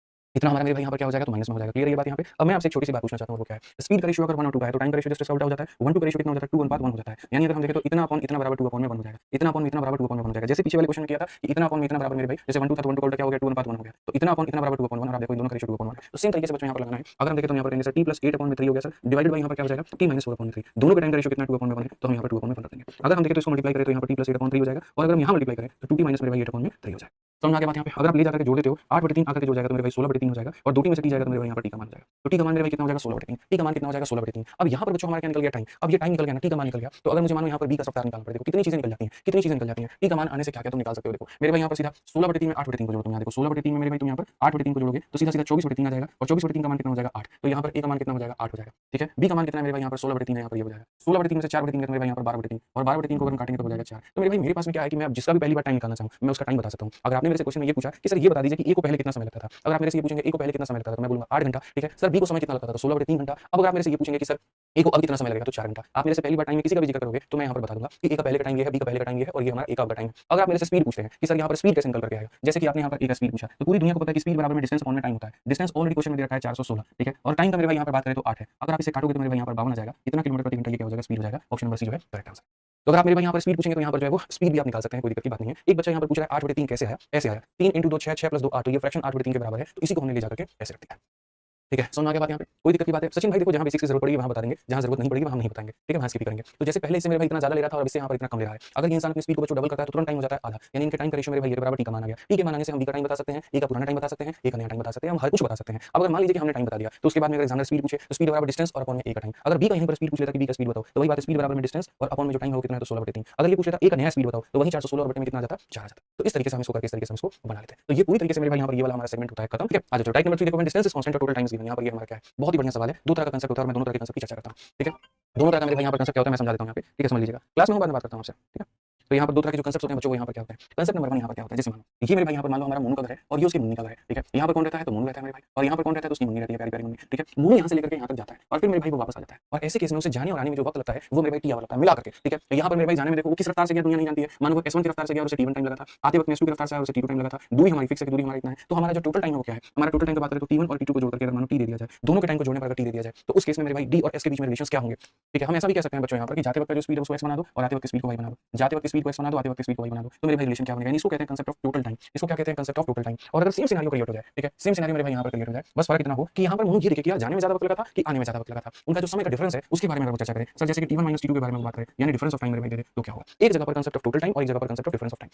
इतना हमारा मेरे भाई यहाँ पर क्या हो जाएगा? तो माइनस में हो जाएगा। क्लियर है ये बात यहाँ पे? अब मैं आपसे एक छोटी सी बात पूछना चाहता हूँ, वो क्या है? स्पीड का रेशियो अगर 1 और 2 का है तो टाइम का रेशियो जस्ट इसका उल्टा हो जाता है। 1 2 का रेशियो कितना हो जाता है? 2:1 हो जाता है। यानी अगर हम देखें तो इतना अपॉन इतना बराबर 2 अपॉन में 1 हो जाएगा। इतना अपॉन इतना बराबर 2 अपॉन में 1 हो जाएगा। जैसे पीछे वाले क्वेश्चन में किया था कि इतना अपॉन इतना बराबर मेरे भाई, जैसे 1 2 था तो 1 2 का उल्टा क्या हो गया? 2:1 हो गया। तो इतना अपॉन इतना बराबर 2 अपॉन 1, और आप देखो इन दोनों का रेशियो 2 अपॉन 1। तो सेम तरीके से बच्चों यहाँ पर लगाना है। अगर हम देखें तो यहाँ पर कहेंगे सर t + 8/3 हो गया सर, डिवाइडेड बाय यहाँ पर क्या हो जाएगा? t - 4/3। दोनों के टाइम का रेशियो कितना? 2 अपॉन में 1 है, तो हम यहाँ पर 2 अपॉन में 1 रख देंगे। अगर हम देखें तो इसको मल्टीप्लाई करें तो यहाँ पर t + 8/3 हो जाएगा, और अगर हम यहाँ मल्टीप्लाई करें तो 2t - मेरे भाई 8/3 हो जाएगा। समझ में आ गया बात यहाँ पे? अगर आप ले जाकर के जोड़ देते हो 8/3 आकर के जुड़ जाएगा तो मेरे भाई 16/3 हो जाएगा, और 2t में से t जाएगा तो मेरे भाई यहाँ पर t का मान हो जाएगा। तो t का मान मेरे भाई कितना हो जाएगा? 16/3। t का मान कितना हो जाएगा? 16/3। अब यहाँ पर बच्चों हमारा क्या निकल गया? टाइम। अब ये टाइम निकल गया ना, t का मान निकल गया, तो अगर मुझे मानो यहाँ पर b का रफ्तार निकालना पड़े, देखो कितनी चीजें निकल जाती हैं, कितनी चीजें निकल जाती हैं। t का मान आने से क्या-क्या तुम निकाल सकते हो, देखो मेरे भाई यहाँ पर सीधा 16/3 में 8/3 को जोड़ो तुम, यहाँ देखो 16/3 में मेरे भाई तुम यहाँ पर 8/3 को जोड़ोगे तो सीधा-सीधा 24/3 आ जाएगा, और 24/3 का मान कितना हो जाएगा? 8। तो यहाँ पर a का मान कितना हो जाएगा? 8 हो जाएगा, ठीक है। b का मान कितना है मेरे भाई यहाँ पर? 16/3 है, यहाँ पर ये हो जाएगा 16/3 में से 4/3 है तो मेरे भाई यहाँ पर 12/3, और 12/3 को अगर हम काटेंगे तो हो जाएगा 4। तो मेरे भाई मेरे पास में क्या है कि मैं अब जिसका भी पहली बार टाइम निकालना चाहूँ मैं उसका टाइम बता सकता हूँ। अगर आपने मेरे से क्वेश्चन में ये पूछा कि सर ये बता दीजिए कि a को पहले कितना समय लगता था, अगर आप मेरे से ये पूछेंगे a को पहले कितना समय लगता था तो मैं बोलूंगा 8 घंटा, ठीक है। सर b को समय कितना लगता था? तो 16/3 घंटा। अब अगर आप मेरे से ये पूछेंगे कि सर a को अब कितना समय लगेगा, तो 4 घंटा। आप मेरे से पहली बार टाइम में किसी का भी जिक्र करोगे तो मैं यहाँ पर बता दूंगा कि a का पहले का टाइम ये है, b का पहले का टाइम ये है, और ये हमारा a का अब का टाइम है। अगर आप मेरे से स्पीड पूछते हैं कि सर यहाँ पर स्पीड कैसे निकल करके आएगा, जैसे कि आपने यहाँ पर a का स्पीड पूछा, तो पूरी दुनिया को पता है कि स्पीड बराबर में डिस्टेंस अपॉन में टाइम होता है। डिस्टेंस ऑलरेडी क्वेश्चन में दे रखा है 416, ठीक है, और टाइम का मेरे भाई यहाँ पर बात करें तो 8 है। अगर आप इसे काटोगे तो मेरे भाई यहाँ पर 52 आ जाएगा। इतना किलोमीटर प्रति घंटा ये क्या हो जाएगा? स्पीड हो जाएगा। ऑप्शन नंबर सी जो है करेक्ट आंसर। तो अगर आप मेरे भाई यहाँ पर स्पीड पूछेंगे तो यहाँ पर जो है वो स्पीड भी आप निकाल सकते हैं, कोई दिक्कत की बात नहीं है। एक बच्चा यहाँ पर पूछ रहा है 8/3 कैसे आया? ऐसे आया, 3 × 2 6, 6 + 2 8, तो ये फ्रैक्शन 8/3 के बराबर है, तो इसी को हमने ले जाकर के ऐसे रख दिया, ठीक है। समझ में आ गया बात यहाँ पे? कोई दिक्कत की बात है? सचिन भाई देखो जहाँ बेसिक्स की जरूरत पड़ेगी वहाँ बता देंगे, जहाँ जरूरत नहीं पड़ेगी वहाँ हम नहीं बताएंगे, ठीक है। वहाँ स्किप करेंगे। तो जैसे पहले इससे मेरे भाई इतना ज्यादा ले रहा था और इससे यहाँ पर इतना कम ले रहा है। अगर ये इंसान अपनी स्पीड को बच्चों डबल करता है तो तुरंत टाइम हो जाता है आधा, यानी इनके टाइम का रेशियो मेरे भाई के बराबर टी का मान आ गया। टी के मान आने से हम बी का टाइम बता सकते हैं, ए का पुराना टाइम बता सकते हैं, ए का नया टाइम बता सकते हैं, हम हर कुछ बता सकते हैं। अब अगर मान लीजिए कि हमने टाइम बता दिया तो उसके बाद में अगर एग्जामिनर स्पीड पूछे तो स्पीड बराबर डिस्टेंस और अपॉन में ए का टाइम। अगर बी का यहीं पर स्पीड पूछ लेता कि बी का स्पीड बताओ तो वही बात स्पीड बराबर में डिस्टेंस और अपॉन में जो टाइम है वो कितना है? तो 16/3। अगर ये पूछ लेता ए का नया स्पीड बताओ तो वही 416 और बटे में कितना आ जाता? 4 आ जाता। तो इस तरीके से हम इसको करके इस तरीके से हम इसको बना लेते हैं। तो ये पूरी तरीके से मेरे भाई यहाँ पर ये वाला हमारा सेगमेंट होता है खत्म, ठीक है। आ जाओ टाइप नंबर 3 देखो, distance is constant total time is given. यहाँ पर ये हमारा क्या है? बहुत ही बढ़िया सवाल है। दो तरह का कांसेप्ट होता है और मैं दोनों तरह के कांसेप्ट की चर्चा करता हूँ, ठीक है। दोनों तरह का मेरे भाई यहाँ पर कांसेप्ट क्या होता है मैं समझा देता हूँ यहाँ पे, ठीक है। समझ लीजिएगा, क्लास में हम बाद में बात करता हूँ आपसे, ठीक है। तो यहाँ पर दो तरह के जो कांसेप्ट होते हैं बच्चों, वो यहाँ पर क्या होता है? कांसेप्ट नंबर 1 यहाँ पर क्या होता है? जैसे मानो ये मेरे भाई यहाँ पर मान लो हमारा मोनू का घर है और ये उसकी मुन्नी का घर है, ठीक है। यहाँ पर कौन रहता है? तो मोनू रहता है मेरे भाई, और यहाँ पर कौन रहता है? तो उसकी मुन्नी रहती है, प्यारी प्यारी मुन्नी, ठीक है। मोनू यहाँ से लेकर के यहाँ तक जाता है और फिर मेरे भाई वो वापस आ जाता है, और ऐसे केस में उसे जाने और आने में जो वक्त लगता है वो मेरे भाई टी आवर लगता है मिला करके, ठीक है। तो यहाँ पर मेरे भाई जाने में देखो वो किस रफ्तार से गया दुनिया नहीं जानती है। मानो वो s1 की रफ्तार से गया और उसे t1 टाइम लगा था, आते वक्त s2 की रफ्तार से आया उसे t2 टाइम लगा था। दूरी हमारी फिक्स है कि दूरी हमारी इतना है, तो हमारा जो टोटल टाइम है वो क्या है? हमारा टोटल टाइम की बात करें तो t1 और t2 को जोड़ करके अगर मानो t दे दिया जाए, दोनों के टाइम को जोड़ने पर अगर t दे दिया जाए तो उस केस में मेरे भाई d और s के बीच में रिलेशंस क्या होंगे, ठीक है। हम ऐसा भी कह सकते हैं बच्चों यहाँ पर कि जाते वक्त जो स्पीड है उसको x बना दो और आते वक्त स्पीड को y बना दो, जाते वक्त स्पीड को x बना दो, आते वक्त स्पीड को y बना दो, तो मेरे भाई रिलेशन क्या बनेगा? इसको कहते हैं कांसेप्ट ऑफ टोटल टाइम। इसको क्या कहते हैं? Concept of total time. और अगर सेम सिनेरियो क्रिएट हो जाए, ठीक है, सेम सिनेरियो मेरे भाई यहाँ पर क्रिएट हो जाए, बस फर्क इतना हो कि यहाँ पर मोनू ये देखे कि यार जाने में ज्यादा वक्त लगा था कि आने में ज्यादा वक्त लगा था, उनका जो समय का डिफरेंस है उसके बारे में अगर चर्चा करें सर, जैसे कि t1 - t2 के बारे में बात करें, यानी डिफरेंस ऑफ टाइम मेरे भाई दे दे, तो क्या होगा? एक जगह पर कांसेप्ट ऑफ टोटल टाइम और एक जगह पर concept of difference of time,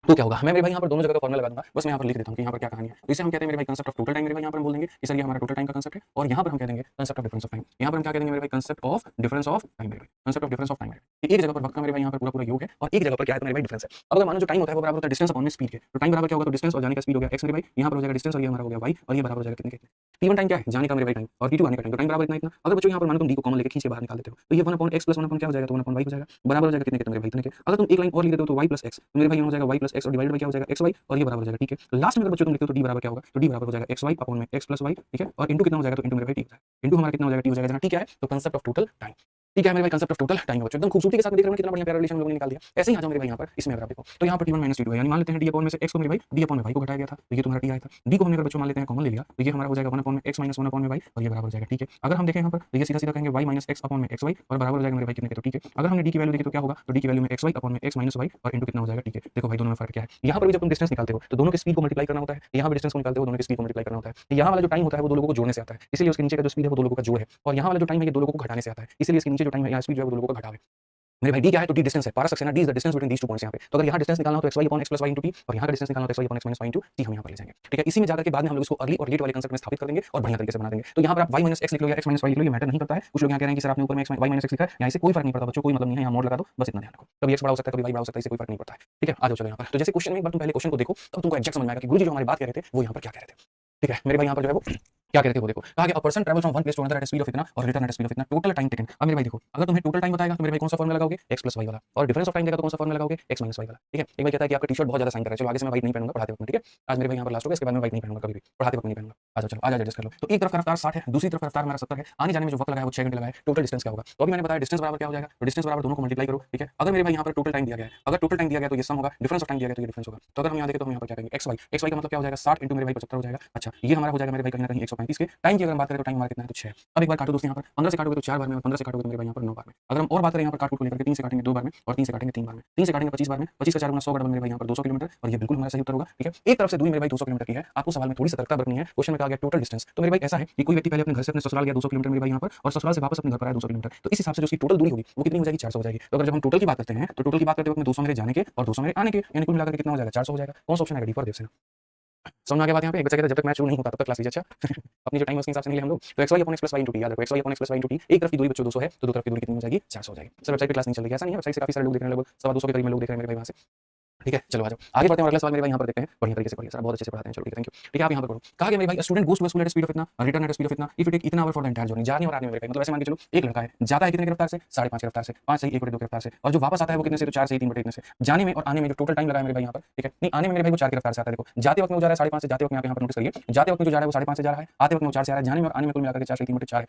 तो क्या होगा? मैं मेरे भाई यहाँ पर दोनों जगह का फॉर्मूला लगा दूंगा, बस मैं यहाँ पर लिख देता हूँ कि यहाँ पर क्या कहानी है। तो इसे हम कहते हैं मेरे भाई कांसेप्ट ऑफ टोटल टाइम। मेरे भाई यहाँ पर हम बोल देंगे कि सर ये हमारा टोटल टाइम का कांसेप्ट है, और यहाँ पर हम कह देंगे concept of difference of time. यहाँ पर हम क्या कह देंगे मेरे भाई? Concept of difference of time, मेरे भाई concept of difference of time. एक जगह पर वक्त का मेरे भाई यहाँ पर पूरा पूरा योग है और एक जगह पर क्या है? मेरे भाई डिफरेंस है। अब अगर मानो जो टाइम होता है वो बराबर होता है डिस्टेंस अपॉन में स्पीड के, तो टाइम बराबर क्या होगा? तो डिस्टेंस और जाने का स्पीड हो गया x मेरे भाई, यहाँ पर हो जाएगा डिस्टेंस और ये हमारा हो गया y, और ये बराबर हो जाएगा कितने के? t1 टाइम क्या है? जाने का मेरे भाई टाइम, और t2 आने का टाइम, तो टाइम बराबर इतना इतना। अगर बच्चों यहाँ पर मानो तुम d को कॉमन लेके खींच के बाहर निकाल देते हो तो ये 1/x + 1 क्या हो जाएगा? तो 1/y हो जाएगा, बराबर हो जाएगा कितने के? तो मेरे भाई इतने के। अगर तुम एक लाइन और लिख देते हो तो y + x, तो मेरे भाई हो जाएगा y + x और डिवाइडेड बाय क्या हो जाएगा? xy, और ये बराबर हो जाएगा, ठीक है। लास्ट में अगर बच्चों तुम लिखते हो तो d बराबर क्या होगा? तो d बराबर हो जाएगा xy अपॉन में x + y, ठीक है, और इनटू कितना हो जाएगा? तो इनटू मेरे भाई t हो जाएगा, इनटू हमारा कितना हो जाएगा? t हो जाएगा, जहाँ t क्या है? तो कांसेप्ट ऑफ टोटल टाइम। ठीक है मेरे भाई, कंसेप्ट ऑफ टोटल टाइम बच्चों एकदम खूबसूरती के साथ देख रहे हो कितना बढ़िया प्यारा रिलेशन हम लोगों ने निकाल दिया। ऐसे ही आ जाओ मेरे भाई यहाँ पर, इसमें अगर आप देखो तो यहाँ पर t1 - t2 है, यानी मान लेते हैं d अपॉन में से x को मेरे भाई d अपॉन में भाई को घटाया गया था, तो ये तुम्हारा t आया था। d को हमने अगर बच्चों मान लेते हैं कॉमन ले लिया, तो ये हमारा हो जाएगा 1 अपॉन में x - 1 अपॉन में y, और ये बराबर हो जाएगा, ठीक है। अगर हम देखें यहाँ पर तो ये सीधा सीधा कहेंगे y - x अपॉन में xy, और बराबर हो जाएगा मेरे भाई कितने के, तो ठीक है। अगर हमने d की वैल्यू देखी तो क्या होगा, तो d की वैल्यू में xy अपॉन में x - y और इनटू कितना हो जाएगा, ठीक है। देखो भाई दोनों में फर्क क्या है, यहाँ पर भी जब तुम डिस्टेंस निकालते हो तो दोनों की स्पीड को मल्टीप्लाई करना होता है, यहाँ पर डिस्टेंस को निकालते हो दोनों की स्पीड को मल्टीप्लाई करना होता है। यहाँ वाला जो टाइम होता है वो दो लोगों को जोड़ने से आता है, इसलिए उसके नीचे का जो स्पीड है वो दो लोगों का जोड़ है, और यहाँ वाला जो टाइम है ये दो लोगों को घटाने से आता है, इसलिए इसके नीचे जो टाइम है यहाँ स्पीड जो है वो दो लोगों का घटाव है। मेरे भाई d क्या है, तो d डिस्टेंस है, पारा सक्सेना d is the distance between these two points यहाँ पे। तो अगर यहाँ डिस्टेंस निकालना हो तो xy upon x plus y into t, और यहाँ का डिस्टेंस निकालना हो तो xy upon x minus y into t हम यहाँ पर ले जाएंगे, ठीक है। इसी में जाकर के बाद में हम लोग इसको अर्ली और लेट वाले कंसेप्ट में स्थापित कर देंगे और बढ़िया तरीके से बना देंगे। तो यहाँ पर आप y माइनस x लिख लो या x माइनस y लिख लो, ये मैटर नहीं करता है। कुछ लोग यहाँ कह रहे हैं कि सर आपने ऊपर में y माइनस x लिखा है, यहाँ से कोई फर्क नहीं पड़ता बच्चों, कोई मतलब नहीं है, यहाँ मोड लगा दो, बस इतना ध्यान रखो। कभी x बड़ा हो सकता है, कभी y बड़ा हो सकता है, इससे कोई फर्क नहीं पड़ता है, ठीक है। आ जाओ चलो यहाँ पर, तो जैसे क्वेश्चन में एक बार तुम पहले क्वेश्चन को देखो तब तुमको एग्जैक्ट समझ में आएगा कि गुरुजी जो हमारी बात कह रहे थे वो यहाँ पर क्या कह रहे थे, ठीक है। मेरे भाई यहाँ पर जो है वो क्या कहते हैं वो देखो, कहा कि a person travel from one place to another at speed of इतना और रिटर्न एट स्पीड ऑफ इतना, टोटल टाइम टेकन। अब मेरे भाई देखो, अगर तुम्हें टोटल टाइम बताएगा तो मेरे भाई कौन सा फॉर्मूला लगाओगे, x प्लस y वाला, और डिफरेंस ऑफ टाइम देगा तो कौन सा फॉर्मूला लगाओगे, x माइनस y वाला, ठीक है। एक भाई कहता है कि आपका टी-शर्ट बहुत ज्यादा साइन कर रहा है, चलो आगे से मैं व्हाइट नहीं पहनूंगा पढ़ाते वक्त में, ठीक है। आज मेरे भाई यहाँ पर लास्ट हो गया, इसके बाद मैं व्हाइट नहीं पहनूंगा कभी भी, पढ़ाते वक्त नहीं पहनूंगा। आ जाओ चलो, आ जाओ एडजस्ट कर लो। तो एक तरफ का रफ्तार 60 है, दूसरी तरफ रफ्तार हमारा 70 है, आने जाने में जो वक्त लगा है वो 6 घंटे लगा है, टोटल डिस्टेंस क्या होगा। तो अभी मैंने बताया डिस्टेंस बराबर क्या हो जाएगा, तो डिस्टेंस बराबर दोनों को मल्टीप्लाई करो, ठीक है। अगर मेरे भाई यहाँ पर टोटल टाइम दिया गया है, अगर टोटल टाइम दिया गया तो ये सम होगा, डिफरेंस ऑफ टाइम दिया गया तो ये डिफरेंस होगा। तो अगर हम यहाँ देखें तो हम यहाँ पर क्या करेंगे, xy का मतलब क्या हो जाएगा 60 इंटू मेरे भाई 75 हो जाएगा। अच्छा ये हमारा हो जाएगा मेरे भाई कहीं ना कहीं 135 के। टाइम की अगर हम बात करें तो टाइम हमारा कितना है, तो 6। अब एक बार काटो दोस्तों, यहाँ पर 15 से काटोगे तो 4 बार में, और 15 से काटोगे तो मेरे भाई यहाँ पर 9 बार में। अगर हम और बात करें यहाँ पर काट को लेकर के 3 से काटेंगे 2 बार में, और 3 से काटेंगे 3 बार में, 3 से काटेंगे 25 बार में, 25 का 4 गुना 100 डबल मेरे भाई यहाँ पर 200 किलोमीटर, और ये बिल्कुल हमारा सही उत्तर होगा, ठीक है। एक तरफ से दूरी मेरे भाई 200 किलोमीटर की है, आपको सवाल में थोड़ी सतर्कता बरतनी है। क्वेश्चन में कहा गया टोटल डिस्टेंस, तो मेरे भाई ऐसा है कि कोई व्यक्ति पहले अपने घर से अपने ससुराल गया 200 किलोमीटर मेरे भाई यहाँ पर, और ससुराल से वापस अपने घर पर आया 200 किलोमीटर, तो इस हिसाब से जो उसकी टोटल दूरी होगी वो कितनी हो जाएगी, 400 हो जाएगी। तो अगर जब हम टोटल की बात करते हैं तो टोटल की बात करते वक्त 200 मेरे जाने के और 200 मेरे आने के, यानी कुल मिलाकर कितना हो जाएगा, 400 हो जाएगा। कौन सा ऑप्शन आएगा, डी फॉर देवसेना। समझ में आ गया बात यहाँ पे। एक बच्चा कहता है जब तक मैच शुरू नहीं होता तब तक क्लास लीजिए, अच्छा अपनी जो टाइम है उसके हिसाब से निकले हम लोग। तो xy upon x plus y into T, याद रखो xy upon x plus y into T. एक तरफ की दूरी बच्चों 200 है तो दो तरफ की दूरी कितनी हो जाएगी, 400 हो जाएगी। सर वेबसाइट पे क्लास नहीं चल रही है, ऐसा नहीं है, वेबसाइट से काफी सारे लोग देख रहे हैं, लगभग 250 के करीब में लोग देख रहे हैं मेरे भाई वहाँ से, ठीक है। चलो आ जाओ आगे बढ़ते हैं और अगला सवाल मेरे भाई यहाँ पर देखते हैं, बढ़िया तरीके से पढ़िए सर, बहुत अच्छे से पढ़ाते हैं, चलो ठीक है, थैंक यू। ठीक है आप यहाँ पर पढ़ो, कहा गया मेरे भाई student goes to school at speed of इतना, रिटर्न एट स्पीड ऑफ इतना, इफ इट टेक इतना hour for the entire journey, जाने और आने में मेरे भाई, मतलब ऐसे मान के चलो एक लड़का है जाता है कितने की रफ्तार से, 5.5 की रफ्तार से, 5 से 1/2 की रफ्तार से, और जो वापस आता है वो कितने से, तो 4 से 3/1 से। जाने में और आने में जो टोटल टाइम लगा है मेरे भाई यहाँ पर, ठीक है, नहीं आने में मेरे भाई वो 4 की रफ्तार से आता है। देखो जाते वक्त में वो जा रहा है 5.5 से, जाते वक्त में आप यहाँ पर नोटिस करिए, जाते वक्त में जो जा रहा है वो 5.5 से जा रहा है, आते वक्त में वो 4 से आ रहा है, जाने में और आने में कुल मिलाकर के 4 से 3/4 है।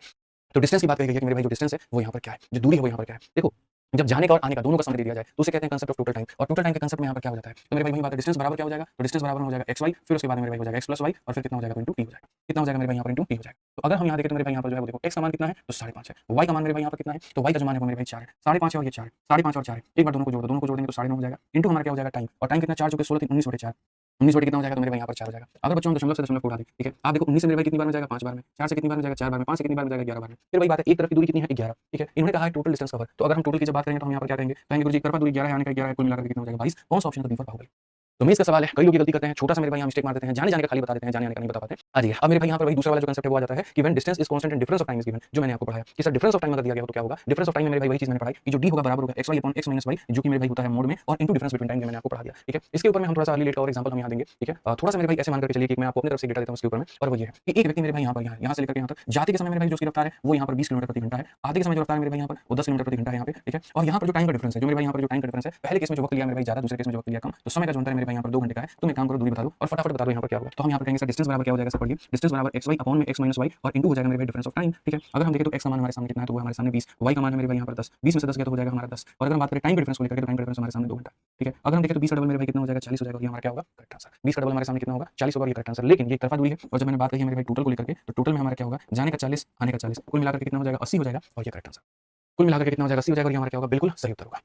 तो डिस्टेंस की बात करी गई है कि मेरे भाई जो डिस्टेंस है वो यहाँ पर क्या है, जो दूरी है वो यहाँ पर क्या है। देखो जब जाने का और आने का दोनों का समय दे दिया जाए तो उसे कहते हैं कंसेप्ट ऑफ टोटल टाइम, और टोटल टाइम के कंसेप्ट में यहाँ पर क्या हो जाता है, तो मेरे भाई वही बात है, डिस्टेंस बराबर क्या हो जाएगा, तो डिस्टेंस बराबर हो जाएगा xy, फिर उसके बाद मेरे भाई हो जाएगा x प्लस y, और फिर कितना हो जाएगा इंटू t हो जाएगा, कितना हो जाएगा मेरे भाई यहाँ पर इंटू t हो जाएगा। तो अगर हम यहाँ देखें तो मेरे भाई यहाँ पर जो है वो देखो x का मान कितना है, तो 5.5 है, y का मान मेरे भाई यहाँ पर कितना है, तो y का जो मान है वो मेरे भाई 4 है, 5.5 है और ये 4 है, 5.5 और 4 है, एक बार दोनों को जोड़ दो, दोनों को जोड़ देंगे तो 9.5 हो जाएगा, इंटू हमारा क्या हो जाएगा टाइम, और टाइम कितना 4 चौके 16 3 19/4, 19 कितना हो जाएगा, तो मेरे भाई यहाँ पर 4 हो जाएगा। अगर बच्चों हम दशमलव से दशमलव को उड़ा दें, ठीक है, आप देखो 19 से मेरे भाई कितनी बार में जाएगा, 5 बार में, 4 से कितनी बार में जाएगा, 4 बार में, 5 से कितनी बार में जाएगा, 11 बार में। फिर वही बात है एक तरफ की दूरी कितनी है, 11, ठीक है। इन्होंने कहा है टोटल डिस्टेंस कवर, तो अगर हम टोटल की जब बात करेंगे तो हम यहाँ पर क्या कहेंगे, गुरुजी एक तरफ दूरी 11 है, आने का 11 है, कुल मिलाकर कितना हो जाएगा 22। कौन सा ऑप्शन है, तो बी फॉर बाहुबली। तो मेरे इसका सवाल है, कई लोग ये गलती करते हैं, छोटा सा मेरे भाई यहाँ मिस्टेक मार देते हैं, जाने जाने का खाली बता देते हैं, जाने आने का नहीं बता पाते। आ जाइए अब मेरे भाई यहाँ पर वही दूसरा वाला जो कंसेप्ट है वो आ जाता है कि when distance is constant and difference of time is given, जो मैंने आपको पढ़ाया कि सर डिफरेंस ऑफ टाइम अगर दिया गया हो तो क्या होगा, डिफरेंस ऑफ टाइम में मेरे भाई वही चीज मैंने पढ़ाई कि जो d होगा बराबर होगा xy upon x minus y, जो कि मेरे भाई होता है मोड में, और इनटू डिफरेंस बिटवीन टाइम, मैंने आपको पढ़ा दिया, ठीक है। इसके ऊपर में हम थोड़ा सा अर्ली लेट का और एग्जांपल हम यहाँ देंगे, ठीक है। थोड़ा सा मेरे भाई ऐसे मान करके चलिए कि मैं आपको अपनी तरफ से डेटा देता हूँ इसके ऊपर में, और वो ये है कि एक व्यक्ति मेरे भाई यहाँ पर यहाँ से लेकर यहाँ तक जाते के समय मेरे भाई जो उसकी रफ्तार है वो यहाँ पर 20 किलोमीटर प्रति घंटा है, आते के समय जो रफ्तार मेरे भाई यहाँ पर वो 10 किलोमीटर प्रति घंटा है यहाँ पे, ठीक है। और यहाँ पर जो टाइम का डिफरेंस है, जो मेरे भाई यहाँ पर जो टाइम का डिफरेंस है, पहले केस में जो वक्त लिया मेरे भाई ज्यादा, दूसरे केस में जो वक्त लिया कम, तो समय का जो अंतर है मेरे भाई यहाँ पर 2 घंटे का है। तो मैं काम करो दूरी बता दो और फटाफट बता दो यहाँ पर क्या होगा। तो हम यहाँ पर कहेंगे सर डिस्टेंस बराबर क्या हो जाएगा, सर पढ़िए, डिस्टेंस बराबर xy अपॉन में x माइनस y, और इंटू हो जाएगा मेरे भाई डिफरेंस ऑफ टाइम, ठीक है। अगर हम देखें तो x का मान हमारे सामने कितना है, तो वो हमारे सामने 20, y का मान है मेरे भाई यहाँ पर 10, 20 में से 10 गया तो हो जाएगा हमारा 10। और अगर हम बात करें टाइम के डिफरेंस को लेकर, तो टाइम का डिफरेंस हमारे सामने 2 घंटा, ठीक है। अगर हम देखें तो 20 का डबल मेरे भाई कितना हो जाएगा, 40 हो जाएगा, ये हमारा क्या होगा, करेक्ट आंसर। 20 का डबल हमारे सामने कितना होगा, 40 होगा, ये करेक्ट आंसर। लेकिन ये एक तरफा दूरी है, और जब मैंने बात कही मेरे भाई टोटल को लेकर के, तो टोटल में हमारा क्या होगा, जाने का 40 आने का 40, कुल मिलाकर के कितना हो जाएगा, 80 हो जाएगा, और ये करेक्ट आंसर। कुल मिलाकर के कितना हो जाएगा, 80 हो जाएगा, और ये हमारा क्या होगा, बिल्कुल सही उत्तर होगा,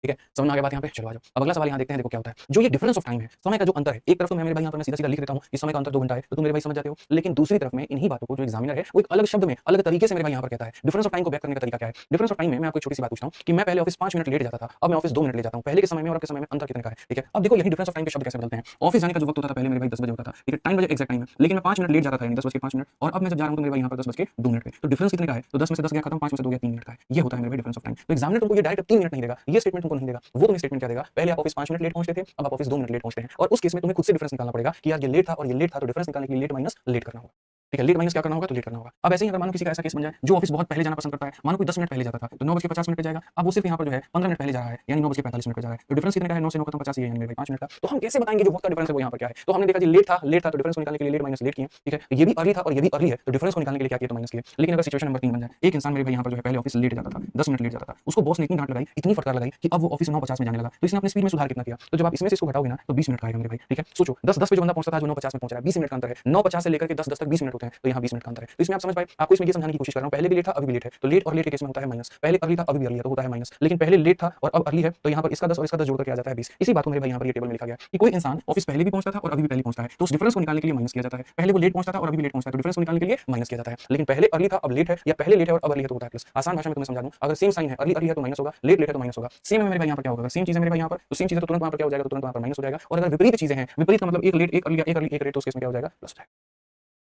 ठीक है। समझ में आ गया बात यहाँ पे। चलो आ जाओ अब अगला सवाल यहाँ देखते हैं। देखो क्या होता है, जो ये डिफरेंस ऑफ टाइम है, समय का जो अंतर है, एक तरफ तो मैं मेरे भाई यहाँ पर मैं सीधा सीधा लिख देता हूँ कि समय का अंतर 2 घंटा है, तो तुम मेरे भाई समझ जाते हो, लेकिन दूसरी तरफ में इन्हीं बातों को जो एग्जामिनर है वो एक अलग शब्द में अलग तरीके से मेरे भाई यहाँ पर कहता है। डिफरेंस ऑफ टाइम को बैक करने का तरीका क्या है, डिफरेंस ऑफ टाइम में मैं आपको छोटी सी बात पूछता हूँ कि मैं पहले ऑफिस 5 मिनट लेट जाता था, अब मैं ऑफिस 2 मिनट ले जाता हूँ, पहले के समय में और अब के समय में अंतर कितने का है, ठीक है। अब देखो यही डिफरेंस ऑफ टाइम के शब्द कैसे बदलते हैं। ऑफिस जाने का जो वक्त होता था पहले मेरे भाई 10 बजे होता था, ठीक है, टाइम बजे एक्जैक्ट टाइम है, लेकिन मैं 5 मिनट लेट जाता था, 10:05 और अब मैं जब जा रहा हूँ तो मेरे भाई यहाँ पर 10:02 पे, तो डिफरेंस कितने का है, तो 10 में से 10 गया खत्म, 5 में से 2 गया 3 मिनट का है। ये होता है मेरे भाई डिफरेंस ऑफ टाइम। तो एग्जामिनर तुमको ये डायरेक्ट 3 मिनट नहीं देगा, ये स्टेटमेंट तुमको नहीं देगा, वो तुम्हें स्टेटमेंट क्या देगा, पहले आप ऑफिस 5 मिनट लेट पहुंचते थे, अब आप ऑफिस 2 मिनट लेट पहुंचते हैं, और उस केस में तुम्हें खुद से डिफरेंस निकालना पड़ेगा कि यार ये लेट था और ये लेट था, तो डिफरेंस निकालने के लिए लेट माइनस लेट करना होगा, ठीक है, लेट माइनस क्या करना होगा, तो लेट करना होगा। अब ऐसे ही अगर मानो किसी का ऐसा केस बन जाए जो ऑफिस बहुत पहले जाना पसंद करता है, मानो कोई 10 मिनट पहले जाता था तो 9:50 पे जाएगा, अब वो सिर्फ यहाँ पर जो है 15 मिनट पहले जा रहा है, यानी 9:45 पे जा रहा है। तो डिफरेंस कितने का है, 9 से 9 खत्म 50 यानी मेरे भाई 5 मिनट का। तो हम कैसे बताएंगे जो वक्त का डिफरेंस है वो यहाँ पर क्या है। तो हमने देखा जी लेट था तो डिफरेंस को निकालने के लिए लेट माइनस लेट किए, ठीक है। ये भी अर्ली था और ये भी अर्ली है, तो डिफरेंस को निकालने के लिए क्या किया, तो माइनस किए। लेकिन अगर सिचुएशन नंबर 3 बन जाए, एक इंसान मेरे भाई यहाँ पर जो है पहले ऑफिस लेट जाता था, 10 मिनट लेट जाता था, उसको बॉस ने इतनी डांट लगाई, इतनी फटकार लगाई कि अब वो ऑफिस 9:50 में जाने लगा, तो इसने अपनी स्पीड में सुधार कितना किया। तो जब आप इसमें से इसको घटाओगे ना तो 20 मिनट का आएगा मेरे भाई, ठीक है। सोचो 10:10 पे जो बंदा पहुंचता था जो 9:50 में पहुंच रहा है, 20 मिनट का अंतर है। 9:50 से लेकर के 10:10 तक 20 मिनट होते हैं, तो यहाँ 20 मिनट का अंतर है। तो इसमें आप समझ पाए, आपको इसमें ये समझाने की कोशिश कर रहा हूँ, पहले भी लेट था अभी भी लेट है, तो लेट और लेट के केस में होता है माइनस। पहले अर्ली था अभी भी अर्ली है तो होता है माइनस, लेकिन पहले लेट था और अब अर्ली है तो यहाँ पर इसका 10 और इसका 10 जोड़ करके आ जाता है 20। इसी बात को मेरे भाई यहाँ पर ये टेबल में लिखा गया कि कोई इंसान ऑफिस पहले भी पहुंचता था और अभी भी पहले पहुंचता है, तो उस डिफरेंस को निकालने के लिए माइनस किया जाता है। पहले वो लेट पहुंचता था और अभी भी लेट पहुंचता है, तो डिफरेंस को निकालने के लिए माइनस किया जाता है। लेकिन पहले अर्ली था अब लेट है, या पहले लेट है और अब अर्ली है तो होता है प्लस। आसान भाषा में तुम्हें समझा दूं, अगर सेम साइन है अर्ली अर्ली है तो माइनस होगा, लेट लेट है तो माइनस होगा। सेम है मेरे भाई यहाँ पर क्या होगा, सेम चीज है मेरे भाई यहाँ पर, तो सेम चीज है तो तुरंत वहां पर क्या हो जाएगा, तो तुरंत वहां पर माइनस हो जाएगा। और अगर विपरीत चीजें हैं, विपरीत का मतलब एक लेट एक अर्ली एक अर्ली एक लेट, तो उस केस में क्या हो जाएगा, प्लस हो जाएगा।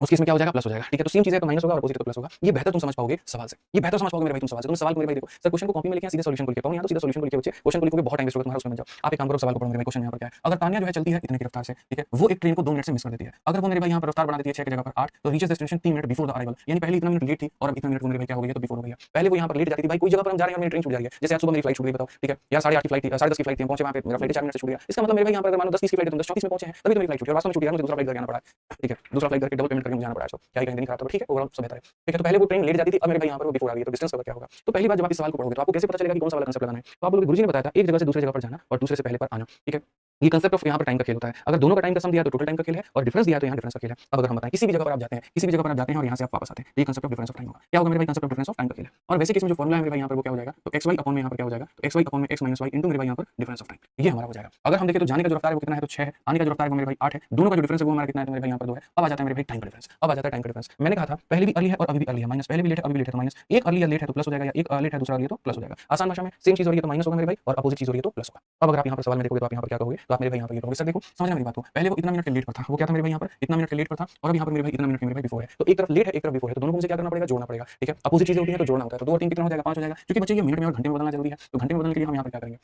उस केस में क्या हो जाएगा, प्लस हो जाएगा, ठीक है। तो सेम चीज है तो माइनस होगा और अपोजिट तो प्लस होगा। ये बेहतर तुम समझ पाओगे सवाल से, ये बेहतर समझ पाओगे मेरे भाई तुम सवाल से। तुम सवाल को मेरे भाई देखो सर, क्वेश्चन को कॉपी में लिखे सीधे सॉल्यूशन को लिखे, यहाँ तो सीधा सॉल्यूशन को लिखे बच्चे, क्वेश्चन को लिखोगे बहुत टाइम वेस्ट होगा तुम्हारा, उसमें मत जाओ। आप एक काम करो, सवाल को पढ़ो मेरे भाई। क्वेश्चन यहाँ पर क्या है, अगर तानिया जो है चलती है इतने की रफ्तार से, ठीक है, वो एक ट्रेन को 2 मिनट से मिस कर देती है। अगर वो मेरे भाई यहाँ पर रफ्तार बना देती है 6 की जगह पर 8, तो reaches destination 3 minute before the arrival, यानी पहले इतना मिनट लेट थी और अब इतना मिनट वो मेरे भाई क्या हो गई है, तो बिफोर हो गई है। पहले वो यहाँ पर लेट जाती थी, भाई कोई जगह पर हम जा रहे हैं और मेरी ट्रेन छूट जा रही है, जैसे आज सुबह मेरी फ्लाइट छूट गई, बताओ, ठीक है यार 8:30 की फ्लाइट थी, 10:30 की फ्लाइट थी, पहुंचे वहां पे मेरा फ्लाइट 4 मिनट से छूट गया। इसका मतलब मेरे भाई यहाँ पर अगर मानो 10:30 की फ्लाइट है, तुम 10:34 में पहुंचे हैं, तभी तो मेरी फ्लाइट छूटी और वास्तव में छूटी है, मुझे दूसरा फ्लाइट करके आना पड़ा है, ठीक है, दूसरा फ्लाइट करके डबल पेमेंट करके मुझे आना पड़ा है, क्या ही कहीं नहीं खराब था, ठीक है, ओवरऑल सब बेहतर है, ठीक है। तो पहले वो ट्रेन लेट जाती थी, अब मेरे भाई यहाँ पर वो बिफोर आ गई है, तो डिस्टेंस का क्या होगा। तो पहली बार जब आप इस सवाल को पढ़ोगे तो आपको कैसे पता चलेगा कि कौन सा वाला कांसेप्ट लगाना है। तो आप लोगों गुरुजी ने बताया था एक जगह से दूसरी जगह पर जाना और दूसरे से पहले पर आना, ठीक है। ये कांसेप्ट ऑफ यहाँ पर टाइम का खेल होता है। अगर दोनों का टाइम का सम दिया तो टोटल टाइम का खेल है, और डिफरेंस दिया तो यहाँ डिफरेंस का खेल है। अब अगर हम बताएं किसी भी जगह पर आप जाते हैं, किसी भी जगह पर आप जाते हैं और यहाँ से आप वापस आते हैं, तो ये concept of difference of time होगा। क्या होगा मेरे भाई, concept of difference of time का खेल है। और वैसे केस में जो फॉर्मूला है मेरे भाई यहाँ पर वो क्या हो जाएगा, तो xy अपॉन में यहाँ पर क्या हो जाएगा, तो xy अपॉन में x माइनस y इंटू मेरे भाई यहाँ पर डिफरेंस ऑफ टाइम, ये हमारा हो जाएगा। अगर हम देखें तो जाने का जो रफ्तार है वो कितना है, तो 6 है, आने का जो रफ्तार है वो मेरे भाई 8 है, दोनों का जो डिफरेंस है वो हमारा कितना है, तो मेरे भाई यहाँ पर 2 है। अब आ जाता है मेरे भाई टाइम का डिफरेंस, अब आ जाता है टाइम का डिफरेंस। मैंने कहा था पहले भी अर्ली है और अभी भी अर्ली है, माइनस पहले भी लेट है अभी भी लेट है, तो माइनस एक अर्ली या लेट है तो प्लस हो जाएगा, या एक लेट है दूसरा अर्ली है तो प्लस हो जाएगा। आसान भाषा में सेम चीज हो रही है तो माइनस होगा मेरे भाई, और अपोजिट चीज हो रही है तो प्लस होगा। अब अगर आप यहाँ पर सवाल में देखोगे तो आप यहाँ पर क्या कहोगे, तो आप मेरे भाई यहाँ पर ये कहोगे, सर देखो समझना मेरी बात को, पहले वो इतना मिनट के लेट पर था, वो क्या था मेरे भाई यहाँ पर इतना मिनट के लेट पर था, और अब यहाँ पर मेरे भाई इतना मिनट के मेरे भाई बिफोर है, तो एक तरफ लेट है एक तरफ बिफोर है, तो दोनों को मुझे क्या करना पड़ेगा, जोड़ना पड़ेगा, ठीक है। अपोजिट चीजें होती है तो जोड़ना होता है, तो 2 और 3 कितना हो जाएगा, 5 हो जाएगा, क्योंकि बच्चे ये मिनट में और घंटे में बदलना जरूरी है, तो घंटे में बदलने के लिए हम यहाँ पर क्या करेंगे,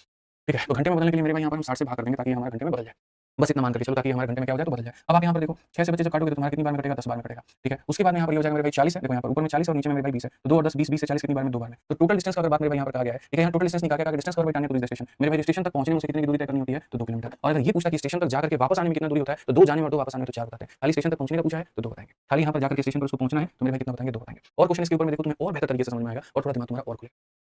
ठीक है। तो घंटे में बदलने के लिए मेरे भाई यहाँ पर हम 60 से भाग कर देंगे ताकि हमारे घंटे में बदल जाए, बस इतना मान कर चलो ताकि हमारे घंटे में क्या हो जाए तो बदल जाए। अब आप यहाँ पर देखो 6 से बच्चे जब काटोगे तो तुम्हारा कितनी बार में कटेगा, 10 बार में कटेगा, ठीक है। उसके बाद में यहाँ पर ये हो जाएगा मेरे भाई 40 है, देखो यहाँ पर ऊपर में 40 और नीचे में मेरे भाई 20 है, तो 2 और 10 20 20 से 40 कितनी बार में, 2 बार में। तो टोटल डिस्टेंस का अगर बात मेरे भाई यहाँ पर कहा गया है, ठीक है, यहाँ टोटल डिस्टेंस निकाल के अगर distance cover by time police station, मेरे भाई स्टेशन तक पहुंचने में उसे कितनी दूरी तय करनी होती है, तो 2 किलोमीटर। और अगर ये पूछा कि स्टेशन तक जाकर के वापस आने में कितना दूरी होता है, तो 2 जाने में और 2 वापस आने में तो 4 बताते हैं। खाली स्टेशन तक पहुंचने का पूछा है तो 2 बताएंगे, खाली यहाँ पर जाकर के स्टेशन पर उसको पहुंचना है तो मेरे भाई कितना बताएंगे, 2 बताएंगे। और क्वेश्चन इसके ऊपर में देखो तुम्हें और बेहतर तरीके से समझ में आएगा और थोड़ा दिमाग तुम्हारा और खुले,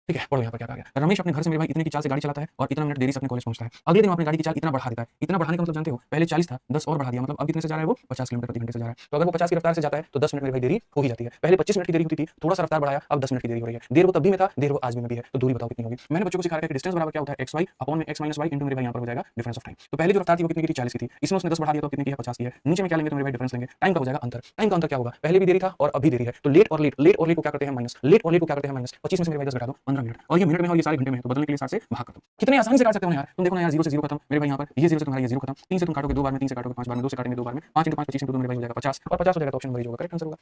ठीक है। पढ़ो यहाँ पर क्या कहा गया, रमेश अपने घर से मेरे भाई इतने की चाल से गाड़ी चलाता है और इतना मिनट देरी से अपने कॉलेज पहुंचता है। अगले दिन अपनी गाड़ी की चाल इतना बढ़ा देता है, इतना बढ़ाने का मतलब जानते हो, पहले 40 था 10 और बढ़ा दिया, मतलब अब कितने से जा रहा है वो 50 किलोमीटर प्रति घंटे से जा रहा है। तो अगर वो 50 की रफ्तार से जाता है तो 10 मिनट मेरे भाई देरी हो ही जाती है। पहले 25 मिनट की देरी होती थी, थोड़ा सा रफ्तार बढ़ाया अब 10 मिनट की देरी हो रही है। देर वो तब भी में था, देर वो आज भी में भी है, तो दूरी बताओ कितनी होगी। मैंने बच्चों को सिखाया कि डिस्टेंस बराबर क्या होता है, xy अपॉन में x माइनस y इंटू मेरे भाई यहाँ पर हो जाएगा डिफरेंस ऑफ टाइम। तो पहले जो रफ्तार थी वो कितनी की थी, 40 की थी, इसमें उसने 10 बढ़ा दिया तो कितनी की है, 50 की है। नीचे में क्या लेंगे तो मेरे भाई डिफरेंस लेंगे, टाइम का हो जाएगा अंतर। टाइम का अंतर क्या होगा, पहले भी देरी था और अभी देरी है, तो लेट और लेट को क्या करते हैं माइनस, लेट और लेट को क्या करते हैं माइनस। 25 में से मेरे भाई 10 घटा दो, 15 मिनट, और ये मिनट में और ये सारे घंटे में है, तो बदलने के लिए 60 से भाग कर दो। कितने आसानी से काट सकते हो यार, तुम देखो ना यार, 0 से 0 खत्म मेरे भाई यहाँ पर, ये 0 से तुम्हारा ये 0 खत्म, 3 से तुम काटोगे 2 बार में, 3 से काटोगे 5 बार में, 2 से काटेंगे 2 बार में, 5 × 5 25 मेरे भाई हो जाएगा 50, और 50 हो जाएगा तो ऑप्शन नंबर होगा करेक्ट आंसर होगा,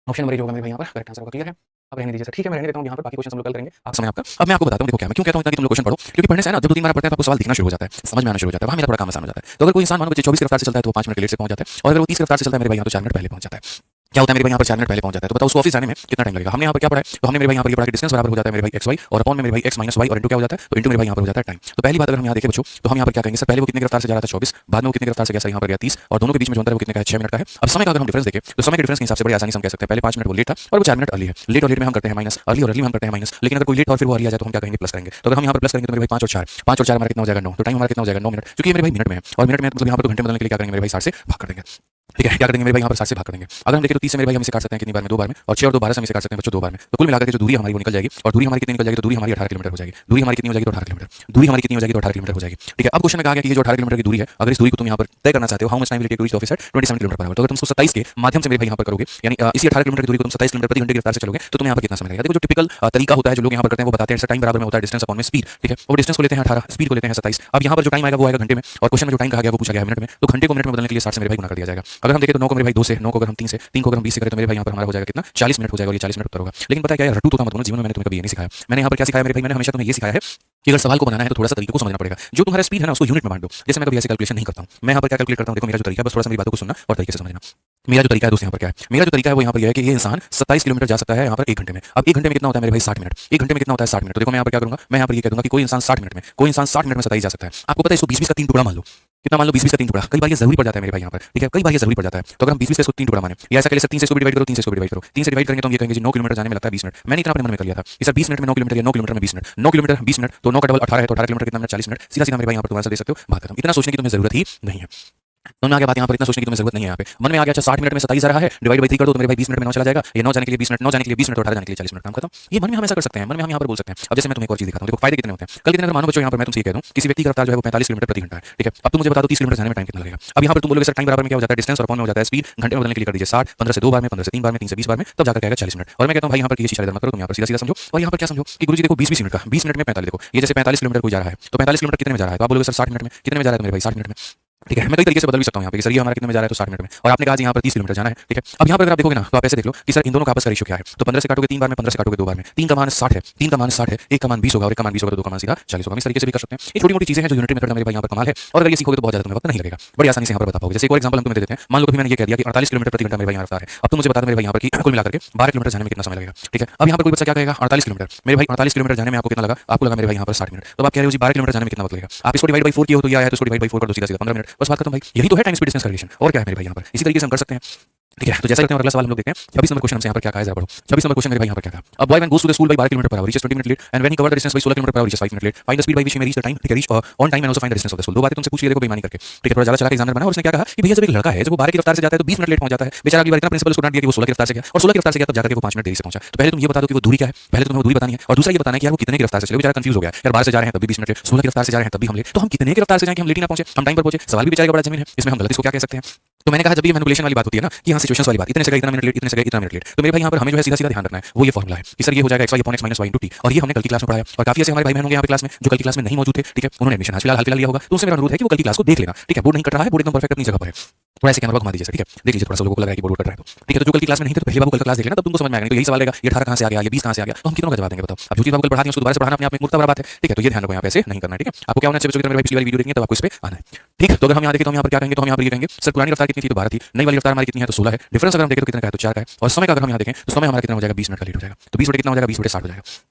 ऑप्शन नंबर होगा मेरे भाई यहाँ पर करेक्ट आंसर होगा। क्लियर है, अब रहने दीजिए सर, ठीक है मैं रहने देता हूँ यहाँ पर, बाकी क्वेश्चन हम लोग कल करेंगे आप समय आपका। अब मैं आपको बताता हूँ देखो क्या मैं क्यों कहता हूँ कि तुम लोग क्वेश्चन पढ़ो, क्योंकि पढ़ने से ना जब 2-3 बार पढ़ते हैं तो आपको सवाल दिखना शुरू हो जाता है, समझ में आना शुरू हो जाता है, वहाँ मेरा थोड़ा काम आसान हो जाता है। तो अगर कोई इंसान मानो बच्चे 24 की रफ्तार से चलता है तो 5 मिनट के लेट से पहुंच जाता है, और अगर वो 30 की रफ्तार से चलता है मेरे भाई यहाँ तो 4 मिनट पहले पहुंच जाता है। क्या होता है मेरे भाई यहाँ पर 4 मिनट पहले पहुंच जाता है, तो बताओ उसको ऑफिस जाने में कितना टाइम लगेगा। हमने यहाँ पर क्या पढ़ा है, तो हमने मेरे भाई यहाँ पर ये पढ़ा कि डिस्टेंस बराबर हो जाता है मेरे भाई xy और अपॉन में मेरे भाई x माइनस y और इंटू क्या हो जाता है, तो इंटू मेरे भाई यहाँ पर हो जाता है टाइम। तो पहली बात अगर हम यहाँ देखें बच्चों तो हम यहाँ पर क्या कहेंगे, सर पहले वो कितने की रफ्तार से जा रहा था 24, बाद में वो कितने की रफ्तार से गया यहाँ पर गया 30, और दोनों के बीच में जो अंतर है वो कितने का है, 6 मिनट का है। अब समय का अगर हम डिफरेंस देखें तो समय के डिफरेंस के हिसाब से बड़ी आसानी से हम कह सकते हैं पहले 5 मिनट वो लेट था और वो 4 मिनट अर्ली है। लेट और लेट में हम करते हैं माइनस, अर्ली और अर्ली में हम करते हैं माइनस, लेकिन अगर कोई लेट और फिर वो अर्ली आ जाए तो हम क्या कहेंगे प्लस करेंगे। तो अगर हम यहाँ पर प्लस करेंगे तो मेरे भाई 5 और 4 हमारा कितना हो जाएगा 9, तो टाइम हमारा कितना हो जाएगा 9 मिनट, क्योंकि मेरे भाई मिनट में है, और मिनट में मतलब यहाँ पर घंटे बदलने के लिए क्या करेंगे मेरे भाई 60 से भाग कर देंगे, ठीक है। क्या करेंगे मेरे भाई यहाँ पर 60 से भाग कर देंगे। अगर हम देखें तो 30 से मेरे भाई हम इसे काट सकते हैं कितनी बार में, 2 बार में, और 6 और 2 12 से हम इसे काट सकते हैं बच्चों 2 बार में। तो कुल मिलाकर के जो दूरी हमारी वो निकल जाएगी, और दूरी हमारी कितनी निकल जाएगी, तो दूरी हमारी 18 किलोमीटर हो जाएगी, दूरी हमारी कितनी हो जाएगी तो 18 किलोमीटर, दूरी हमारी कितनी हो जाएगी तो 18 किलोमीटर हो जाएगी, ठीक है। अब क्वेश्चन में कहा गया कि ये जो 18 किलोमीटर की दूरी है, अगर इस दूरी को तुम यहाँ पर तय करना चाहते हो, how much time will take to reach office at 27 kilometre per hour, तो अगर तुम उसको 27 के माध्यम से मेरे भाई यहाँ पर करोगे, यानी इसी 18 किलोमीटर की दूरी को तुम 27 किलोमीटर प्रति घंटे की रफ्तार से चलोगे तो तुम्हें यहाँ पर कितना समय लगेगा। देखो जो टिपिकल तरीका होता है जो लोग यहाँ पर करते हैं वो बताते हैं टाइम बराबर में होता है डिस्टेंस अपॉन में स्पीड, ठीक है। वो डिस्टेंस को लेते हैं 18, स्पीड को लेते हैं 27। अब यहाँ पर जो टाइम आएगा वो आएगा घंटे में, और क्वेश्चन में जो टाइम कहा गया वो पूछा गया है मिनट में, तो घंटे को मिनट में बदलने के लिए 60 से मेरे भाई गुना कर दिया जाएगा। अगर हम देखें तो 9 को मेरे भाई 2 से, 9 को अगर हम 3 से, 3 को अगर हम 20 से करें तो मेरे भाई यहाँ पर हमारा हो जाएगा कितना 40 मिनट हो जाएगा, और ये 40 मिनट उत्तर होगा। लेकिन पता है क्या है, रटू तो मत बनो, जीवन में मैंने तुम्हें कभी ये नहीं सिखाया। मैंने यहाँ पर क्या सिखाया मेरे भाई, मैंने हमेशा तुम्हें ये सिखाया है कि अगर सवाल को बनाना है तो थोड़ा सा तरीके को समझना पड़ेगा। जो तुम्हारा स्पीड है ना उसको यूनिट में बांट दो, जैसे मैं कभी ऐसे कैलकुलेशन नहीं करता हूँ। मैं यहाँ पर क्या कैलकुलेट करता हूँ, देखो मेरा जो तरीका है बस थोड़ा सा मेरी बातों को सुनना और तरीके से समझना। मेरा जो तरीका है दोस्तों यहाँ पर क्या है, मेरा जो तरीका है वो यहाँ पर यह है कि ये इंसान 27 किलोमीटर जा सकता है यहाँ पर 1 घंटे में। अब 1 घंटे में कितना होता है मेरे भाई 60 मिनट, 1 घंटे में कितना होता है 60 मिनट। तो देखो मैं यहाँ पर क्या करूंगा, मैं यहाँ पर ये कह दूंगा कि कोई इंसान 60 मिनट में, कोई इंसान 60 मिनट में 27 जा सकता है। आपको पता है इसको 20-20 का 3 टुकड़ा मान लो, कितना मान लो 20-20 का 3 टुकड़ा। कई बार ये जरूरी पड़ जाता है मेरे भाई यहाँ पर, ठीक है, कई बार ये जरूरी पड़ जाता है। तो अगर हम 20-20 का इसको 3 टुकड़ा माने, या ऐसा कह सकते हैं 3 से इसको डिवाइड करो, 3 से इसको डिवाइड करो, 3 से डिवाइड करेंगे तो हम ये कहेंगे जी 9 किलोमीटर जाने में लगता है 20 मिनट। मैंने इतना अपने मन में कर लिया था कि सर 20 मिनट में 9 किलोमीटर या 9 किलोमीटर में 20 मिनट, 9 किलोमीटर 20 मिनट, तो 9 का डबल 18 है, तो 18 किलोमीटर कितना मिनट 40 मिनट। सीधा सीधा मेरे भाई यहाँ पर तुम्हारा दे सकते हो, बात खत्म। इतना सोचने की तुम्हें जरूरत ही नहीं है। तो आ गया बात यहाँ पर, इतना सोचने की तुम्हें जरूरत नहीं है। यहाँ पे मन में आ गया अच्छा 60 मिनट में 27 आ रहा है, डिवाइड बाई 3 कर दो तो मेरे भाई 20 मिनट में 9 चला जाएगा। ये 9 जाने के लिए 20 मिनट, 9 जाने के लिए 20 मिनट और 18 जाने के लिए 40 मिनट, काम खत्म। ये मन में हम ऐसा कर सकते हैं, मन में हम यहाँ पर बोल सकते हैं। अब जैसे मैं तुम्हें एक और चीज दिखाता हूँ, देखो फायदे कितने होते हैं। कल के दिन अगर मानो बच्चों यहाँ पर मैं तुमसे ये कह दूं किसी व्यक्ति की रफ्तार जो है वो 45 किलोमीटर प्रति घंटा है, ठीक है। अब तुम मुझे बता दो 30 किलोमीटर जाने में टाइम कितना लगेगा। अब यहाँ पर तुम बोलोगे सर टाइम बराबर में क्या हो जाता है, डिस्टेंस और अपॉन में हो जाता है स्पीड। घंटे में बदलने के लिए कर दीजिए 60, 15 से 2 बार में, 15 से 3 बार में, 3 से 20 बार में, तब जाकर आएगा 40 मिनट। और मैं कहता हूँ भाई यहाँ पर ये चीज मत करो, तुम यहाँ पर सीधा सीधा समझो। और यहाँ पर क्या समझो कि गुरुजी देखो 20 मिनट का 20 मिनट में 45, देखो ये जैसे 45 किलोमीटर कोई जा रहा है तो 45 किलोमीटर कितने में जा रहा है, तो आप बोलोगे सर 60 मिनट में। कितने में जा रहा है मेरे भाई 60 मिनट में, ठीक है। मैं कई तरीके से बदल भी सकता हूँ यहाँ पे, सर ये हमारा कितने में जा रहा है तो 60 मिनट में, और आपने कहा यहाँ पर 30 किलोमीटर जाना है, ठीक है। अब यहाँ पर अगर आप देखोगे ना तो आप ऐसे देख लो कि सर इन दोनों का आपस का रेशियो क्या है। तो 15 से काटोगे 3 बार में, 15 से काटोगे 2 बार में, 3 का मान 60 है, 3 का मान 60 है, 1 का मान 20 होगा और 1 का मान 20 होगा तो 2 का मान सीधा 40 होगा। इस तरीके से भी कर सकते हैं। ये छोटी मोटी चीजें हैं जो यूनिटरी मेथड मेरे भाई यहाँ पर कमाल है, और अगर ये सीखोगे तो बहुत ज्यादा तुम्हें वक्त नहीं लगेगा, बड़ी आसानी से यहाँ पर बता पाओगे। जैसे एक और एग्जांपल हम तुम्हें दे देते हैं। मान लो कि मैंने ये कह दिया कि 48 किलोमीटर प्रति घंटा मेरे भाई यहाँ रफ्तार है। अब तुम मुझे बता दो मेरे भाई यहाँ पर कि कुल मिलाकर के 12 किलोमीटर जाने में कितना समय लगेगा, ठीक है। अब यहाँ पर कोई बच्चा क्या कहेगा 48 किलोमीटर, मेरे भाई 48 किलोमीटर जाने में आपको कितना लगा, आपको लगा मेरे भाई यहाँ पर 60 मिनट। तो आप कह रहे हो जी 12 किलोमीटर जाने में कितना वक्त लगेगा, आप इसको डिवाइड बाई 4 किया हो तो ये आया, तो इसको डिवाइड बाई 4 कर दो, सीधा सीधा 15 मिनट, बस बात खत्म भाई। यही तो है टाइम स्पीड डिस्टेंस का रिलेशन, और क्या है मेरे भाई यहाँ पर। इसी तरीके से हम कर सकते हैं, ठीक है। तो जैसा करते हैं अगला सवाल हम लोग देखते हैं 26 नंबर क्वेश्चन हमसे यहाँ पर क्या कहा है, जरा पढ़ो। 26 नंबर क्वेश्चन मेरे भाई यहाँ पर क्या कहा। अब boy man goes to the school by 12 kilometre per hour, reaches 20 minute late, and when he covered the distance by 16 kilometre per hour, reaches 5 minute late, find the speed by which he may reach the time, ठीक है, reach on time and also find the distance of the school. दो बातें तुमसे पूछ लिया देखो बेईमानी करके, ठीक है। थोड़ा ज्यादा चला के एग्जामिनर बना और उसने क्या कहा कि भैया जब एक लड़का है जब वो 12 की रफ्तार से जाता है तो 20 मिनट लेट पहुंच जाता है, बेचारा अगली बार इतना प्रिंसिपल उसको डांट दिया कि वो 16 की रफ्तार से गया और 16 की रफ्तार से गया तब जाकर के वो 5 मिनट देरी से पहुंचा। तो पहले तुम ये बता दो कि वो दूरी क्या है, पहले तुम्हें वो दूरी बतानी है, और दूसरा ये बताना है कि यार वो कितने की रफ्तार से चले। बेचारा कंफ्यूज हो गया यार, 12 से जा रहे हैं तब भी 20 मिनट लेट, 16 की रफ्तार से जा रहे हैं तब भी हम लेट, तो हम कितने की रफ्तार से जाएं कि हम लेट ही ना पहुंचे, हम टाइम पर पहुंचे। सवाल भी बेचारे का बड़ा जमीन है, इसमें हम गलती को क्या कह सकते हैं। तो मैंने कहा जब ये मैनिपुलेशन वाली बात होती है ना कि हाँ सिचुएशंस वाली बात, इतने से गए इतना मिनट लेट, इतने से गए इतना मिनट लेट, तो मेरे भाई यहाँ पर हमें जो है सीधा सीधा ध्यान रखना है वो ये फॉर्मूला है कि सर ये हो जाएगा x y upon x minus y into t, और ये हमने कल की क्लास में पढ़ाया। और काफी ऐसे हमारे भाई बहन होंगे यहाँ पे क्लास में जो कल की क्लास में नहीं मौजूद थे, ठीक है, उन्होंने एडमिशन आज फिलहाल लिया होगा, तो उससे मेरा अनुरोध है कि वो कल की क्लास को देख लेना, ठीक है। बोर्ड नहीं कट रहा है, बोर्ड एकदम परफेक्ट अपनी जगह पर है, थोड़ा ऐसे कैमरा घुमा दीजिए, ठीक है, देख लीजिए थोड़ा सा लोगों को लग रहा है कि बोर्ड कट रहा है तो, ठीक है। तो जो कल की क्लास में नहीं थे तो पहले बाबू कल का क्लास देख लेना, तब तुमको समझ में आएगा। तो यही सवाल रहेगा ये 18 कहाँ से आ गया, ये 20 कहाँ से आ गया, तो हम कितनों का जवाब देंगे बताओ। अब जो चीज बाबू कल पढ़ा दी उसको दोबारा से पढ़ाना अपने आप में मुर्ता बड़ा बात है, ठीक है। तो ये ध्यान रखो यहाँ पे ऐसे नहीं करना है, ठीक है। आपको क्या होना चाहिए, मेरे भाई पिछली वाली वीडियो देखेंगे तब आपको इस पे आना है, ठीक। तो अगर हम यहाँ देखें तो हम यहाँ पर क्या कहेंगे, तो हम यहाँ पर ये कहेंगे सर पुरानी रफ्तार कितनी थी तो 12 थी, नई वाली रफ्तार हमारी कितनी है तो 16 है। डिफरेंस अगर हम देखें तो कितना का है तो 4 का है, और समय का अगर हम यहाँ देखें तो समय हमारा कितना हो जाएगा 20 मिनट का लेट हो जाएगा। तो 20 बटे कितना हो जाएगा 20 बटे 60 हो जाएगा।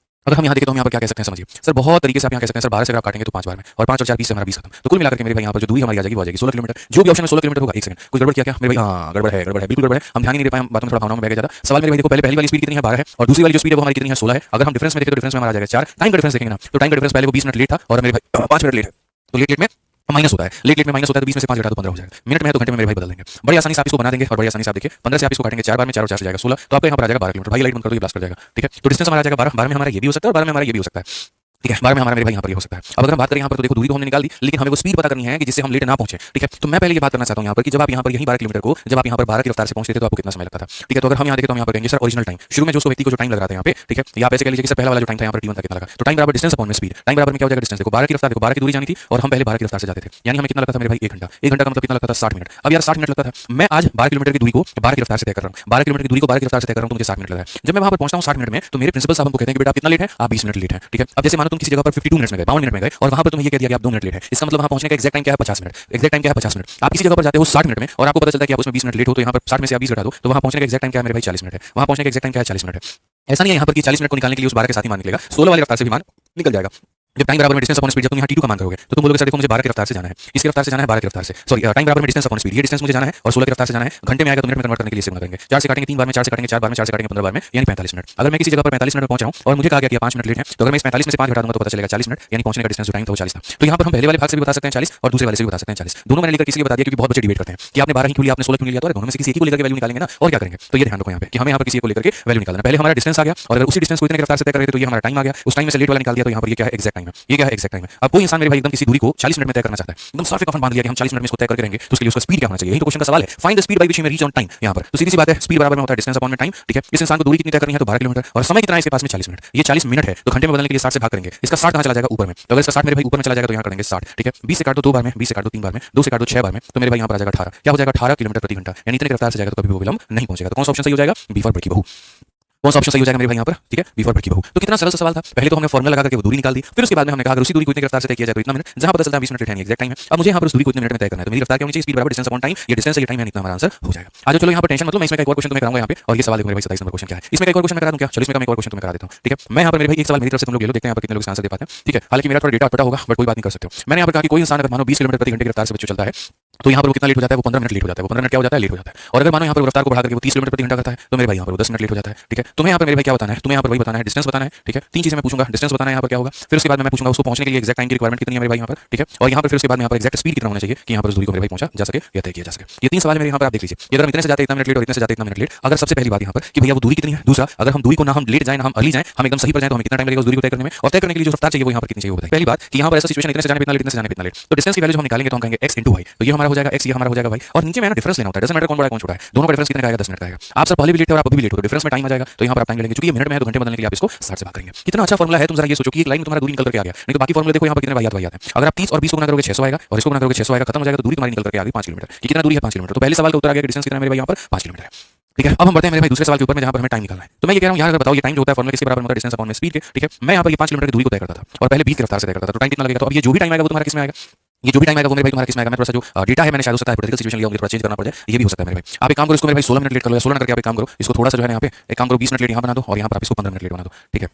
अगर हम यहाँ देखें तो हम यहाँ पर क्या कह सकते हैं समझिए सर, बहुत तरीके से आप यहाँ कह सकते हैं सर 12 से अगर आप काटेंगे तो 5 बार में, और 5 और 4 20 से हमारा 20 खत्म। तो कुल मिलाकर के मेरे भाई यहाँ पर जो दूरी हमारी आ जाएगी वो आ जाएगी 16 किलोमीटर। जो भी ऑप्शन में 16 किलोमीटर होगा। एक सेकंड कोई गड़बड़ क्या मेरे भाई, हाँ गड़बड़ है बिल्कुल गड़बड़ है, हम ध्यान ही नहीं दे पाए, हम बातों में थोड़ा भावनाओं में बह गए ज्यादा। सवाल मेरे भाई देखो पहली वाली स्पीड कितनी है 12 है, और दूसरी वाली जो स्पीड है वो हमारी कितनी है 16 है। अगर हम डिफरेंस में देखें तो डिफरेंस में हमारा आ जाएगा 4। टाइम का डिफरेंस देखेंगे ना तो टाइम का डिफरेंस पहले वो 20 मिनट लेट था और मेरे भाई 5 मिनट लेट है, तो लेट में माइनस होता है, लेट में माइनस होता है, तो 20 में से 5 घटा तो 15 हो जाएगा। मिनट में है तो घंटे में मेरे भाई बदल देंगे, बड़ी आसानी से आप इसको बना देंगे। और बड़ी आसानी से आप देखिए 15 से आप इसको काटेंगे 4 बार में, 4 और 4 से जाएगा 16, तो आपको यहाँ पर आ जाएगा 12 किलोमीटर। भाई लाइट बंद कर दो, ये ब्लास्ट कर जाएगा, ठीक है। तो डिस्टेंस हमारा आ जाएगा 12, 12 में हमारा ये भी हो सकता है और 12 में हमारा ये भी हो सकता है, ठीक है। 12 में हमारा मेरे भाई यहाँ पर ये हो सकता है। अब अगर हम बात करें यहाँ पर तो देखो दूरी तो हमने निकाल दी, लेकिन हमें वो स्पीड पता करनी है कि जिससे हम लेट ना पहुंचे, ठीक है। तो मैं पहले ये बात करना चाहता हूँ यहाँ पर कि जब आप यहाँ पर यही 12 किलोमीटर को जब आप यहाँ पर 12 की रफ्तार से पहुंचते थे तो आपको कितना समय लगता था, ठीक है। तो अगर हम यहाँ देखें तो हम यहाँ पर कहेंगे सर ओरिजिनल टाइम, शुरू में जो व्यक्ति को जो टाइम लग रहा था यहाँ पे, ठीक है, या आप ऐसे कह लीजिए कि सर पहला वाला जो टाइम था यहाँ पर t1 था कितना लगा, तो टाइम बराबर डिस्टेंस अपॉन में स्पीड। टाइम बराबर में क्या हो जाएगा डिस्टेंस, देखो 12 की रफ्तार, देखो 12 की दूरी जानी थी और हम पहले 12 की रफ्तार से जाते थे, यानी हमें कितना लगता था मेरे भाई 1 घंटा। 1 घंटा का मतलब कितना लगता था 60 मिनट। अब यार 60 मिनट लगता था, मैं आज 12 किलोमीटर की दूरी को 12 की रफ्तार से तय कर रहा हूँ, 12 किलोमीटर की दूरी को 12 की रफ्तार से तय कर रहा हूँ, तो मुझे 60 मिनट लगा है। जब मैं वहां पर पहुंचता हूँ 60 मिनट में तो मेरे प्रिंसिपल साहब हमको कहते हैं कि बेटा आप कितना लेट है, आप 20 मिनट लेट है, ठीक है। अब जैसे मानो तुम किसी जगह पर 52 मिनट में गए, 52 मिनट में गए और वहां पर तुम्हें ये कह दिया कि आप 2 मिनट लेट है, इसका मतलब वहां पहुंचने का एग्जैक्ट टाइम क्या है 50 मिनट। एग्जैक्ट टाइम क्या है 50 मिनट। आप किसी जगह पर जाते हो 60 मिनट में और आपको पता चलता है कि आप उसमें 20 मिनट लेट हो, तो यहाँ पर 60 में से आप 20 घटा दो तो वहां पहुंचने का एग्जैक्ट टाइम क्या है मेरे भाई 40 मिनट है। वहां पहुंचने का एग्जैक्ट टाइम क्या है 40 मिनट है। ऐसा नहीं है यहाँ पर कि 40 मिनट को निकालने के लिए उस 12 के साथ ही मान निकलेगा, 16 वाली रफ्तार से भी मान निकल जाएगा। जब टाइम बराबर में डिस्टेंस अपॉन स्पीड, जब तुम यहाँ t2 का मान करोगे तो तुम बोलोगे सर देखो मुझे 12 की रफ्तार से जाना है, इसकी रफ्तार से जाना है 12 की रफ्तार से, सॉरी टाइम बराबर में डिस्टेंस अपॉन स्पीड, ये डिस्टेंस मुझे जाना है और 16 की रफ्तार से जाना है। घंटे में आएगा तो मिनट में कन्वर्ट करने के लिए इसे गुणा करेंगे, 4 से काटेंगे 3 बार में, 4 से काटेंगे 4 बार में, 4 से काटेंगे 15 बार में, यानी 45 मिनट। अगर मैं किसी जगह पर 45 मिनट में पहुंच रहा हूं और मुझे कहा गया कि 5 मिनट लेट है, तो अगर मैं इस 45 में से 5 घटा दूंगा तो पता चलेगा 40 मिनट, यानी पहुंचने का डिस्टेंस जो टाइम था वो 40 था। तो यहाँ पर हम पहले वाले भाग से भी बता सकते हैं 40 और दूसरे वाले से भी बता सकते हैं 40। दोनों मैंने लेकर किसी को बता दिया, क्योंकि बहुत बच्चे डिबेट करते हैं कि आपने 12 ही क्यों लिया, आपने 16 क्यों लिया, तो दोनों में से किसी एक ही को लेकर वैल्यू निकालेंगे ना, और क्या करेंगे। तो ये ध्यान रखो यहाँ पे कि हमें यहाँ पर किसी को लेकर के वैल्यू निकालना। पहले हमारा डिस्टेंस आ गया और अगर उसी डिस्टेंस को इतने रफ्तार से तय कर रहे थे तो ये हमारा टाइम आ गया, उस टाइम में से लेट वाला निकाल दिया, तो यहाँ पर ये क्या है एग्जैक्ट टाइम है, ये क्या है एग्जैक्ट टाइम है। अब कोई इंसान मेरे भाई एकदम किसी दूरी को 40 मिनट में तय करना चाहता है, एकदम साफ कफन बांध लिया कि हम 40 मिनट में इसको तय करके रहेंगे, तो उसके लिए उसका स्पीड क्या होना चाहिए, यही तो क्वेश्चन का सवाल है। Find the speed by which he may reach on time. यहाँ पर तो सीधी सी बात है, स्पीड बराबर में होता है डिस्टेंस अपॉन में टाइम, ठीक है। इस इंसान को दूरी कितनी तय करनी है तो 12 किलोमीटर, और समय कितना है इसके पास में 40 मिनट। ये 40 मिनट है तो घंटे में बदलने के लिए 60 से भाग करेंगे, इसका 60 कहाँ चला जाएगा ऊपर में, तो अगर इसका 60 मेरे भाई ऊपर में चला जाएगा तो यहाँ करेंगे 60, ठीक है। 20 से काट दो 2 बार में, 20 से काट दो 3 बार में, 2 से काट दो 6 बार में, तो मेरे भाई यहाँ पर आ जाएगा 18। क्या हो जाएगा 18 किलोमीटर प्रति घंटा, यानी इतने की रफ्तार से जाएगा तो कभी वो विलंब नहीं पहुंचेगा। तो कौन सा ऑप्शन सही हो जाएगा, बी फॉर बड़ी बहू। कौन सा ऑप्शन सही हो जाएगा मेरे भाई यहाँ पर, ठीक है, बी फॉर भटकी बहू। तो कितना सरल सा सवाल था, पहले तो हमने फॉर्मुला लगा करके वो दूरी निकाल दी, फिर उसके बाद में हमने कहा अगर उसी दूरी को इतने रफ्तार से तय किया जाए तो इतना मिनट, जहां पता चलता है 20 मिनट है एग्जैक्ट टाइम है। अब मुझे यहाँ पर उस दूरी को इतने मिनट में तय करना है, तो मेरी रफ्तार क्या होनी चाहिए, स्पीड बराबर डिस्टेंस अपॉन टाइम, ये डिस्टेंस है ये टाइम है, इतना हमारा आंसर हो जाएगा। आज चलो यहाँ पर टेंशन मतलब मैं इसमें एक और क्वेश्चन तुम्हें कराऊंगा यहाँ पे, और ये सवाल देखो मेरे भाई 27 नंबर क्वेश्चन क्या है, इसमें एक और क्वेश्चन मैं करा दूं क्या, चलो इसमें मैं एक और क्वेश्चन तुम्हें करा देता हूँ, ठीक है। मैं यहाँ पर मेरे भाई एक सवाल मेरी तरफ से तुम लोग ले लो, देखते हैं यहाँ पर कितने लोग आंसर दे पाते हैं, ठीक है। हालांकि मेरा थोड़ा डेटा पता होगा बट कोई बात नहीं कर सकते हो। मैंने यहाँ पर कहा कि कोई इंसान अगर मानो 20 किलोमीटर प्रति घंटे की रफ्तार से बच्चों चलता है तो यहाँ पर वो कितना लेट हो जाता है, वो 15 मिनट लेट हो जाता है, वो 15 मिनट क्या हो जाता है, लेट हो जाता है। और अगर मानो यहाँ पर रफ्तार को बढ़ा करके वो 30 किलोमीटर प्रति घंटा करता है तो मेरे भाई यहाँ पर वो 10 मिनट लेट हो जाता है, ठीक है। तुम्हें यहाँ पर मेरे भाई क्या बताना है, तुम्हें यहाँ पर वही बताना है, डिस्टेंस बताना है, ठीक है। तीन चीजें मैं पूछूंगा, डिस्टेंस बताना है यहाँ पर क्या होगा, फिर उसके बाद मैं पूछूंगा उसको पहुंचने के लिए एक्जैक्ट टाइम की रिक्वायरमेंट कितनी है मेरे भाई यहाँ पर, ठीक है। और यहाँ पर फिर उसके बाद में यहाँ पर एक्जैक्ट स्पीड कितना होना चाहिए कि यहाँ पर उस दूरी को मेरे भाई पहुंचा जा सके या तय किया जा सके। ये तीन सवाल मेरे यहाँ पर आप देख लीजिए, अगर हम इतने से जाते इतना मिनट लेट और इतने से जाते इतना मिनट लेट, अगर सबसे पहली बात यहाँ पर कि भैया वो दूरी कितनी है, दूसरा अगर हम दूरी को ना हम लेट जाए ना हम अर्ली जाए, हम एकदम सही पर जाए तो हमें कितना टाइम लगेगा उस दूरी को तय करने में, और तय करने के लिए जो रफ्तार चाहिए वो यहाँ पर कितनी चाहिए वो बताइए। पहली बात कि यहाँ पर ऐसा सिचुएशन इतने से जाने इतना लेट, इतने से जाने इतना लेट, तो डिस्टेंस की वैल्यू जो हम निकालेंगे तो हम कहेंगे x * y, तो ये हमारा हो जाएगा x, ये हमारा हो जाएगा y, और नीचे में ना डिफरेंस लेना होता है, डजंट मैटर कौन बड़ा है कौन छोटा है, दोनों का डिफरेंस कितने का आएगा, 10 मिनट का आएगा। आप सर पहले भी लेट थे और आप अभी भी लेट हो तो डिफरेंस में टाइम आ जाएगा, तो यहाँ पर आप टाइम लेंगे, क्योंकि ये मिनट में है तो घंटे बदलने के लिए आप इसको 60 से भाग करेंगे। कितना अच्छा फॉर्मुला है, तुम जरा ये सोचो कि एक लाइन में तुम्हारा दूरी निकल करके आ गया, नहीं तो बाकी फॉर्मुले देखो यहाँ पर कितने वाहियात वाहियात है। अगर आप 30 और 20 को गुणा करोगे 600 आएगा, और इसको गुणा करोगे 600 आएगा, खत्म हो जाएगा, तो दूरी तुम्हारी निकल करके आ गई 5 किलोमीटर। कितना दूरी है 5 किलोमीटर, तो पहले सवाल का उत्तर आ गया कि डिस्टेंस कितना है मेरे भाई यहाँ पर 5 किलोमीटर है, ठीक है। अब हम बढ़ते हैं मेरे भाई दूसरे सवाल के ऊपर में जहां पर हमें टाइम निकालना है। तो मैं ये कह रहा हूं यार अगर बताओ ये टाइम जो होता है फॉर्मूला किसके बराबर होता है, डिस्टेंस अपॉन में स्पीड के, ठीक है। मैं यहाँ पर ये 5 किलोमीटर की दूरी को तय करता था और पहले 20 की रफ्तार से तय करता था, तो टाइम कितना लगेगा, तो अब ये जो भी टाइम आएगा वो तुम्हारा किसमें आएगा, ये जो भी टाइम आएगा वो मेरे भाई तुम्हारा किसमें आएगा। मैं थोड़ा सा जो डेटा है मैंने शायद हो सकता है हाइपोथेटिकल सिचुएशन लिया, मुझे थोड़ा चेंज करना पड़ जाए, ये भी हो सकता है मेरे भाई। आप एक काम करो, इसको मेरे भाई 16 मिनट लेट कर लो, 16 करके आप एक काम करो, इसको थोड़ा सा जो है यहाँ पे एक काम करो 20 मिनट लेट यहाँ बना दो और यहाँ पर आप इसको 15 मिनट लेट बना दो, ठीक है,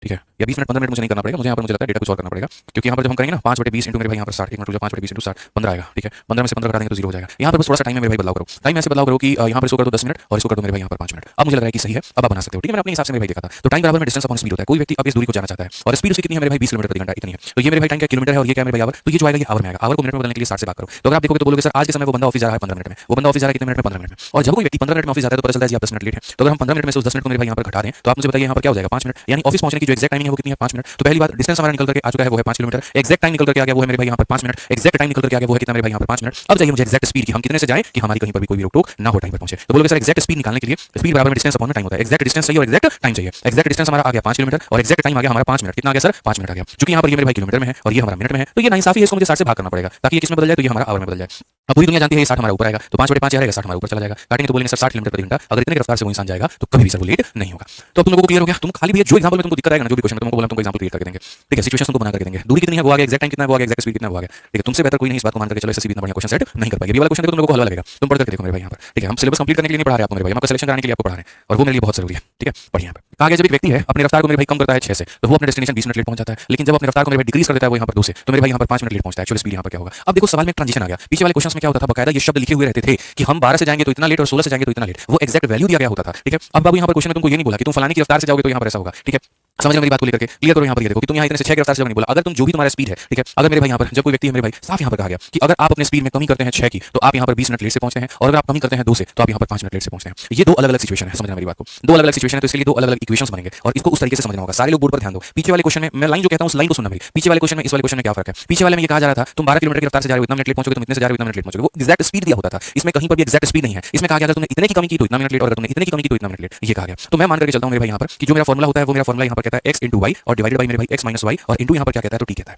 ठीक है। या 20 मिनट 15 मिनट मुझे नहीं करना पड़ेगा, मुझे यहाँ पर मुझे लगता है डेटा कुछ और करना पड़ेगा, क्योंकि यहाँ पर जब हम करेंगे ना 5/20 इंटू मेरे भाई यहाँ पर 60, 1 मिनट 5/20 इंटू 60 15 आएगा, ठीक है। 15 में से 15 घटा देंगे तो 0 हो जाएगा। यहाँ पर बस थोड़ा सा टाइम में मेरे भाई बदलाव करो, टाइम ऐसे बदलाव करो कि यहाँ पर इसको कर दो 10 मिनट और इसको कर दो मेरे भाई यहाँ पर 5 मिनट। अब मुझे लग रहा है कि सही है, अब आप बना सकते हो, ठीक है। मैंने अपने हिसाब से मेरे भाई देखा था, तो टाइम बराबर में डिस्टेंस अपॉन स्पीड होता है। कोई व्यक्ति अब इस दूरी को जाना चाहता है और स्पीड उसकी कितनी है मेरे भाई 20 किलोमीटर प्रति घंटा इतनी है, तो ये मेरे भाई टाइम क्या किलोमीटर है और ये क्या मेरे भाई आवर, तो ये जो आएगा ये आवर में आएगा। आवर को मिनट में बदलने के लिए 60 से भाग करो, तो अगर आप देखोगे तो बोलोगे सर आज के समय वो बंदा ऑफिस जा रहा है 15 मिनट में, वो बंदा ऑफिस जा रहा है कितने मिनट में 15 मिनट में, और जब कोई व्यक्ति 15 मिनट में ऑफिस जाता है तो पता चलता है जी आप 10 मिनट लेट है, तो अगर हम 15 मिनट में से उस 10 मिनट को मेरे भाई यहाँ पर घटा दें तो आप मुझे बताइए यहाँ पर क्या हो जाएगा 5 मिनट, यानी ऑफिस पहुंचने की जो एक्जैक्ट टाइमिंग है वो कितनी है 5 मिनट। तो पहली बात डिस्टेंस हमारा निकल करके आ चुका है वो है 5 किलोमीटर, एक्जैक्ट टाइम निकल करके आ गया वो है मेरे भाई यहाँ पर 5 मिनट, एक्जैक्ट टाइम निकल करके आ गया वो है कितना मेरे भाई यहाँ पर 5 मिनट। अब चाहिए मुझे एक्जैक्ट स्पीड की, हम कितने से जाएं कि हमारी कहीं पर भी कोई भी रोक टोक ना हो टाइम पर पहुंचे। तो बोलोगे सर एक्जैक्ट स्पीड निकालने के लिए स्पीड बराबर में डिस्टेंस अपॉन टाइम होता है, एक्जैक्ट डिस्टेंस चाहिए और एक्जैक्ट टाइम चाहिए। एक्जैक्ट डिस्टेंस हमारा आ गया 5 किलोमीटर और एक्जैक्ट टाइम आ गया हमारा 5 मिनट, कितना आ गया सर 5 मिनट आ गया। चूंकि यहाँ पर ये मेरे भाई किलोमीटर में है और ये हमारा मिनट में है तो ये नाइंसाफी है, इसको मुझे 60 से भाग करना पड़ेगा ताकि ये किसमें बदल जाए, तो ये हमारा आवर में बदल जाए। अब पूरी दुनिया जानती है ये 60 हमारा ऊपर आएगा, तो 5/5 रहेगा 60 हमारा ऊपर चला जाएगा, काटेंगे तो बोलेंगे सर 60 किलोमीटर प्रति घंटा, अगर इतने की रफ्तार से वो इंसान जाएगा तो कभी भी सर वो लेट नहीं होगा। तो अब तुम लोगों को क्लियर हो गया, तुम खाली भी जो एग्जांपल में तुमको दिक्कत आएगा ना, जो भी क्वेश्चन में तुमको बोला तुमको एग्जांपल क्लियर करके देंगे, ठीक है। सिचुएशन तुमको बना करके देंगे, दूरी कितनी है वो आ गया, एक्जैक्ट टाइम कितना है वो आ गया, एक्जैक्ट स्पीड कितना है वो आ गया, ठीक है। तुमसे बेहतर कोई नहीं इस बात को मान करके चलो ऐसे भी इतना बढ़िया क्वेश्चन सेट नहीं कर पाएंगे। ये वाला क्वेश्चन देखो तुम लोगों को हलवा लगेगा, तुम पढ़ करके देखो मेरे भाई यहाँ पर, ठीक है। हम सिलेबस कंप्लीट करने के लिए नहीं पढ़ा रहे आपको मेरे भाई, हम आपका सिलेक्शन कराने के लिए आपको पढ़ा रहे हैं और वो मेरे लिए बहुत जरूरी है, ठीक है। बढ़िया यहाँ पर कहा गया जब एक व्यक्ति है अपनी रफ्तार को मेरे भाई कम करता है 6 से तो वो अपने डेस्टिनेशन 20 मिनट लेट पहुंच जाता है, लेकिन जब अपनी रफ्तार को मेरे भाई डिक्रीज कर देता है वो यहाँ पर 2 से तो मेरे भाई यहाँ पर 5 मिनट लेट पहुंचता है। एक्चुअली स्पीड यहाँ पर क्या होगा, अब देखो सवाल में ट्रांजिशन आ गया, पीछे वाले क्वेश्चंस में क्या होता था बकायदा ये शब्द लिखे हुए रहते थे कि हम 12 से जाएंगे तो इतना लेट और 16 से जाएंगे तो इतना लेट, वो एक्जैक्ट वैल्यू दिया गया होता था, ठीक है। अब बाबू यहाँ पर क्वेश्चन में तुमको ये नहीं बोला कि तुम फलाने की रफ्तार से जाओगे तो यहाँ पर ऐसा होगा, ठीक है। समझ लो मेरी बात को लेकर के क्लियर करो यहाँ पर ये देखो कि तुम यहाँ इतने से 6 की रफ्तार से नहीं बोला, अगर तुम जो भी तुम्हारा स्पीड है, ठीक है। अगर मेरे भाई यहाँ पर जब कोई व्यक्ति है मेरे भाई साफ यहाँ पर कहा गया कि अगर आप अपने स्पीड में कमी करते हैं 6 की तो आप यहाँ पर 20 मिनट लेट से पहुंचते हैं, और अगर आप कमी करते हैं 2 से तो आप यहाँ पर 5 मिनट लेट से पहुंचते हैं। ये दो अलग अलग सिचुएशन है, समझना मेरी बात को, दो अलग अलग सिचुएशन है, तो इसके लिए दो अलग अलग इक्वेशंस बनेंगे और इसको उस तरीके से समझना होगा। सारे लोग बोर्ड पर ध्यान दो, पीछे वाले क्वेश्चन में मैं लाइन जो कहता हूँ उस लाइन को सुनना मेरी, पीछे वाले क्वेश्चन में इस वाले क्वेश्चन में क्या फर्क है। पीछे वाले में ये कहा जा रहा था तुम 12 किलोमीटर की रफ्तार से जा रहे हो इतना मिनट लेट पहुंचोगे, तुम इतने से जा रहे हो इतना मिनट लेट पहुंचोगे, वो एक्जैक्ट स्पीड दिया होता था। इसमें कहीं पर भी एक्जैक्ट स्पीड नहीं है, इसमें कहा गया था तुमने इतने की कमी की तो इतना मिनट लेट और तुमने इतने की कमी की तो इतना मिनट लेट, ये कहा गया। तो मैं मान करके चलता हूं मेरे भाई यहाँ पर कि जो मेरा फॉर्मुला होता है वो मेरा फॉर्मुला यहाँ पर कहता है x * y और डिवाइडेड बाय मेरे भाई x - y और इंटू यहाँ पर क्या कहता है तो t कहता है,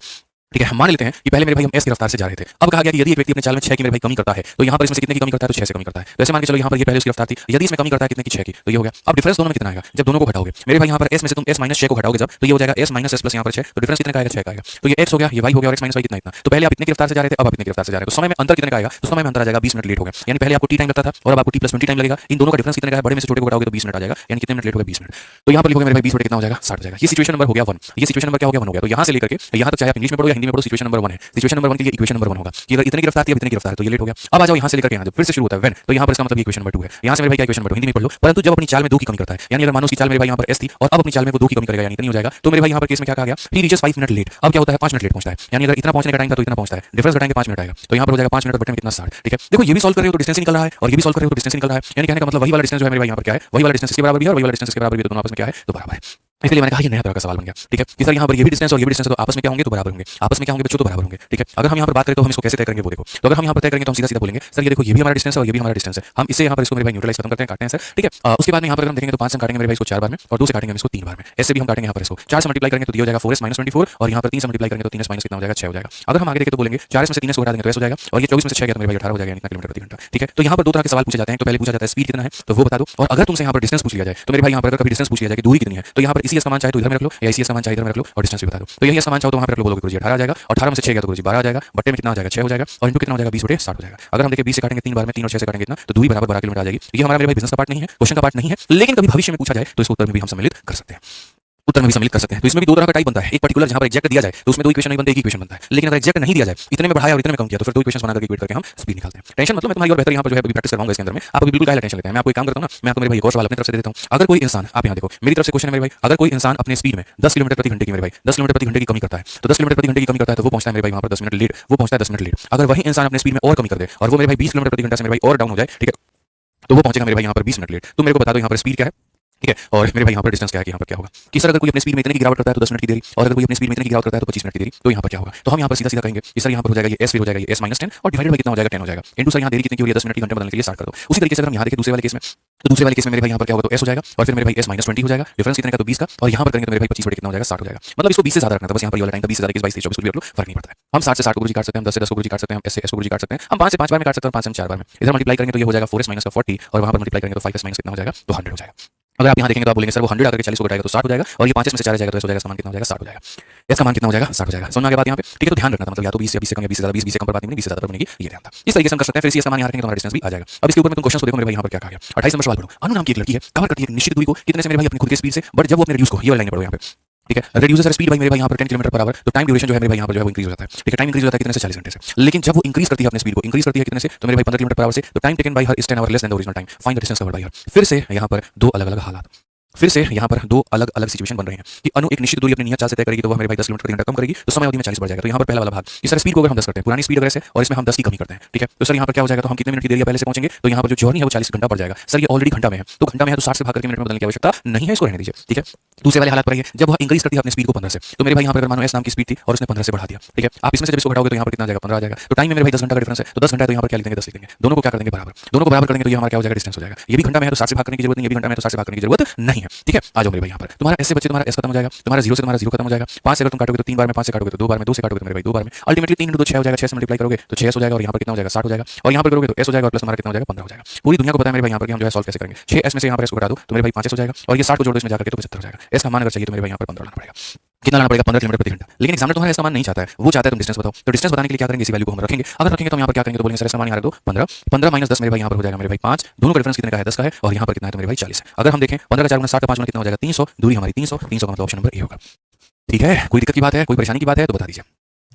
ठीक है। हम मान लेते हैं कि पहले मेरे भाई हम s की रफ्तार से जा रहे थे, अब कहा गया कि यदि एक व्यक्ति अपने चाल में 6 की मेरे भाई कमी करता है तो यहाँ पर इसमें से कितने की कमी करता है तो 6 से कमी करता है। वैसे मान के चलो यहाँ पर ये पहले उसकी रफ्तार थी, यदि इसमें कमी करता है कितने की 6 की तो ये हो गया। अब डिफरेंस दोनों में कितना आएगा जब दोनों को घटाओगे मेरे भाई यहाँ पर s में से तुम s - 6 को घटाओगे जब तो ये हो जाएगा s - s प्लस यहाँ पर 6, तो डिफरेंस कितने का आएगा 6 का आएगा, तो ये x हो गया ये y हो गया और x - y कितना इतना। तो पहले आप इतने की रफ्तार से जा रहे थे अब आप इतने की रफ्तार से जा रहे हो, तो समय में अंतर कितने का आएगा, तो समय में अंतर आ जाएगा 20 मिनट लेट हो गया, यानी पहले आपको t टाइम लगता था और अब आपको t + 20 टाइम लगेगा। इन दोनों का डिफरेंस कितने का है, बड़े में से छोटे को घटाओगे तो 20 मिनट आ जाएगा, यानी कितने मिनट लेट हो गए 20 मिनट। तो यहाँ पर लिखोगे मेरे भाई 20 मिनट कितना हो जाएगा 60 हो जाएगा। ये सिचुएशन नंबर हो गया 1, ये सिचुएशन नंबर क्या हो गया 1 हो गया। तो यहाँ से लेकर के यहाँ तक चाहे आप इंग्लिश में पढ़ो या हिंदी में पढ़ो सिचुएशन नंबर 1 है। सिचुएशन नंबर 1 के लिए इक्वेशन नंबर 1 होगा कि अगर इतने की रफ्तार थी अब इतने की रफ्तार है तो ये लेट हो गया। अब आ जाओ यहाँ से लेकर के यहाँ फिर से शुरू होता है व्हेन, तो यहाँ पर इसका मतलब ये इक्वेशन नंबर 2 है। यहाँ से मेरे भाई क्या इक्वेशन नंबर 2 हिंदी में पढ़ लो, परंतु जब अपनी चाल में 2 की कमी करता है, यानी अगर मानो उसकी चाल मेरे भाई यहाँ पर s थी और अब अपनी चाल में वो 2 की कमी करेगा यानी इतनी हो जाएगा, तो मेरे भाई यहाँ पर केस में क्या कहा गया ही रीचेस 5 मिनट लेट। अब क्या होता है 5 मिनट लेट पहुंचता है, यानी अगर इतना पहुंचने का टाइम था तो इतना पहुंचता है, डिफरेंस घटाएंगे 5 मिनट आएगा, तो यहाँ पर हो जाएगा 5 मिनट बटे में कितना 60, ठीक है। देखो ये भी सॉल्व कर रहे हो तो डिस्टेंस निकल रहा है और ये भी सॉल्व कर रहे हो तो डिस्टेंस निकल रहा है, यानी कहने का मतलब वही वाला डिस्टेंस जो है मेरे भाई यहाँ पर क्या है, वही वाला डिस्टेंस इसके बराबर भी है और वही वाला डिस्टेंस इसके बराबर भी है, तो दोनों आपस में क्या है तो बराबर है। इसलिए मैंने कहा ये नया तरह का सवाल बन गया। ठीक है, कि सर यहाँ पर ये भी डिस्टेंस और ये भी डिस्टेंस है, तो आपस में क्या होंगे, तो बराबर होंगे। आपस में क्या होंगे बच्चों, तो बराबर होंगे। ठीक है, अगर हम यहाँ पर बात करें तो हम इसको कैसे तय करेंगे वो देखो। तो अगर हम यहाँ पर तय करेंगे तो हम सीधा सीधा बोलेंगे सर ये देखो ये भी हमारा डिस्टेंस है और ये भी हमारा डिस्टेंस है। हम इससे यहाँ पर इसको मेरे भाई न्यूट्रलाइज खत्म करते हैं, काटते हैं सर। ठीक है, उसके बाद में यहाँ पर हम देखेंगे तो 5 से काटेंगे मेरे भाई इसको 4 बार में, और 2 से काटेंगे हम इसको 3 बार में। ऐसे भी हम काटेंगे यहाँ पर इसको 4 से मल्टीप्लाई करेंगे तो दिया हो जाएगा 4s - 24, और यहाँ पर 3 से मल्टीप्लाई करेंगे तो 3s माइनस कितना हो जाएगा, 6 हो जाएगा। अगर हम आगे देखें तो बोलेंगे 4s में से 3s को हटा देंगे तो s हो जाएगा, और ये 24 में से 6 गया तो मेरे भाई 18 हो जाएगा, यानी किलोमीटर प्रति घंटा। ठीक है, तो यहाँ पर दो तरह के सवाल पूछे जाते हैं। तो पहले पूछा जाता है स्पीड कितना है, तो वो बता दो। और अगर तुमसे यहाँ पर डिस्टेंस पूछ लिया जाए तो मेरे भाई यहाँ पर कभी डिस्टेंस पूछ लिया जाए कि दूरी कितनी है, तो यहाँ पर इसी का मान चाहे तो इधर में रख लो, या इसी का मान चाहे इधर में रख लो, और डिस्टेंस भी बता दो। तो यही समान चाहो तो वहाँ पर रख लो, बोलोगे गुरुजी 18 आ जाएगा, 18 में से 6 गया तो गुरुजी 12 आ जाएगा, बट्टे में कितना आ जाएगा 6 हो जाएगा, और इनटू कितना हो जाएगा 20/60 हो जाएगा। अगर हम देखें 20 से काटेंगे 3 बार में, 3 और 6 से काटेंगे कितना, तो दूरी बराबर 12 किलोमीटर आ जाएगी। ये हमारा मेरे भाई बिजनेस का पार्ट नहीं है, क्वेश्चन का पार्ट नहीं है, लेकिन कभी भविष्य में पूछा जाए तो इसको उत्तर में भी हम सम्मिलित कर सकते हैं, उत्तर में भी सम्मिलित कर सकते हैं। तो इसमें भी दो तरह का टाइप बनता है। एक पर्टिकुलर जहां पर एग्जैक्ट दिया जाए तो उसमें दो इक्वेशन नहीं बनते, एक इक्वेशन बनता है। लेकिन अगर एग्जैक्ट नहीं दिया जाए, इतने में बढ़ाया और इतने में कम किया, तो फिर दो इक्वेशन बनाकर इक्वेट करके हम स्पीड निकालते हैं। टेंशन मतलब मैं तुम्हारी और बेहतर यहाँ पर जो है अभी प्रैक्टिस करवाऊंगा इसके अंदर में, आप अभी बिल्कुल क्या टेंशन लेते हैं। मैं आपको एक काम करता हूं ना, मैं आपको मेरे भाई एक और सवाल अपनी तरफ से दे देता हूं। अगर कोई इंसान, आप यहाँ देखो मेरी तरफ से क्वेश्चन है मेरे भाई, अगर कोई इंसान अपने स्पीड में 10 किलोमीटर प्रति घंटे की, मेरे भाई 10 किलोमीटर प्रति घंटे की कमी करता है, तो 10 किलोमीटर प्रति घंटे की कमी करता है तो वो पहुंचता है मेरे भाई वहां पर 10 मिनट लेट, वो पहुंचता है 10 मिनट लेट। अगर वही इंसान अपने स्पीड में और कमी कर दे और वो मेरे भाई 20 किलोमीटर प्रति घंटा से मेरे भाई और डाउन हो जाए, ठीक है, तो वो पहुंचेगा मेरे भाई यहाँ पर 20 मिनट लेट। तो मेरे को बता दो यहाँ पर स्पीड क्या है, ठीक है, और मेरे भाई यहाँ पर डिस्टेंस क्या है कि यहाँ पर क्या होगा कि सर अगर कोई अपनी स्पीड में इतने की गिरावट करता है तो 10 मिनट की देरी, और अगर कोई अपनी स्पीड में इतने की गिरावट करता है तो 25 मिनट की देरी, तो यहाँ पर क्या होगा। तो हम यहाँ पर सीधा सीधा कहेंगे कि सर यहाँ पर हो जाएगा ये s फिर हो जाएगा ये s - 10 और डिवाइडेड बाय कितना हो जाएगा 10 हो जाएगा, इनटू सर यहाँ देरी कितनी की हो रही है 10 मिनट की घंटे बदलने के लिए 60 कर दो। उसी तरीके से अगर हम यहाँ देखें दूसरे वाले केस में, तो दूसरे वाले केस में मेरे भाई यहाँ पर क्या होगा, तो s हो जाएगा, और फिर मेरे भाई s - 20 हो जाएगा, डिफरेंस कितने का, तो 20 का, और यहाँ पर करेंगे तो मेरे भाई 25 बटे कितना हो जाएगा 60 हो जाएगा। मतलब इसको 20 से ज्यादा रखना था बस, यहाँ पर ये वाला टाइम था 20 से ज्यादा 22 24 कुछ भी रख लो, फर्क नहीं पड़ता है। हम 60 से 60 को गुरुजी काट सकते हैं, हम 10 से 10 को गुरुजी काट सकते हैं, हम s से s को गुरुजी काट सकते हैं, हम 5 से 5 बार में काट सकते हैं, 5 से 4 बार में। इधर मल्टीप्लाई करेंगे तो ये हो जाएगा 4s - 40, और वहाँ पर मल्टीप्लाई करेंगे तो 5s - कितना हो जाएगा, तो 100 हो जाएगा। अगर आप यहाँ देखेंगे तो आप बोलेंगे सर वो 100 आकर के 40 को घटाएगा तो 60 हो जाएगा, और ये 5s में से 4 आ जाएगा तो s हो जाएगा, समान कितना हो जाएगा 60 हो जाएगा। इसका मान कितना हो जाएगा 60 हो जाएगा। समझ में आ गया बात यहाँ पे, ठीक है। तो ध्यान रखना था, मतलब या तो 20 या 20 से कम या 20 से ज्यादा, 20 से कम पर बात नहीं बनेगी, 20 से ज्यादा पर बनेगी, ये ध्यान था। इस तरीके से हम कर सकते हैं। फिर इसी का मान यहाँ रखेंगे तो हमारा डिस्टेंस भी आ जाएगा। अब इसके ऊपर में तुम क्वेश्चन को देखो मेरे भाई यहाँ पर क्या कहा गया। 28 नंबर सवाल पढ़ो। अनु नाम की एक लड़की है, कवर करती है निश्चित दूरी को कितने से मेरे भाई अपनी खुद के स्पीड से, बट जब वो अपने रेड्यूस को, ये वाली लाइन पढ़ो यहाँ पे, ठीक है, रेड्यूस स्पीड भाई मेरे भाई यहाँ पर 10 किलोमीटर पर आवर, तो टाइम ड्यूरेशन जो है मेरे भाई यहाँ पर जो है वो इंक्रीज हो जाता है। ठीक है, टाइम इंक्रीज होता है कितने से 40 घंटे से। लेकिन जब वो इंक्रीज करती है अपने स्पीड को, इंक्रीज करती है कितने से, तो मेरे भाई 15 किलोमीटर पर आवर से, तो time taken bye her is 10 our less than the original time, find the distance covered bye हर। फिर से यहाँ पर दो अलग अलग हालात, फिर से यहाँ पर दो अलग अलग सिचुएशन बन रहे हैं कि अनु एक निश्चित दूरी अपनी नियत चाल से तय करेगी तो वह मेरे भाई 10 किलोमीटर प्रति घंटा कम करेगी, तो समय अवधि में 40 बढ़ जाएगा। तो यहाँ पर पहला वाला भाग कि सर स्पीड को अगर हम 10 करते हैं, पुरानी स्पीड अगर है और इसमें हम 10 की कमी करते हैं, ठीक है, तो सर यहाँ पर क्या हो जाएगा, तो हम कितने मिनट की देरी पहले से पहुंचेंगे, तो यहाँ पर जो जर्नी है वो 40 घंटा बढ़ जाएगा। सर ये ऑलरेडी घंटा में है, तो घंटा में है तो 60 से भाग करके मिनट में बदलने की आवश्यकता नहीं है, इसको रहने दीजिए। ठीक है, दूसरे वाले हालात पर है जब वह इंक्रीज करती है अपनी स्पीड को 15 से, तो मेरे भाई यहाँ पर अगर मानो s नाम की स्पीड थी और उसने 15 से बढ़ा दिया, ठीक है, आप इसमें से जब इसको घटाओगे तो यहाँ पर कितना आ जाएगा 15 आ जाएगा। तो टाइम में मेरे भाई 10 घंटा का डिफरेंस है, तो 10 घंटा है तो यहाँ पर क्या लिख देंगे 10 लिख देंगे, दोनों को क्या कर देंगे बराबर, दोनों को बराबर करेंगे तो ये हमारा क्या हो जाएगा डिस्टेंस हो जाएगा। ये भी घंटा में है तो 60 से भाग करने की जरूरत नहीं, ये भी घंटा में है तो 60 से भाग करने की जरूरत नहीं है। ठीक है, आ जाओ मेरे भाई यहाँ पर तुम्हारा s से बच्चे तुम्हारा s खत्म हो जाएगा, तुम्हारा 0 से तुम्हारा 0 खत्म हो जाएगा। 5 से अगर तुम काटोगे तो 3 बार में, 5 से काटोगे तो 2 बार में, 2 से काटोगे तो मेरे भाई 2 बार में, अल्टीमेटली 3 × 2 6 हो जाएगा, 6 से मल्टीप्लाई करोगे तो 6 हो जाएगा, और यहाँ पर कितना हो जाएगा 60 हो जाएगा, और यहाँ पर करोगे तो s हो जाएगा और प्लस हमारा कितना हो जाएगा 15 हो जाएगा। पूरी दुनिया को पता है मेरे भाई यहाँ पर हम जो है सॉल्व कैसे करेंगे। 6s में से यहाँ पर s को घटा दो तो मेरे भाई 5s हो जाएगा, और ये 60 को जोड़ दो इसमें जाकर के तो 75 हो जाएगा। s का मान अगर चाहिए तो मेरे भाई यहाँ पर 15 लाना पड़ेगा। कितना लाना पड़ेगा 15 किलोमीटर प्रति घंटा। लेकिन एग्जामिनर तुम्हारा इसका मान नहीं चाहता है, वो चाहता है तुम डिस्टेंस बताओ। तो डिस्टेंस बताने के लिए क्या करेंगे, इसी वैल्यू को हम रखेंगे। अगर रखेंगे तो यहाँ पर क्या करेंगे, तो बोलेंगे सर इसका मान यहाँ रख दो 15, 15 - 10 मेरे भाई यहाँ पर हो जाएगा मेरे भाई 5, दोनों का डिफरेंस कितने का है 10 का है, और यहाँ पर कितना है तो मेरे भाई 40 है। अगर हम देखें 15 का 4 × 60 का 5 कितना हो जाएगा 300, दूरी हमारी 300, 300 का मतलब ऑप्शन नंबर ए होगा। ठीक है, कोई दिक्कत की बात है, कोई परेशानी की बात है तो बता दीजिए,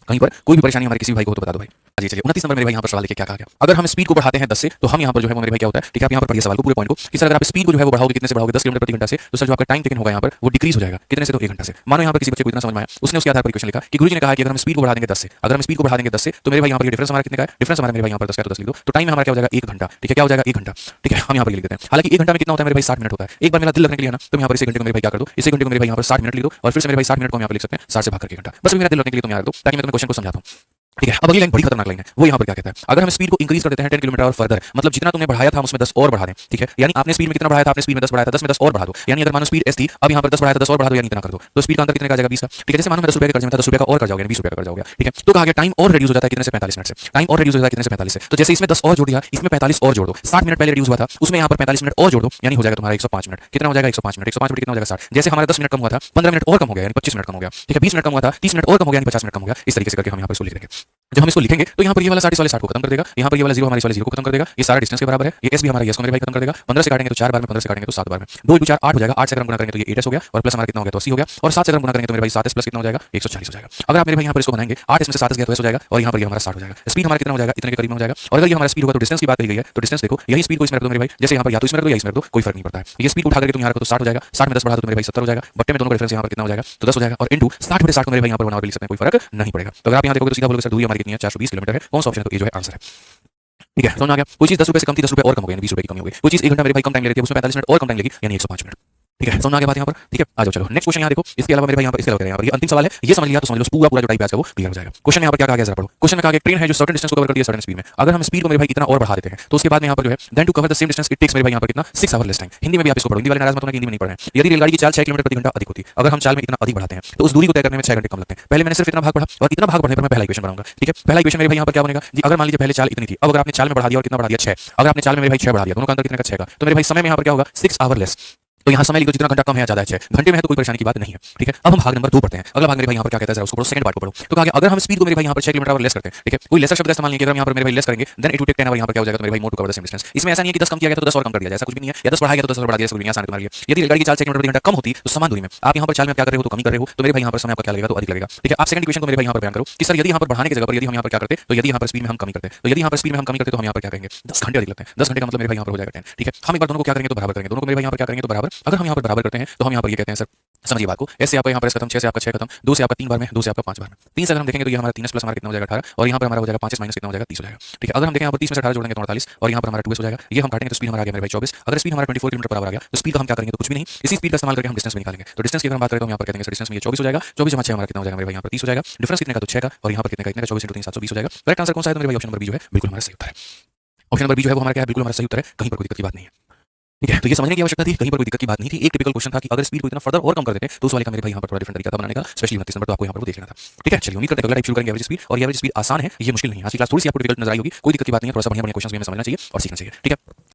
कहीं पर कोई भी परेशानी हमारे किसी भाई को तो बता दो भाई। चलिए 29 नंबर मेरे भाई यहाँ पर सवाल देखिए क्या कहा गया। अगर हम स्पीड को बढ़ाते हैं 10 से, तो हम यहाँ पर जो है वो मेरे भाई क्या होता है, ठीक है, आप यहाँ पर पढ़िए सवाल को पूरे पॉइंट को कि सर अगर आप स्पीड को जो है वो बढ़ाओगे कितने से बढ़ाओगे 10 किलोमीटर प्रति घंटा से, तो सर जो आपका टाइम टेकन होगा यहाँ पर वो डिक्रीज हो जाएगा कितने से, तो 1 घंटा से। मानो यहाँ पर किसी बच्चे को इतना समझ में आया, उसने उसके आधार पर क्वेश्चन लिखा कि गुरुजी ने कहा कि अगर हम स्पीड को बढ़ा देंगे 10 से, अगर हम स्पीड को बढ़ा देंगे 10 से, तो मेरे भाई यहाँ पर डिफरेंस हमारा कितने का है, डिफरेंस हमारा मेरे भाई यहाँ पर 10 का, तो 10 लिख दो, तो टाइम हमारा क्या हो जाएगा 1 घंटा। ठीक है, क्या हो जाएगा 1 घंटा। ठीक है, हम यहाँ पर लिख देते हैं। हालांकि 1 घंटा में कितना होता है मेरे भाई 60 मिनट होता है। एक बार मेरा दिल लगने के लिए ना, तो यहाँ पर इस घंटे को मेरे भाई क्या कर दो, इस घंटे को मेरे भाई यहाँ पर 60 मिनट लिख दो, और फिर से मेरे भाई 60 मिनट को यहाँ पर लिख सकते हैं 60 से भाग करके घंटा। बस मेरा दिल लगने के लिए तुम यहाँ रख दो ताकि मैं तुम्हें क्वेश्चन को समझाता हूँ। ठीक है, अब अगली लाइन बड़ी खतरनाक लाइन है, वो यहाँ पर क्या कहता है, अगर हम स्पीड को इंक्रीज कर देते हैं 10 किलोमीटर और फर्दर, मतलब जितना तुमने बढ़ाया था हम उसमें 10 और बढ़ा दें। ठीक है, यानी आपने स्पीड में कितना बढ़ाया था, आपने स्पीड में 10 बढ़ाया था, 10 में 10 और बढ़ा दो, यानी अगर मानो स्पीड s थी, अब यहाँ पर 10 बढ़ाया था 10 और बढ़ा दो, यानी इतना कर दो, तो स्पीड का अंतर कितने का आ जाएगा 20 का। ठीक है, जैसे मानो मैं 10 रुपए के कर्ज में था, 10 रुपए का और कर जाओगे, 20 रुपए का कर जाओगे। ठीक है, तो कहा गया टाइम और रिड्यूस हो जाता है कितने से 45 मिनट से, टाइम और रिड्यूस हो जाता है कितने से 45 से। तो जैसे इसमें 10 और जोड़ दिया, इसमें 45 और जोड़ दो, 60 मिनट पहले रिड्यूस हुआ था, उसमें यहाँ पर 45 मिनट और जोड़ दो, यानी हो जाएगा तुम्हारा 105 मिनट। कितना हो जाएगा 105 मिनट, 105 मिनट कितना हो जाएगा 60। जैसे हमारा 10 मिनट कम हुआ था, 15 मिनट और कम हो गया, यानी 25 मिनट कम हो गया। ठीक है, 20 मिनट कम हुआ था, 30 मिनट और कम हो गया, यानी 50 मिनट कम हो गया। इस तरीके से करके हम यहाँ पर इसको लिख देंगे। जब हम इसको लिखेंगे तो यहाँ पर ये वाला 60 वाले 60 को खत्म कर देगा, यहाँ पर ये वाला 0 हमारे वाले 0 को खत्म कर देगा, ये सारा डिस्टेंस के बराबर है, ये s भी हमारा s को मेरे भाई खत्म कर देगा। 15 से काटेंगे तो 4 बार में, 15 से काटेंगे तो 7 बार में, 2 × 4 8 हो जाएगा, 8 से अगर हम गुणा करेंगे तो ये 8s हो गया, और प्लस हमारा कितना हो गया तो 80 हो गया, और 7 से अगर गुणा करेंगे तो मेरे भाई 7s प्लस कितना हो जाएगा 140 हो जाएगा। अगर आप मेरे भाई यहाँ पर इसको बनाएंगे 8 इसमें से 7s गया तो s हो जाएगा, और यहाँ पर ये हमारा 60 हो जाएगा। स्पीड हमारा कितना हो जाएगा, इतने के करीब में हो जाएगा। और अगर ये हमारा स्पीड होगा तो डिस्टेंस की बात कही गई है, तो डिस्टेंस देखो यही स्पीड को इसमें रख दो मेरे भाई, जैसे यहाँ पर या तो इसमें रख दो या इसमें रख दो, कोई फर्क नहीं पड़ता है। ये स्पीड उठा करके तुम यहाँ रखो तो 60 हो जाएगा, 60 में 10 बढ़ा दो तो मेरे भाई 70 हो जाएगा, बट्टे में दोनों का डिफरेंस यहाँ पर कितना हो जाएगा तो 10 हो जाएगा, और इनटू 60 बटे 60 को मेरे भाई यहाँ पर बनाकर लिख सकते हैं, कोई फर्क नहीं पड़ेगा। तो अगर आप यहाँ देखोगे तो सीधा बोलोगे सर दूरी हमारी कितनी है 420 किलोमीटर है, कौन सा ऑप्शन है, तो ये जो है आंसर है। ठीक है, समझ में आ गया। कोई चीज 10 रुपए से कम थी, 10 रुपए और कम हो गया, 20 रुपए की कमी हो गई। कोई चीज 1 घंटा मेरे भाई कम टाइम ले रही थी, उसमें 45 मिनट और कम टाइम लेगी, यानी 105 मिनट। ठीक है, समझ आ गया बात यहाँ पर। ठीक है, आ जाओ चलो नेक्स्ट क्वेश्चन यहाँ देखो। इसके अलावा मेरे भाई यहाँ पर इसके अलावा यहाँ पर ये अंतिम सवाल है, ये समझ लिया तो समझ लो पूरा पूरा जो टाइप है वो क्लियर हो जाएगा। क्वेश्चन यहाँ पर क्या कहा गया जरा पढ़ो। क्वेश्चन में कहा ट्रेन है जो सर्टेन डिस्टेंस को कवर करती है सर्टेन स्पीड में, अगर हम स्पीड को मेरे भाई इतना और बढ़ा देते हैं तो उसके बाद में यहाँ पर जो है then to cover the same distance it takes मेरे भाई यहाँ पर कितना 6 आवर लेस टाइम। हिंदी में भी आप इसको पढ़ो, हिंदी वाले नाराज मत होना कि हिंदी में नहीं पढ़ रहे हैं। यदि रेलगाड़ी की चाल 6 किलोमीटर प्रति घंटा अधिक होती, अगर हम चाल में इतना अधिक बढ़ाते हैं तो उस दूरी को तय करने में 6 घंटे कम लगते हैं। पहले मैंने सिर्फ इतना भाग पढ़ा और इतना भाग बढ़ने पर मैं पहला इक्वेशन बनाऊंगा। ठीक है, पहला इक्वेशन मेरे भाई यहाँ पर क्या बनेगा जी, अगर मान लीजिए पहले चाल इतनी थी, अब अगर आपने चाल में बढ़ा दिया और कितना बढ़ा दिया 6, अगर आपने चाल में मेरे भाई 6 बढ़ा दिया, दोनों का अंतर कितने का 6 का, तो मेरे भाई समय में यहाँ पर क्या होगा 6 आवर लेस। तो यहाँ समय लिख दो, जितना घंटा कम है ज्यादा है 6 घंटे में है तो कोई परेशानी की बात नहीं है। ठीक है, अब हम भाग नंबर 2 पढ़ते हैं। अगला भाग मेरे भाई यहाँ पर क्या कहता है, उसको पढ़ो, सेकंड पार्ट को पढ़ो। तो कहा अगर हम स्पीड को मेरे भाई यहाँ पर 6 किलोमीटर लेस करते हैं, ठीक है, कोई लेसर शब्द का इस्तेमाल नहीं किया, अगर यहाँ पर मेरे भाई लेस करेंगे then it will take 10 hour, यहाँ पर क्या हो जाएगा तो मेरे भाई more to cover the same distance. इसमें ऐसा नहीं है कि 10 कम किया गया तो 10 और कम कर दिया जाए, ऐसा कुछ भी नहीं है, या 10 बढ़ाया गया तो 10 और बढ़ा दिया, ऐसा कुछ नहीं है, आसान है तुम्हारे लिए। यदि रेलगाड़ी की चाल 6 किलोमीटर प्रति घंटा कम होती तो समान दूरी में आप यहाँ पर चाल में क्या कर रहे हो तो कमी कर रहे हो, तो मेरे भाई यहाँ पर समय आपका क्या लगेगा तो अधिक लगेगा। ठीक है, आप सेकंड इक्वेशन को मेरे भाई यहाँ पर बयान करो कि सर यदि यहाँ पर बढ़ाने की जगह पर यदि हम यहाँ पर क्या करते तो यदि यहाँ पर स्पीड में हम कमी करते, तो यदि यहाँ पर स्पीड में हम कमी करते तो हम यहाँ पर क्या करेंगे 10 घंटे अधिक लगते हैं। 10 घंटे का मतलब मेरे भाई यहाँ पर हो जाएगा 10। ठीक है, हम एक बार दोनों को क्या करेंगे तो बराबर करेंगे, दोनों को मेरे भाई यहाँ पर क्या करेंगे तो बराबर। अगर हम यहाँ पर बराबर करते हैं तो हम यहाँ पर ये कहते हैं सर समझिए बात को, ऐसे आपका यहाँ पर खत्म 6 से आपका 6 खत्म, 2 से आपका 3 बार में, 2 से आपका 5 बार में। 3 से अगर हम देखेंगे तो ये हमारा 3 प्लस हमारा कितना हो जाएगा 18, और यहाँ पर हमारा हो जाएगा 5 माइनस कितना हो जाएगा 30 हो जाएगा। ठीक है, अगर हम देखें यहाँ पर 30 में से 18 जोड़ेंगे तो 48, और यहाँ पर हमारा 2 हो जाएगा, ये हम काटेंगे तो स्पीड हमारा आ गया मेरे भाई 24। अगर स्पीड हमारा 24 किलोमीटर पर आवर आ गया तो स्पीड का हम क्या करेंगे तो कुछ भी नहीं, इसी स्पीड का इस्तेमाल करके हम डिस्टेंस भी निकालेंगे। तो डिस्टेंस की अगर हम बात करें तो यहाँ पर कहते हैं डिस्टेंस में ये 24 हो जाएगा, 24 जमा 6 हमारा कितना हो जाएगा मेरे भाई यहाँ पर 30 हो जाएगा। डिफरेंस कितने का तो 6 का, और यहाँ पर कितने का इतने का 24 × 3 720 हो जाएगा। करेक्ट आंसर कौन सा है तो मेरे भाई ऑप्शन नंबर बी जो है बिल्कुल हमारा सही उत्तर है। ऑप्शन नंबर बी जो है वो हमारा क्या है बिल्कुल हमारा सही उत्तर है, कहीं पर कोई दिक्कत की बात नहीं है। ठीक है, तो ये समझने की आवश्यकता थी, कहीं पर कोई दिक्कत की बात नहीं थी। एक टिपिकल क्वेश्चन था कि अगर स्पीड को इतना फर्दर और कम कर देते तो उस वाले का मेरे भाई यहाँ पर थोड़ा डिफरेंट तरीका था बनाने का, स्पेशली 29 नंबर तो आपको यहाँ पर वो देख लेना था। ठीक है, चलिए उम्मीद करते हैं अगला टाइप शुरू करेंगे एवरेज स्पीड, और ये एवरेज स्पीड आसान है, ये मुश्किल नहीं है। आज की क्लास थोड़ी सी आपको डिफिकल्ट नजर आई होगी, कोई दिक्कत की बात नहीं है, थोड़ा सा बढ़िया क्वेश्चन भी हमें समझना चाहिए और सीखना चाहिए। ठीक है।